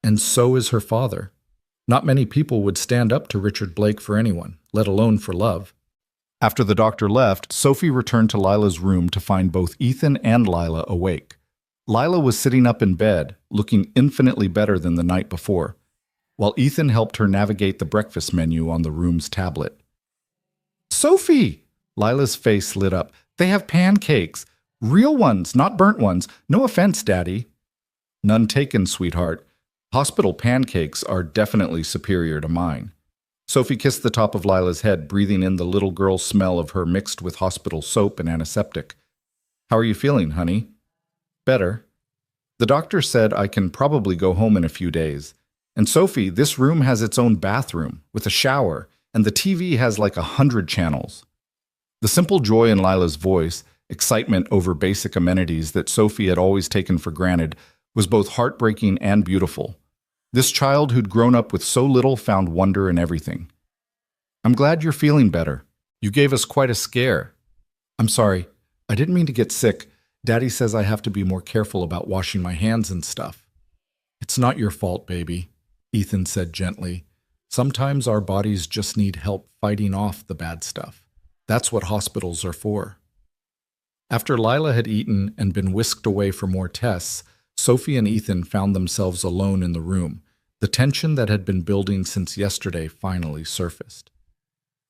A: and so is her father. Not many people would stand up to Richard Blake for anyone, let alone for love. After the doctor left, Sophie returned to Lila's room to find both Ethan and Lila awake. Lila was sitting up in bed, looking infinitely better than the night before, while Ethan helped her navigate the breakfast menu on the room's tablet. Sophie! Lila's face lit up. They have pancakes. Real ones, not burnt ones. No offense, Daddy. None taken, sweetheart. Hospital pancakes are definitely superior to mine. Sophie kissed the top of Lila's head, breathing in the little girl's smell of her mixed with hospital soap and antiseptic. How are you feeling, honey? Better. The doctor said I can probably go home in a few days. And Sophie, this room has its own bathroom, with a shower, and the TV has like 100 channels. The simple joy in Lila's voice, excitement over basic amenities that Sophie had always taken for granted, was both heartbreaking and beautiful. This child who'd grown up with so little found wonder in everything. I'm glad you're feeling better. You gave us quite a scare. I'm sorry. I didn't mean to get sick. Daddy says I have to be more careful about washing my hands and stuff. It's not your fault, baby, Ethan said gently. Sometimes our bodies just need help fighting off the bad stuff. That's what hospitals are for. After Lila had eaten and been whisked away for more tests, Sophie and Ethan found themselves alone in the room. The tension that had been building since yesterday finally surfaced.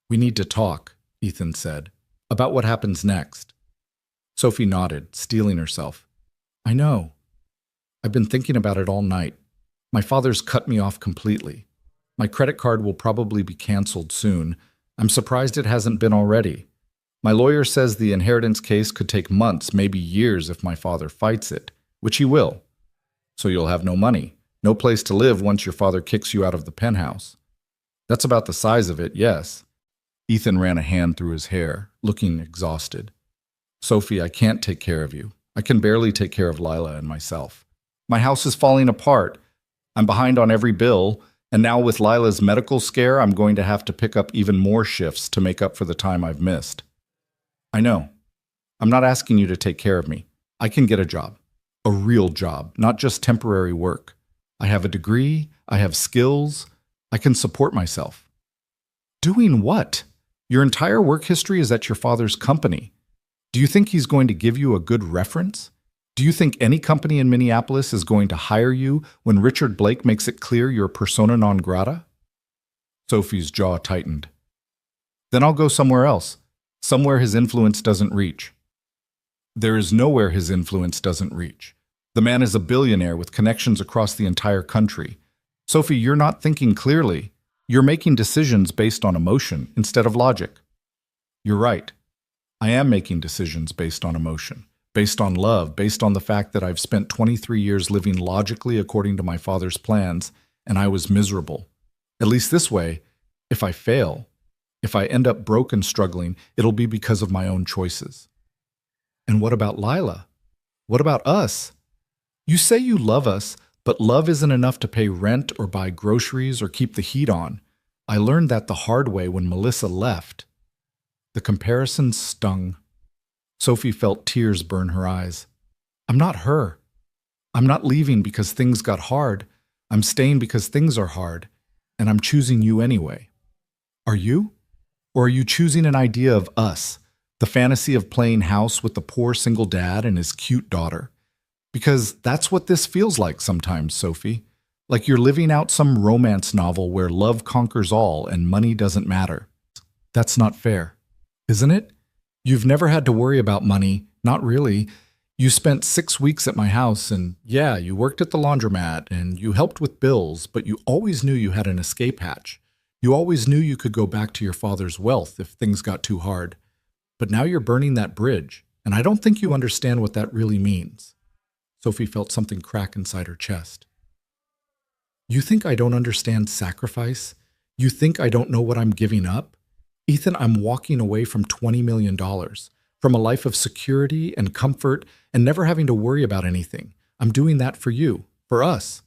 A: We need to talk, Ethan said, about what happens next. Sophie nodded, steeling herself. I know. I've been thinking about it all night. My father's cut me off completely. My credit card will probably be canceled soon. I'm surprised it hasn't been already. My lawyer says the inheritance case could take months, maybe years if my father fights it, which he will. So you'll have no money, no place to live once your father kicks you out of the penthouse. That's about the size of it, yes. Ethan ran a hand through his hair, looking exhausted. Sophie, I can't take care of you. I can barely take care of Lila and myself. My house is falling apart. I'm behind on every bill, and now with Lila's medical scare, I'm going to have to pick up even more shifts to make up for the time I've missed. I know. I'm not asking you to take care of me. I can get a job. A real job, not just temporary work. I have a degree. I have skills. I can support myself. Doing what? Your entire work history is at your father's company. Do you think he's going to give you a good reference? Do you think any company in Minneapolis is going to hire you when Richard Blake makes it clear you're persona non grata? Sophie's jaw tightened. Then I'll go somewhere else, somewhere his influence doesn't reach. There is nowhere his influence doesn't reach. The man is a billionaire with connections across the entire country. Sophie, you're not thinking clearly. You're making decisions based on emotion instead of logic. You're right. I am making decisions based on emotion, based on love, based on the fact that I've spent 23 years living logically according to my father's plans, and I was miserable. At least this way, if I fail, if I end up broke and struggling, it'll be because of my own choices. And what about Lila? What about us? You say you love us, but love isn't enough to pay rent or buy groceries or keep the heat on. I learned that the hard way when Melissa left. The comparison stung. Sophie felt tears burn her eyes. I'm not her. I'm not leaving because things got hard. I'm staying because things are hard, and I'm choosing you anyway. Are you? Or are you choosing an idea of us, the fantasy of playing house with the poor single dad and his cute daughter? Because that's what this feels like sometimes, Sophie. Like you're living out some romance novel where love conquers all and money doesn't matter. That's not fair, isn't it? You've never had to worry about money, not really. You spent 6 weeks at my house and yeah, you worked at the laundromat and you helped with bills, but you always knew you had an escape hatch. You always knew you could go back to your father's wealth if things got too hard. But now you're burning that bridge, and I don't think you understand what that really means. Sophie felt something crack inside her chest. You think I don't understand sacrifice? You think I don't know what I'm giving up? Ethan, I'm walking away from $20 million, from a life of security and comfort and never having to worry about anything. I'm doing that for you, for us.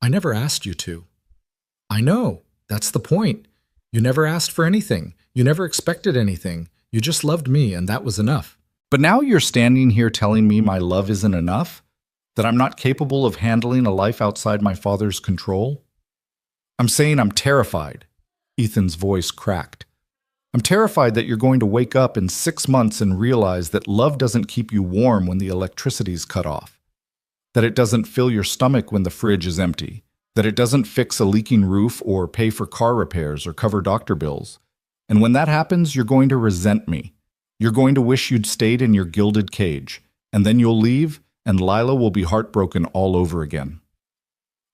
A: I never asked you to. I know, that's the point. You never asked for anything. You never expected anything. You just loved me, and that was enough. But now you're standing here telling me my love isn't enough? That I'm not capable of handling a life outside my father's control? I'm saying I'm terrified. Ethan's voice cracked. I'm terrified that you're going to wake up in 6 months and realize that love doesn't keep you warm when the electricity's cut off. That it doesn't fill your stomach when the fridge is empty. That it doesn't fix a leaking roof or pay for car repairs or cover doctor bills. And when that happens, you're going to resent me. You're going to wish you'd stayed in your gilded cage. And then you'll leave, and Lila will be heartbroken all over again.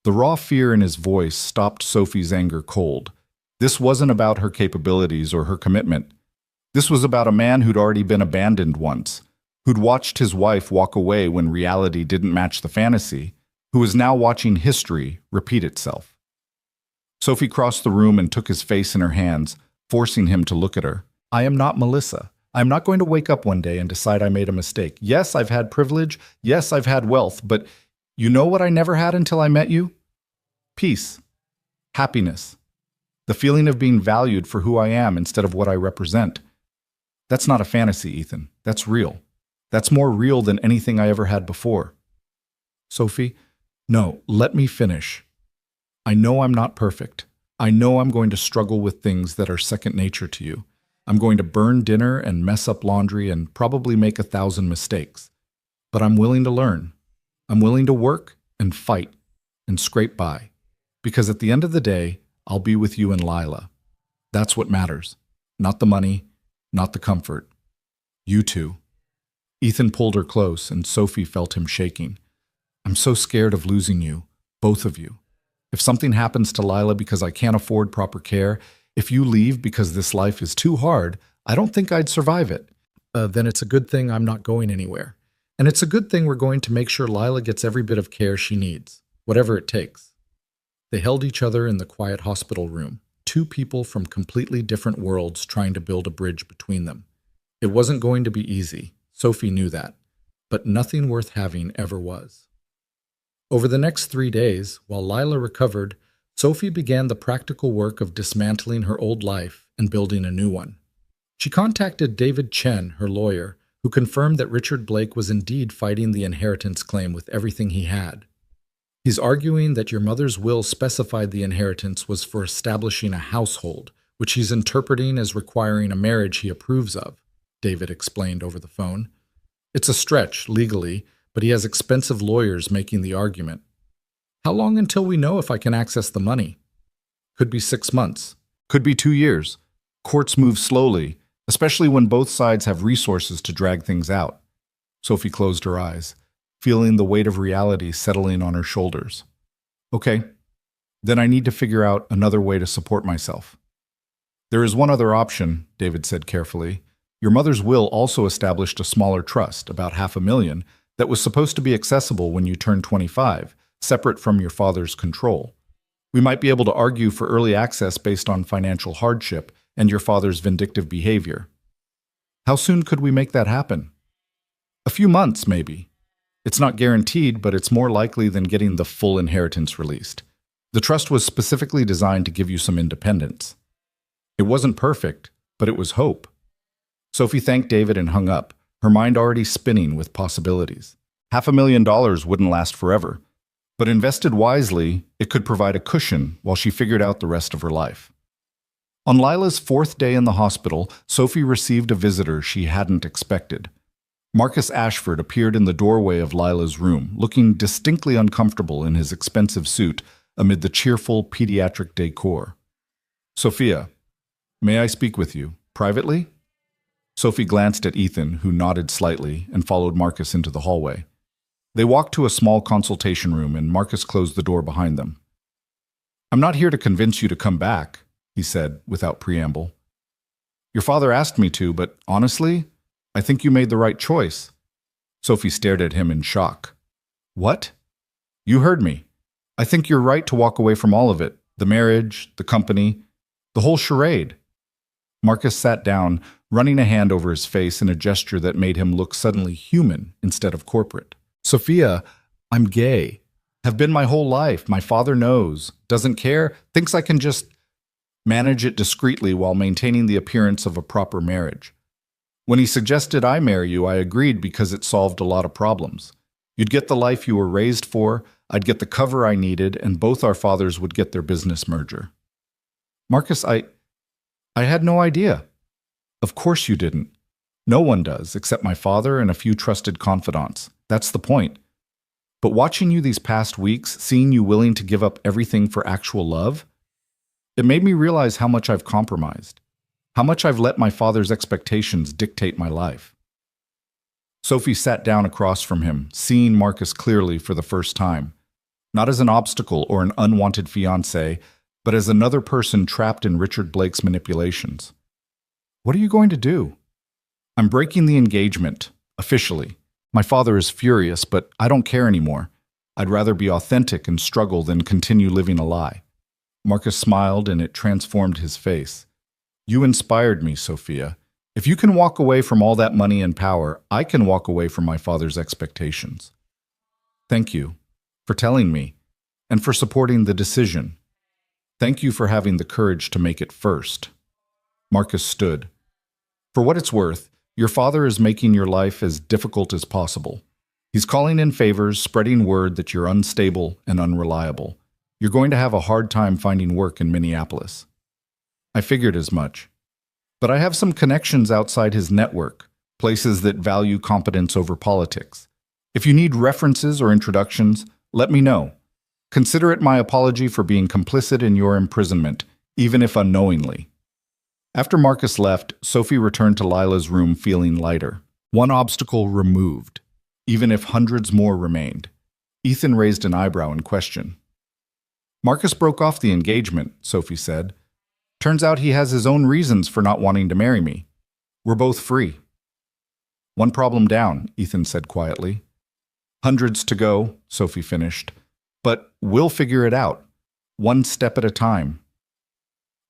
A: The raw fear in his voice stopped Sophie's anger cold. This wasn't about her capabilities or her commitment. This was about a man who'd already been abandoned once, who'd watched his wife walk away when reality didn't match the fantasy, who was now watching history repeat itself. Sophie crossed the room and took his face in her hands, forcing him to look at her. I am not Melissa. I'm not going to wake up one day and decide I made a mistake. Yes, I've had privilege. Yes, I've had wealth. But you know what I never had until I met you? Peace. Happiness. The feeling of being valued for who I am instead of what I represent. That's not a fantasy, Ethan. That's real. That's more real than anything I ever had before. Sophie, no, let me finish. I know I'm not perfect. I know I'm going to struggle with things that are second nature to you. I'm going to burn dinner and mess up laundry and probably make 1,000 mistakes. But I'm willing to learn. I'm willing to work and fight and scrape by. Because at the end of the day, I'll be with you and Lila. That's what matters. Not the money, not the comfort. You two. Ethan pulled her close and Sophie felt him shaking. I'm so scared of losing you, both of you. If something happens to Lila because I can't afford proper care, if you leave because this life is too hard, I don't think I'd survive it. Then it's a good thing I'm not going anywhere. And it's a good thing we're going to make sure Lila gets every bit of care she needs, whatever it takes. They held each other in the quiet hospital room, two people from completely different worlds trying to build a bridge between them. It wasn't going to be easy. Sophie knew that. But nothing worth having ever was. Over the next 3 days, while Lila recovered, Sophie began the practical work of dismantling her old life and building a new one. She contacted David Chen, her lawyer, who confirmed that Richard Blake was indeed fighting the inheritance claim with everything he had. He's arguing that your mother's will specified the inheritance was for establishing a household, which he's interpreting as requiring a marriage he approves of, David explained over the phone. It's a stretch, legally, but he has expensive lawyers making the argument. How long until we know if I can access the money? Could be 6 months. Could be 2 years. Courts move slowly, especially when both sides have resources to drag things out. Sophie closed her eyes, feeling the weight of reality settling on her shoulders. Okay, then I need to figure out another way to support myself. There is one other option, David said carefully. Your mother's will also established a smaller trust, about $500,000, that was supposed to be accessible when you turned 25, separate from your father's control. We might be able to argue for early access based on financial hardship and your father's vindictive behavior. How soon could we make that happen? A few months, maybe. It's not guaranteed, but it's more likely than getting the full inheritance released. The trust was specifically designed to give you some independence. It wasn't perfect, but it was hope. Sophie thanked David and hung up, her mind already spinning with possibilities. $500,000 wouldn't last forever, but invested wisely, it could provide a cushion while she figured out the rest of her life. On Lila's 4th day in the hospital, Sophie received a visitor she hadn't expected. Marcus Ashford appeared in the doorway of Lila's room, looking distinctly uncomfortable in his expensive suit amid the cheerful pediatric decor. Sophia, may I speak with you, privately? Sophie glanced at Ethan, who nodded slightly, and followed Marcus into the hallway. They walked to a small consultation room, and Marcus closed the door behind them. I'm not here to convince you to come back, he said, without preamble. Your father asked me to, but honestly, I think you made the right choice. Sophie stared at him in shock. What? You heard me. I think you're right to walk away from all of it, the marriage, the company, the whole charade. Marcus sat down, running a hand over his face in a gesture that made him look suddenly human instead of corporate. Sophia, I'm gay. Have been my whole life. My father knows, doesn't care, thinks I can just manage it discreetly while maintaining the appearance of a proper marriage. When he suggested I marry you, I agreed because it solved a lot of problems. You'd get the life you were raised for, I'd get the cover I needed, and both our fathers would get their business merger. Marcus, I had no idea. Of course you didn't. No one does, except my father and a few trusted confidants. That's the point. But watching you these past weeks, seeing you willing to give up everything for actual love, it made me realize how much I've compromised, how much I've let my father's expectations dictate my life. Sophie sat down across from him, seeing Marcus clearly for the first time, not as an obstacle or an unwanted fiancé, but as another person trapped in Richard Blake's manipulations. What are you going to do? I'm breaking the engagement, officially. My father is furious, but I don't care anymore. I'd rather be authentic and struggle than continue living a lie. Marcus smiled, and it transformed his face. You inspired me, Sophia. If you can walk away from all that money and power, I can walk away from my father's expectations. Thank you for telling me and for supporting the decision. Thank you for having the courage to make it first. Marcus stood. For what it's worth, your father is making your life as difficult as possible. He's calling in favors, spreading word that you're unstable and unreliable. You're going to have a hard time finding work in Minneapolis. I figured as much. But I have some connections outside his network, places that value competence over politics. If you need references or introductions, let me know. Consider it my apology for being complicit in your imprisonment, even if unknowingly. After Marcus left, Sophie returned to Lila's room feeling lighter. One obstacle removed, even if hundreds more remained. Ethan raised an eyebrow in question. Marcus broke off the engagement, Sophie said. Turns out he has his own reasons for not wanting to marry me. We're both free. One problem down, Ethan said quietly. Hundreds to go, Sophie finished. But we'll figure it out, one step at a time.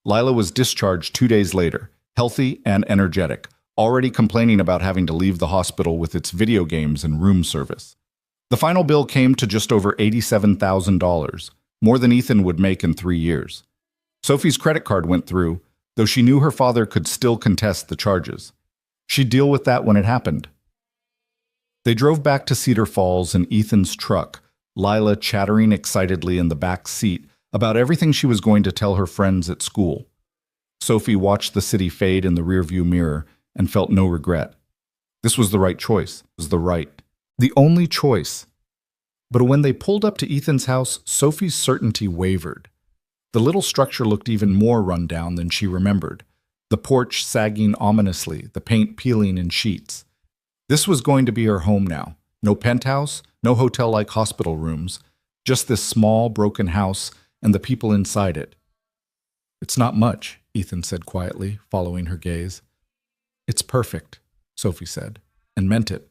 A: Lila was discharged 2 days later, healthy and energetic, already complaining about having to leave the hospital with its video games and room service. The final bill came to just over $87,000, more than Ethan would make in 3 years. Sophie's credit card went through, though she knew her father could still contest the charges. She'd deal with that when it happened. They drove back to Cedar Falls in Ethan's truck, Lila chattering excitedly in the back seat about everything she was going to tell her friends at school. Sophie watched the city fade in the rearview mirror and felt no regret. This was the right choice. It was the only choice. But when they pulled up to Ethan's house, Sophie's certainty wavered. The little structure looked even more run down than she remembered. The porch sagging ominously, the paint peeling in sheets. This was going to be her home now. No penthouse, no hotel-like hospital rooms, just this small, broken house and the people inside it. "It's not much," Ethan said quietly, following her gaze. "It's perfect," Sophie said, and meant it.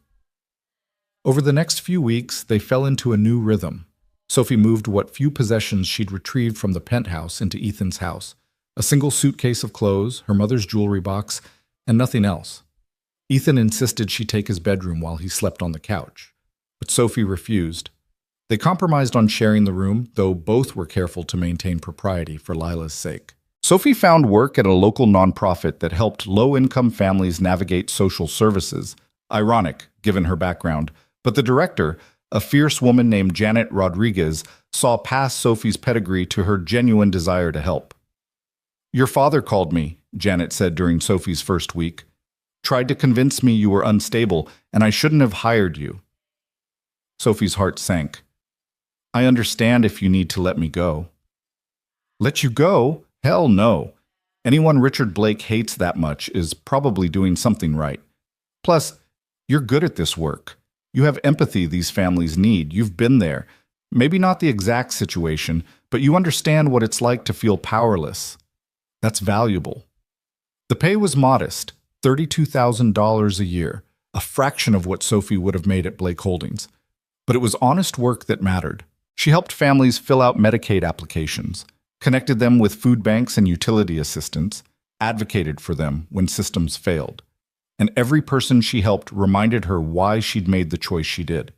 A: Over the next few weeks, they fell into a new rhythm. Sophie moved what few possessions she'd retrieved from the penthouse into Ethan's house. A single suitcase of clothes, her mother's jewelry box, and nothing else. Ethan insisted she take his bedroom while he slept on the couch, but Sophie refused. They compromised on sharing the room, though both were careful to maintain propriety for Lila's sake. Sophie found work at a local nonprofit that helped low-income families navigate social services. Ironic, given her background, but the director, a fierce woman named Janet Rodriguez, saw past Sophie's pedigree to her genuine desire to help. "Your father called me," Janet said during Sophie's first week. "Tried to convince me you were unstable, and I shouldn't have hired you." Sophie's heart sank. "I understand if you need to let me go." "Let you go? Hell no. Anyone Richard Blake hates that much is probably doing something right. Plus, you're good at this work. You have empathy these families need. You've been there. Maybe not the exact situation, but you understand what it's like to feel powerless. That's valuable." The pay was modest, $32,000 a year, a fraction of what Sophie would have made at Blake Holdings. But it was honest work that mattered. She helped families fill out Medicaid applications, connected them with food banks and utility assistance, advocated for them when systems failed. And every person she helped reminded her why she'd made the choice she did.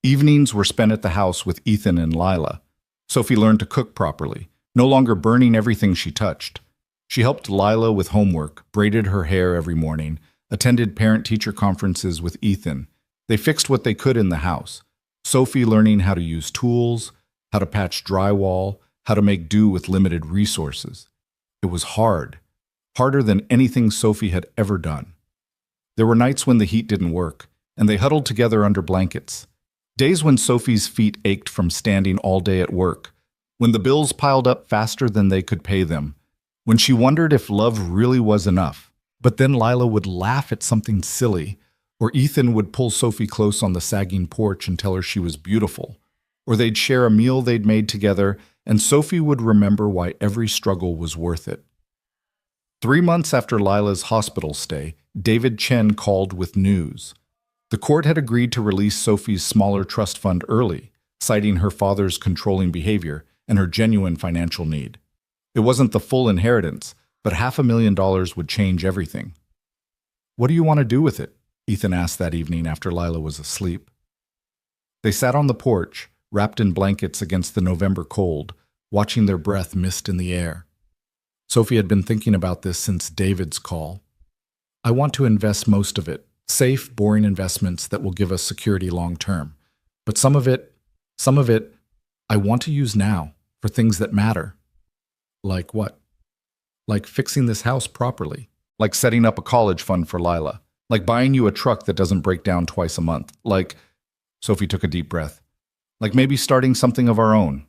A: Evenings were spent at the house with Ethan and Lila. Sophie learned to cook properly, no longer burning everything she touched. She helped Lila with homework, braided her hair every morning, attended parent-teacher conferences with Ethan. They fixed what they could in the house. Sophie learning how to use tools, how to patch drywall, how to make do with limited resources. It was hard, harder than anything Sophie had ever done. There were nights when the heat didn't work, and they huddled together under blankets. Days when Sophie's feet ached from standing all day at work, when the bills piled up faster than they could pay them, when she wondered if love really was enough. But then Lila would laugh at something silly, or Ethan would pull Sophie close on the sagging porch and tell her she was beautiful, or they'd share a meal they'd made together, and Sophie would remember why every struggle was worth it. 3 months after Lila's hospital stay, David Chen called with news. The court had agreed to release Sophie's smaller trust fund early, citing her father's controlling behavior and her genuine financial need. It wasn't the full inheritance, but $500,000 would change everything. "What do you want to do with it?" Ethan asked that evening after Lila was asleep. They sat on the porch, wrapped in blankets against the November cold, watching their breath mist in the air. Sophie had been thinking about this since David's call. "I want to invest most of it, safe, boring investments that will give us security long term. But some of it, I want to use now for things that matter." "Like what?" "Like fixing this house properly. Like setting up a college fund for Lila. Like buying you a truck that doesn't break down twice a month. Like," Sophie took a deep breath, "like maybe starting something of our own.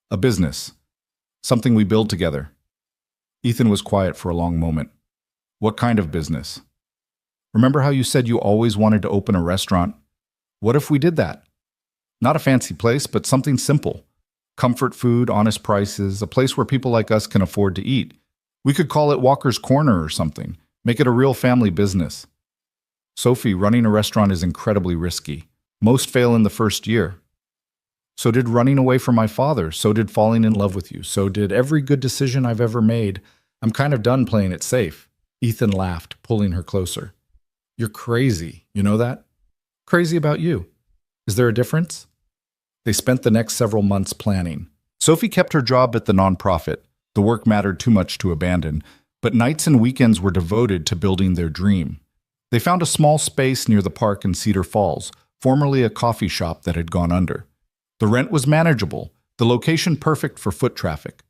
A: A business. Something we build together." Ethan was quiet for a long moment. "What kind of business?" "Remember how you said you always wanted to open a restaurant? What if we did that? Not a fancy place, but something simple. Comfort food, honest prices, a place where people like us can afford to eat. We could call it Walker's Corner or something. Make it a real family business." "Sophie, running a restaurant is incredibly risky. Most fail in the first year. So did running away from my father. So did falling in love with you. So did every good decision I've ever made. I'm kind of done playing it safe." Ethan laughed, pulling her closer. "You're crazy, you know that? Crazy about you. Is there a difference?" They spent the next several months planning. Sophie kept her job at the nonprofit. The work mattered too much to abandon, but nights and weekends were devoted to building their dream. They found a small space near the park in Cedar Falls, formerly a coffee shop that had gone under. The rent was manageable, the location perfect for foot traffic.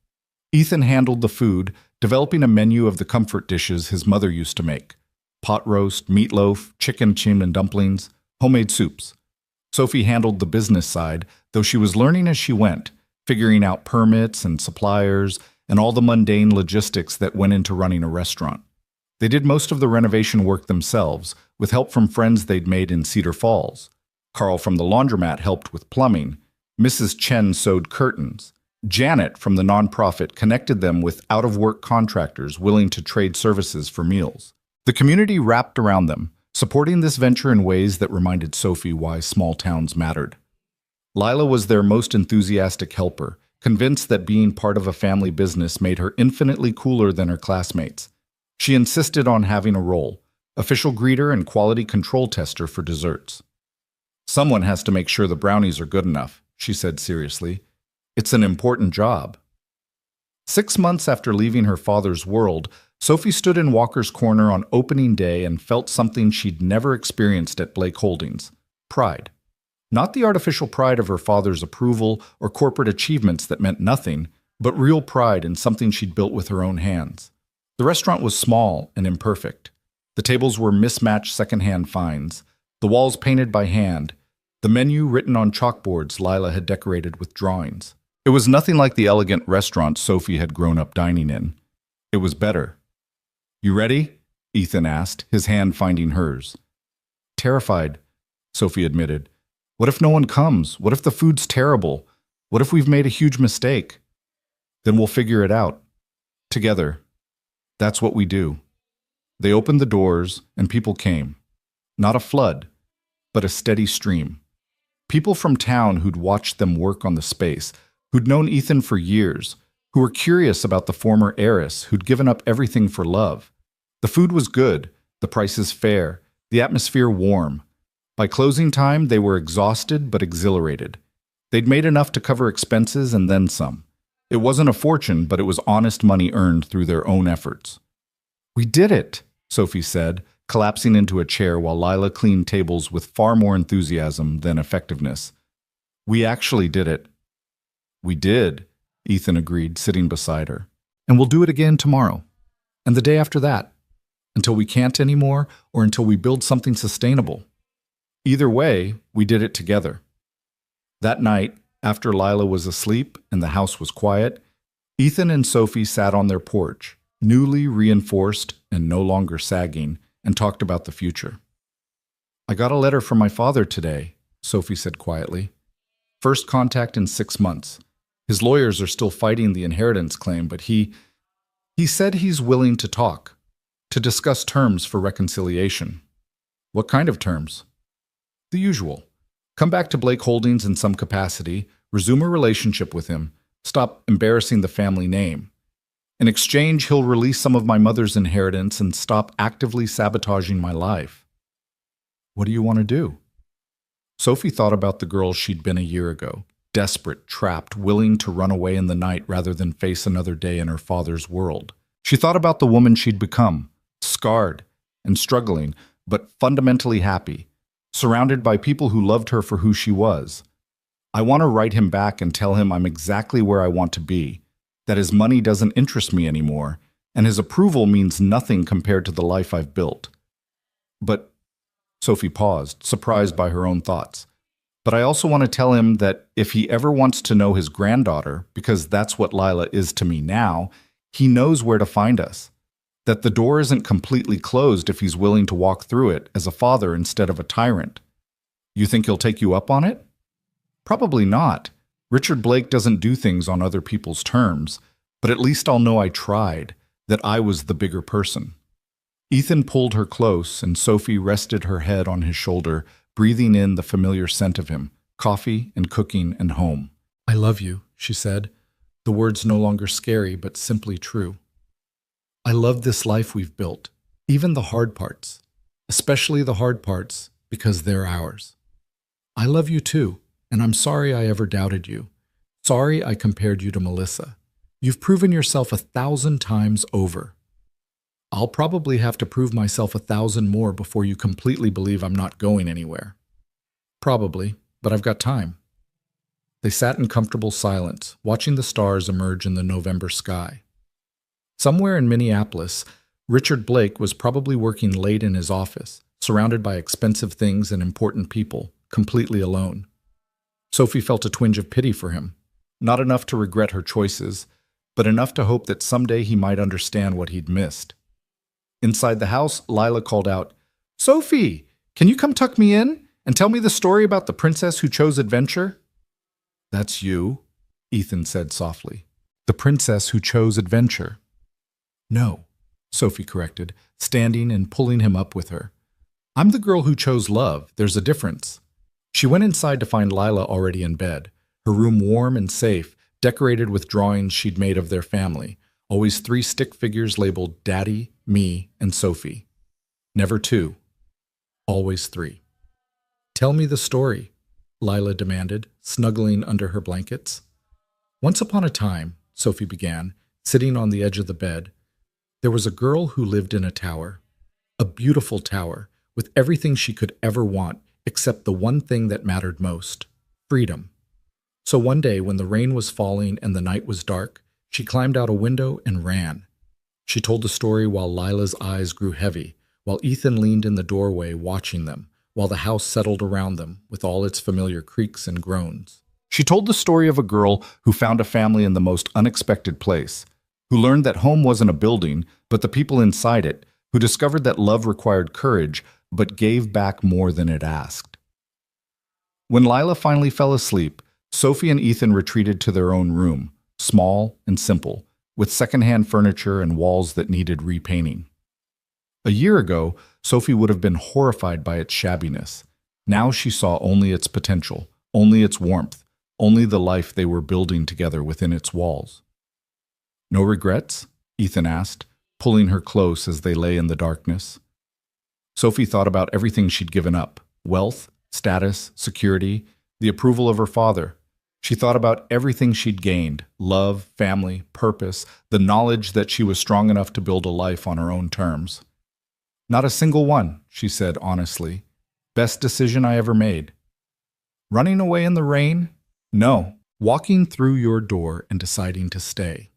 A: Ethan handled the food, developing a menu of the comfort dishes his mother used to make: pot roast, meatloaf, chicken chim and dumplings, homemade soups. Sophie handled the business side, though she was learning as she went, figuring out permits and suppliers and all the mundane logistics that went into running a restaurant. They did most of the renovation work themselves, with help from friends they'd made in Cedar Falls. Carl from the laundromat helped with plumbing. Mrs. Chen sewed curtains. Janet from the nonprofit connected them with out-of-work contractors willing to trade services for meals. The community wrapped around them, supporting this venture in ways that reminded Sophie why small towns mattered. Lila was their most enthusiastic helper, convinced that being part of a family business made her infinitely cooler than her classmates. She insisted on having a role: official greeter and quality control tester for desserts. "Someone has to make sure the brownies are good enough," she said seriously. "It's an important job." 6 months after leaving her father's world, Sophie stood in Walker's Corner on opening day and felt something she'd never experienced at Blake Holdings: pride. Not the artificial pride of her father's approval or corporate achievements that meant nothing, but real pride in something she'd built with her own hands. The restaurant was small and imperfect. The tables were mismatched secondhand finds, the walls painted by hand, the menu written on chalkboards Lila had decorated with drawings. It was nothing like the elegant restaurant Sophie had grown up dining in. It was better. "You ready?" Ethan asked, his hand finding hers. "Terrified," Sophie admitted. "What if no one comes? What if the food's terrible? What if we've made a huge mistake?" "Then we'll figure it out. Together. That's what we do." They opened the doors, and people came. Not a flood, but a steady stream. People from town who'd watched them work on the space, who'd known Ethan for years, who were curious about the former heiress who'd given up everything for love. The food was good, the prices fair, the atmosphere warm. By closing time, they were exhausted but exhilarated. They'd made enough to cover expenses and then some. It wasn't a fortune, but it was honest money earned through their own efforts. "We did it," Sophie said, collapsing into a chair while Lila cleaned tables with far more enthusiasm than effectiveness. "We actually did it." "We did," Ethan agreed, sitting beside her. "And we'll do it again tomorrow. And the day after that. Until we can't anymore, or until we build something sustainable. Either way, we did it together." That night, after Lila was asleep and the house was quiet, Ethan and Sophie sat on their porch, newly reinforced and no longer sagging, and talked about the future. "I got a letter from my father today," Sophie said quietly. "First contact in 6 months. His lawyers are still fighting the inheritance claim, but he said he's willing to talk, to discuss terms for reconciliation." "What kind of terms?" "The usual. Come back to Blake Holdings in some capacity, resume a relationship with him, stop embarrassing the family name. In exchange, he'll release some of my mother's inheritance and stop actively sabotaging my life." "What do you want to do?" Sophie thought about the girl she'd been a year ago, desperate, trapped, willing to run away in the night rather than face another day in her father's world. She thought about the woman she'd become, scarred and struggling, but fundamentally happy, surrounded by people who loved her for who she was. "I want to write him back and tell him I'm exactly where I want to be, that his money doesn't interest me anymore, and his approval means nothing compared to the life I've built." "But," Sophie paused, surprised by her own thoughts, "but I also want to tell him that if he ever wants to know his granddaughter, because that's what Lila is to me now, he knows where to find us. That the door isn't completely closed if he's willing to walk through it as a father instead of a tyrant." "You think he'll take you up on it?" "Probably not. Richard Blake doesn't do things on other people's terms, but at least I'll know I tried, that I was the bigger person." Ethan pulled her close, and Sophie rested her head on his shoulder, breathing in the familiar scent of him, coffee and cooking and home. "I love you," she said, the words no longer scary but simply true. "I love this life we've built, even the hard parts, especially the hard parts because they're ours. I love you too, and I'm sorry I ever doubted you. Sorry I compared you to Melissa. You've proven yourself 1,000 times over. I'll probably have to prove myself 1,000 more before you completely believe I'm not going anywhere. Probably, but I've got time." They sat in comfortable silence, watching the stars emerge in the November sky. Somewhere in Minneapolis, Richard Blake was probably working late in his office, surrounded by expensive things and important people, completely alone. Sophie felt a twinge of pity for him, not enough to regret her choices, but enough to hope that someday he might understand what he'd missed. Inside the house, Lila called out, "Sophie, can you come tuck me in and tell me the story about the princess who chose adventure?" "That's you," Ethan said softly. "The princess who chose adventure." "No," Sophie corrected, standing and pulling him up with her. "I'm the girl who chose love. There's a difference." She went inside to find Lila already in bed, her room warm and safe, decorated with drawings she'd made of their family, always 3 stick figures labeled Daddy, me, and Sophie. Never 2. Always 3. "Tell me the story," Lila demanded, snuggling under her blankets. "Once upon a time," Sophie began, sitting on the edge of the bed, "there was a girl who lived in a tower. A beautiful tower, with everything she could ever want, except the one thing that mattered most: freedom. So one day, when the rain was falling and the night was dark, she climbed out a window and ran." She told the story while Lila's eyes grew heavy, while Ethan leaned in the doorway watching them, while the house settled around them with all its familiar creaks and groans. She told the story of a girl who found a family in the most unexpected place, who learned that home wasn't a building, but the people inside it, who discovered that love required courage, but gave back more than it asked. When Lila finally fell asleep, Sophie and Ethan retreated to their own room, small and simple, with secondhand furniture and walls that needed repainting. A year ago, Sophie would have been horrified by its shabbiness. Now she saw only its potential, only its warmth, only the life they were building together within its walls. "No regrets?" Ethan asked, pulling her close as they lay in the darkness. Sophie thought about everything she'd given up: wealth, status, security, the approval of her father. She thought about everything she'd gained: love, family, purpose, the knowledge that she was strong enough to build a life on her own terms. "Not a single one," she said honestly. "Best decision I ever made." "Running away in the rain?" "No. Walking through your door and deciding to stay."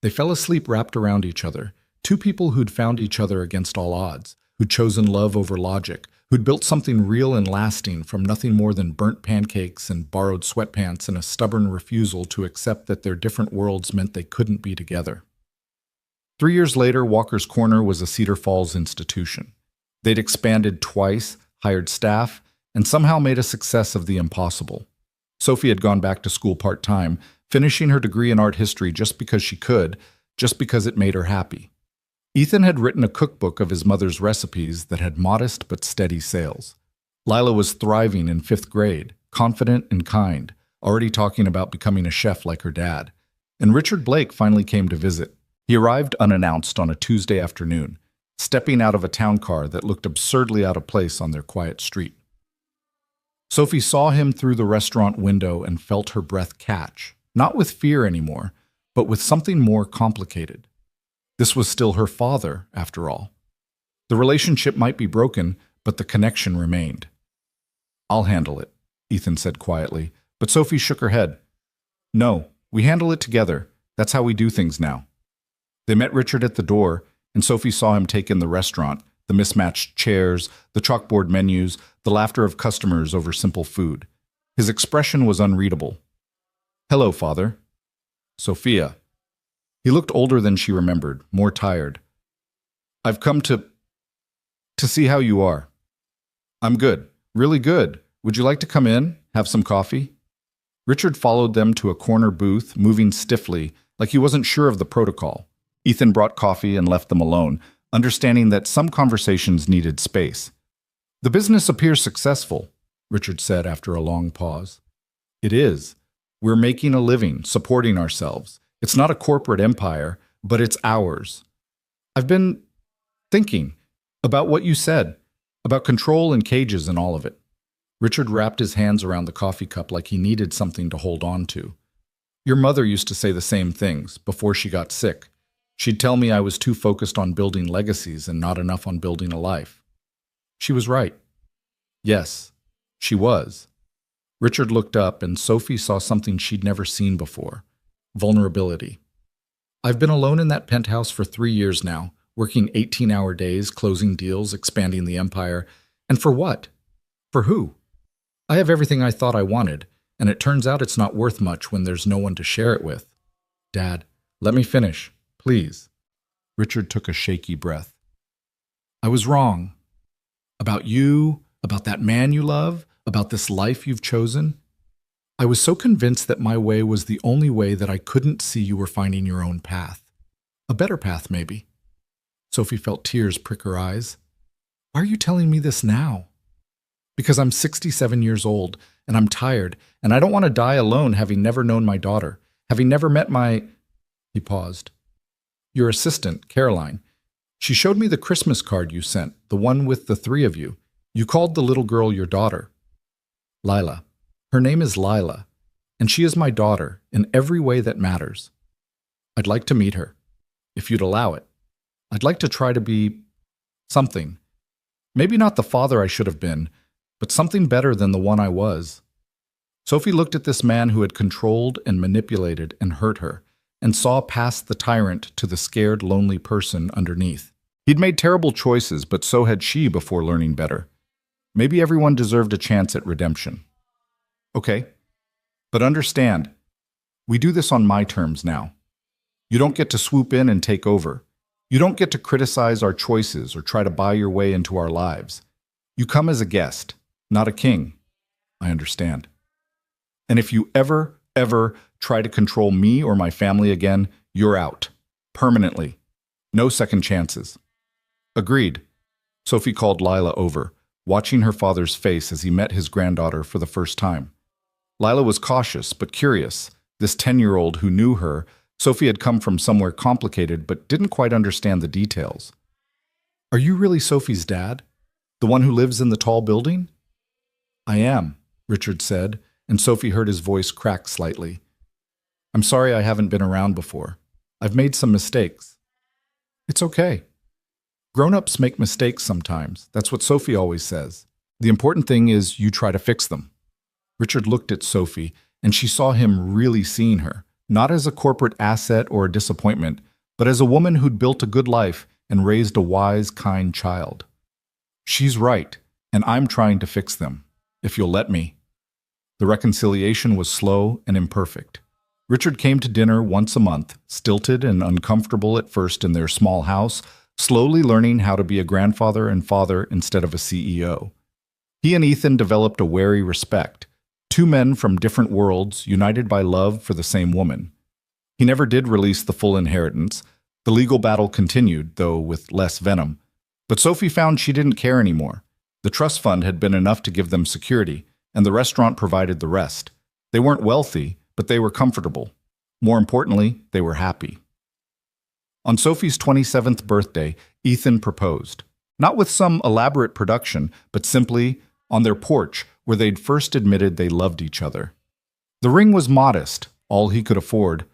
A: They fell asleep wrapped around each other, 2 people who'd found each other against all odds, who'd chosen love over logic, who'd built something real and lasting from nothing more than burnt pancakes and borrowed sweatpants and a stubborn refusal to accept that their different worlds meant they couldn't be together. 3 years later, Walker's Corner was a Cedar Falls institution. They'd expanded twice, hired staff, and somehow made a success of the impossible. Sophie had gone back to school part-time, finishing her degree in art history just because she could, just because it made her happy. Ethan had written a cookbook of his mother's recipes that had modest but steady sales. Lila was thriving in 5th grade, confident and kind, already talking about becoming a chef like her dad. And Richard Blake finally came to visit. He arrived unannounced on a Tuesday afternoon, stepping out of a town car that looked absurdly out of place on their quiet street. Sophie saw him through the restaurant window and felt her breath catch, not with fear anymore, but with something more complicated. This was still her father, after all. The relationship might be broken, but the connection remained. "I'll handle it," Ethan said quietly, but Sophie shook her head. "No, we handle it together. That's how we do things now." They met Richard at the door, and Sophie saw him take in the restaurant, the mismatched chairs, the chalkboard menus, the laughter of customers over simple food. His expression was unreadable. "Hello, Father." "Sophia." He looked older than she remembered, more tired. "I've come to see how you are." "I'm good, really good. Would you like to come in, have some coffee?" Richard followed them to a corner booth, moving stiffly, like he wasn't sure of the protocol. Ethan brought coffee and left them alone, understanding that some conversations needed space. "The business appears successful," Richard said after a long pause. "It is. We're making a living, supporting ourselves. It's not a corporate empire, but it's ours. I've been thinking about what you said, about control and cages and all of it." Richard wrapped his hands around the coffee cup like he needed something to hold on to. "Your mother used to say the same things before she got sick. She'd tell me I was too focused on building legacies and not enough on building a life. She was right." "Yes, she was." Richard looked up, and Sophie saw something she'd never seen before: vulnerability. I've been alone in that penthouse for 3 years now, working 18-hour days, closing deals, expanding the empire. And for what? For who? I have everything I thought I wanted, and it turns out it's not worth much when there's no one to share it with. Dad, let me finish, please. Richard took a shaky breath. I was wrong. About you, about that man you love, about this life you've chosen. I was so convinced that my way was the only way that I couldn't see you were finding your own path. A better path, maybe. Sophie felt tears prick her eyes. Why are you telling me this now? Because I'm 67 years old, and I'm tired, and I don't want to die alone having never known my daughter, having never met my... He paused. Your assistant, Caroline. She showed me the Christmas card you sent, the one with the 3 of you. You called the little girl your daughter. Lila. Her name is Lila, and she is my daughter in every way that matters. I'd like to meet her, if you'd allow it. I'd like to try to be something. Maybe not the father I should have been, but something better than the one I was. Sophie looked at this man who had controlled and manipulated and hurt her, and saw past the tyrant to the scared, lonely person underneath. He'd made terrible choices, but so had she before learning better. Maybe everyone deserved a chance at redemption. Okay, but understand, we do this on my terms now. You don't get to swoop in and take over. You don't get to criticize our choices or try to buy your way into our lives. You come as a guest, not a king. I understand. And if you ever try to control me or my family again, you're out. Permanently. No second chances. Agreed. Sophie called Lila over, watching her father's face as he met his granddaughter for the first time. Lila was cautious but curious. This 10-year-old who knew her, Sophie had come from somewhere complicated but didn't quite understand the details. Are you really Sophie's dad? The one who lives in the tall building? I am, Richard said, and Sophie heard his voice crack slightly. I'm sorry I haven't been around before. I've made some mistakes. It's okay. Grown-ups make mistakes sometimes. That's what Sophie always says. The important thing is you try to fix them. Richard looked at Sophie, and she saw him really seeing her, not as a corporate asset or a disappointment, but as a woman who'd built a good life and raised a wise, kind child. She's right, and I'm trying to fix them, if you'll let me. The reconciliation was slow and imperfect. Richard came to dinner once a month, stilted and uncomfortable at first in their small house, slowly learning how to be a grandfather and father instead of a CEO. He and Ethan developed a wary respect, 2 men from different worlds united by love for the same woman. He never did release the full inheritance. The legal battle continued, though with less venom. But Sophie found she didn't care anymore. The trust fund had been enough to give them security, and the restaurant provided the rest. They weren't wealthy, but they were comfortable. More importantly, they were happy. On Sophie's 27th birthday, Ethan proposed. Not with some elaborate production, but simply on their porch, where they'd first admitted they loved each other. The ring was modest, all he could afford,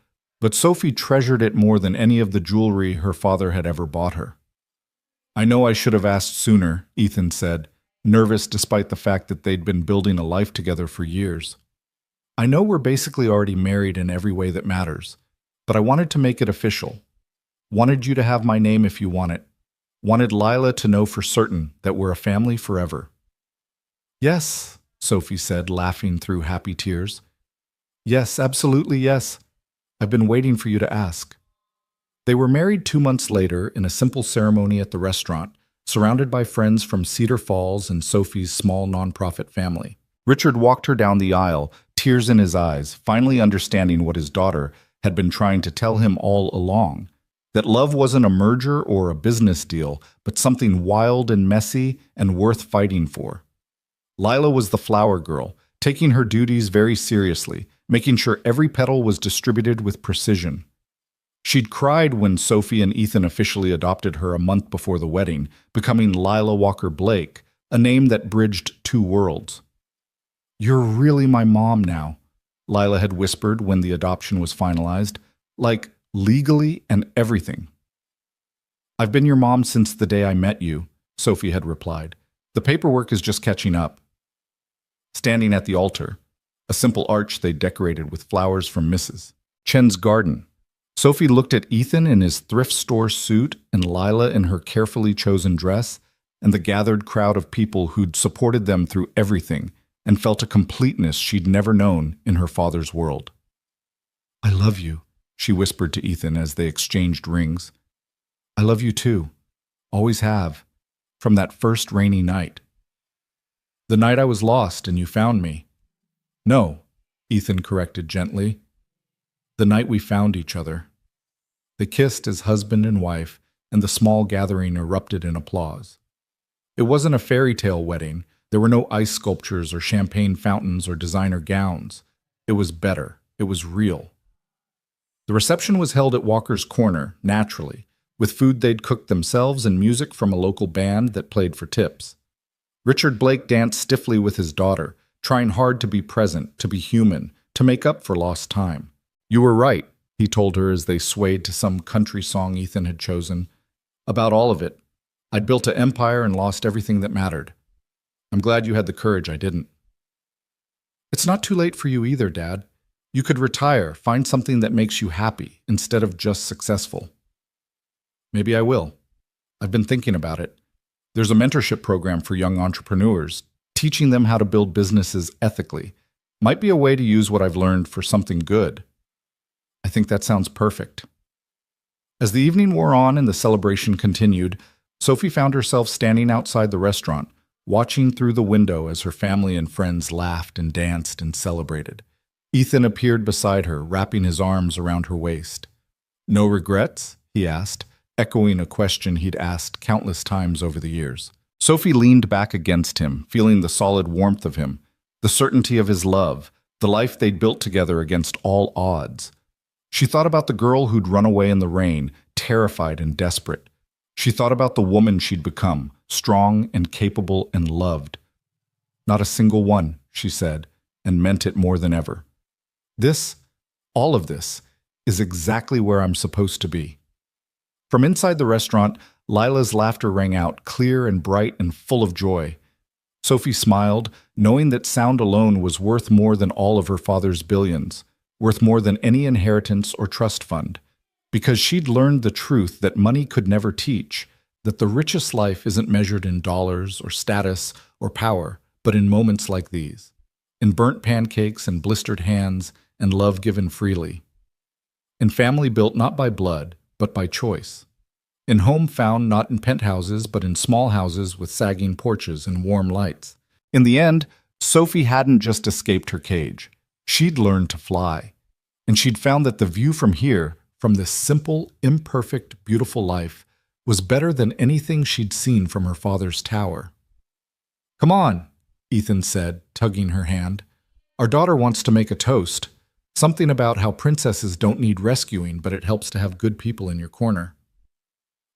A: but Sophie treasured it more than any of the jewelry her father had ever bought her. I know I should have asked sooner, Ethan said, nervous despite the fact that they'd been building a life together for years. I know we're basically already married in every way that matters, but I wanted to make it official. Wanted you to have my name if you want it. Wanted Lila to know for certain that we're a family forever. Yes, Sophie said, laughing through happy tears. Yes, absolutely yes. I've been waiting for you to ask. They were married 2 months later in a simple ceremony at the restaurant, surrounded by friends from Cedar Falls and Sophie's small nonprofit family. Richard walked her down the aisle, tears in his eyes, finally understanding what his daughter had been trying to tell him all along, that love wasn't a merger or a business deal, but something wild and messy and worth fighting for. Lila was the flower girl, taking her duties very seriously, making sure every petal was distributed with precision. She'd cried when Sophie and Ethan officially adopted her a month before the wedding, becoming Lila Walker Blake, a name that bridged 2 worlds. You're really my mom now, Lila had whispered when the adoption was finalized, like legally and everything. I've been your mom since the day I met you, Sophie had replied. The paperwork is just catching up. Standing at the altar, a simple arch they decorated with flowers from Mrs. Chen's garden. Sophie looked at Ethan in his thrift store suit and Lila in her carefully chosen dress, and the gathered crowd of people who'd supported them through everything, and felt a completeness she'd never known in her father's world. "I love you," she whispered to Ethan as they exchanged rings. "I love you too. Always have. From that first rainy night. The night I was lost and you found me." "No," Ethan corrected gently. "The night we found each other." They kissed as husband and wife, and the small gathering erupted in applause. It wasn't a fairy tale wedding. There were no ice sculptures or champagne fountains or designer gowns. It was better. It was real. The reception was held at Walker's Corner, naturally, with food they'd cooked themselves and music from a local band that played for tips. Richard Blake danced stiffly with his daughter, trying hard to be present, to be human, to make up for lost time. "You were right," he told her as they swayed to some country song Ethan had chosen. "About all of it. I'd built an empire and lost everything that mattered. I'm glad you had the courage I didn't." "It's not too late for you either, Dad. You could retire, find something that makes you happy, instead of just successful." "Maybe I will. I've been thinking about it. There's a mentorship program for young entrepreneurs, teaching them how to build businesses ethically. Might be a way to use what I've learned for something good." "I think that sounds perfect." As the evening wore on and the celebration continued, Sophie found herself standing outside the restaurant, watching through the window as her family and friends laughed and danced and celebrated. Ethan appeared beside her, wrapping his arms around her waist. "No regrets?" he asked, echoing a question he'd asked countless times over the years. Sophie leaned back against him, feeling the solid warmth of him, the certainty of his love, the life they'd built together against all odds. She thought about the girl who'd run away in the rain, terrified and desperate. She thought about the woman she'd become, strong and capable and loved. "Not a single one," she said, and meant it more than ever. "This, all of this, is exactly where I'm supposed to be." From inside the restaurant, Lila's laughter rang out, clear and bright and full of joy. Sophie smiled, knowing that sound alone was worth more than all of her father's billions, worth more than any inheritance or trust fund, because she'd learned the truth that money could never teach, that the richest life isn't measured in dollars or status or power, but in moments like these, in burnt pancakes and blistered hands and love given freely, in family built not by blood, but by choice, in home found not in penthouses, but in small houses with sagging porches and warm lights. In the end, Sophie hadn't just escaped her cage. She'd learned to fly, and she'd found that the view from here, from this simple, imperfect, beautiful life, was better than anything she'd seen from her father's tower. "Come on," Ethan said, tugging her hand. "Our daughter wants to make a toast. Something about how princesses don't need rescuing, but it helps to have good people in your corner.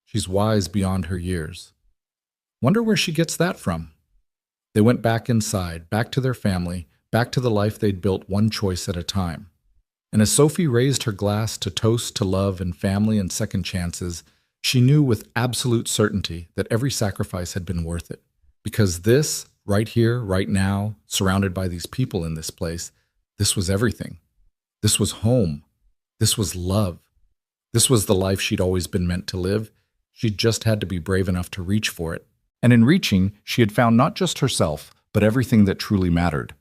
A: She's wise beyond her years. Wonder where she gets that from." They went back inside, back to their family, back to the life they'd built one choice at a time. And as Sophie raised her glass to toast to love and family and second chances, she knew with absolute certainty that every sacrifice had been worth it. Because this, right here, right now, surrounded by these people in this place, this was everything. This was home. This was love. This was the life she'd always been meant to live. She'd just had to be brave enough to reach for it. And in reaching, she had found not just herself, but everything that truly mattered.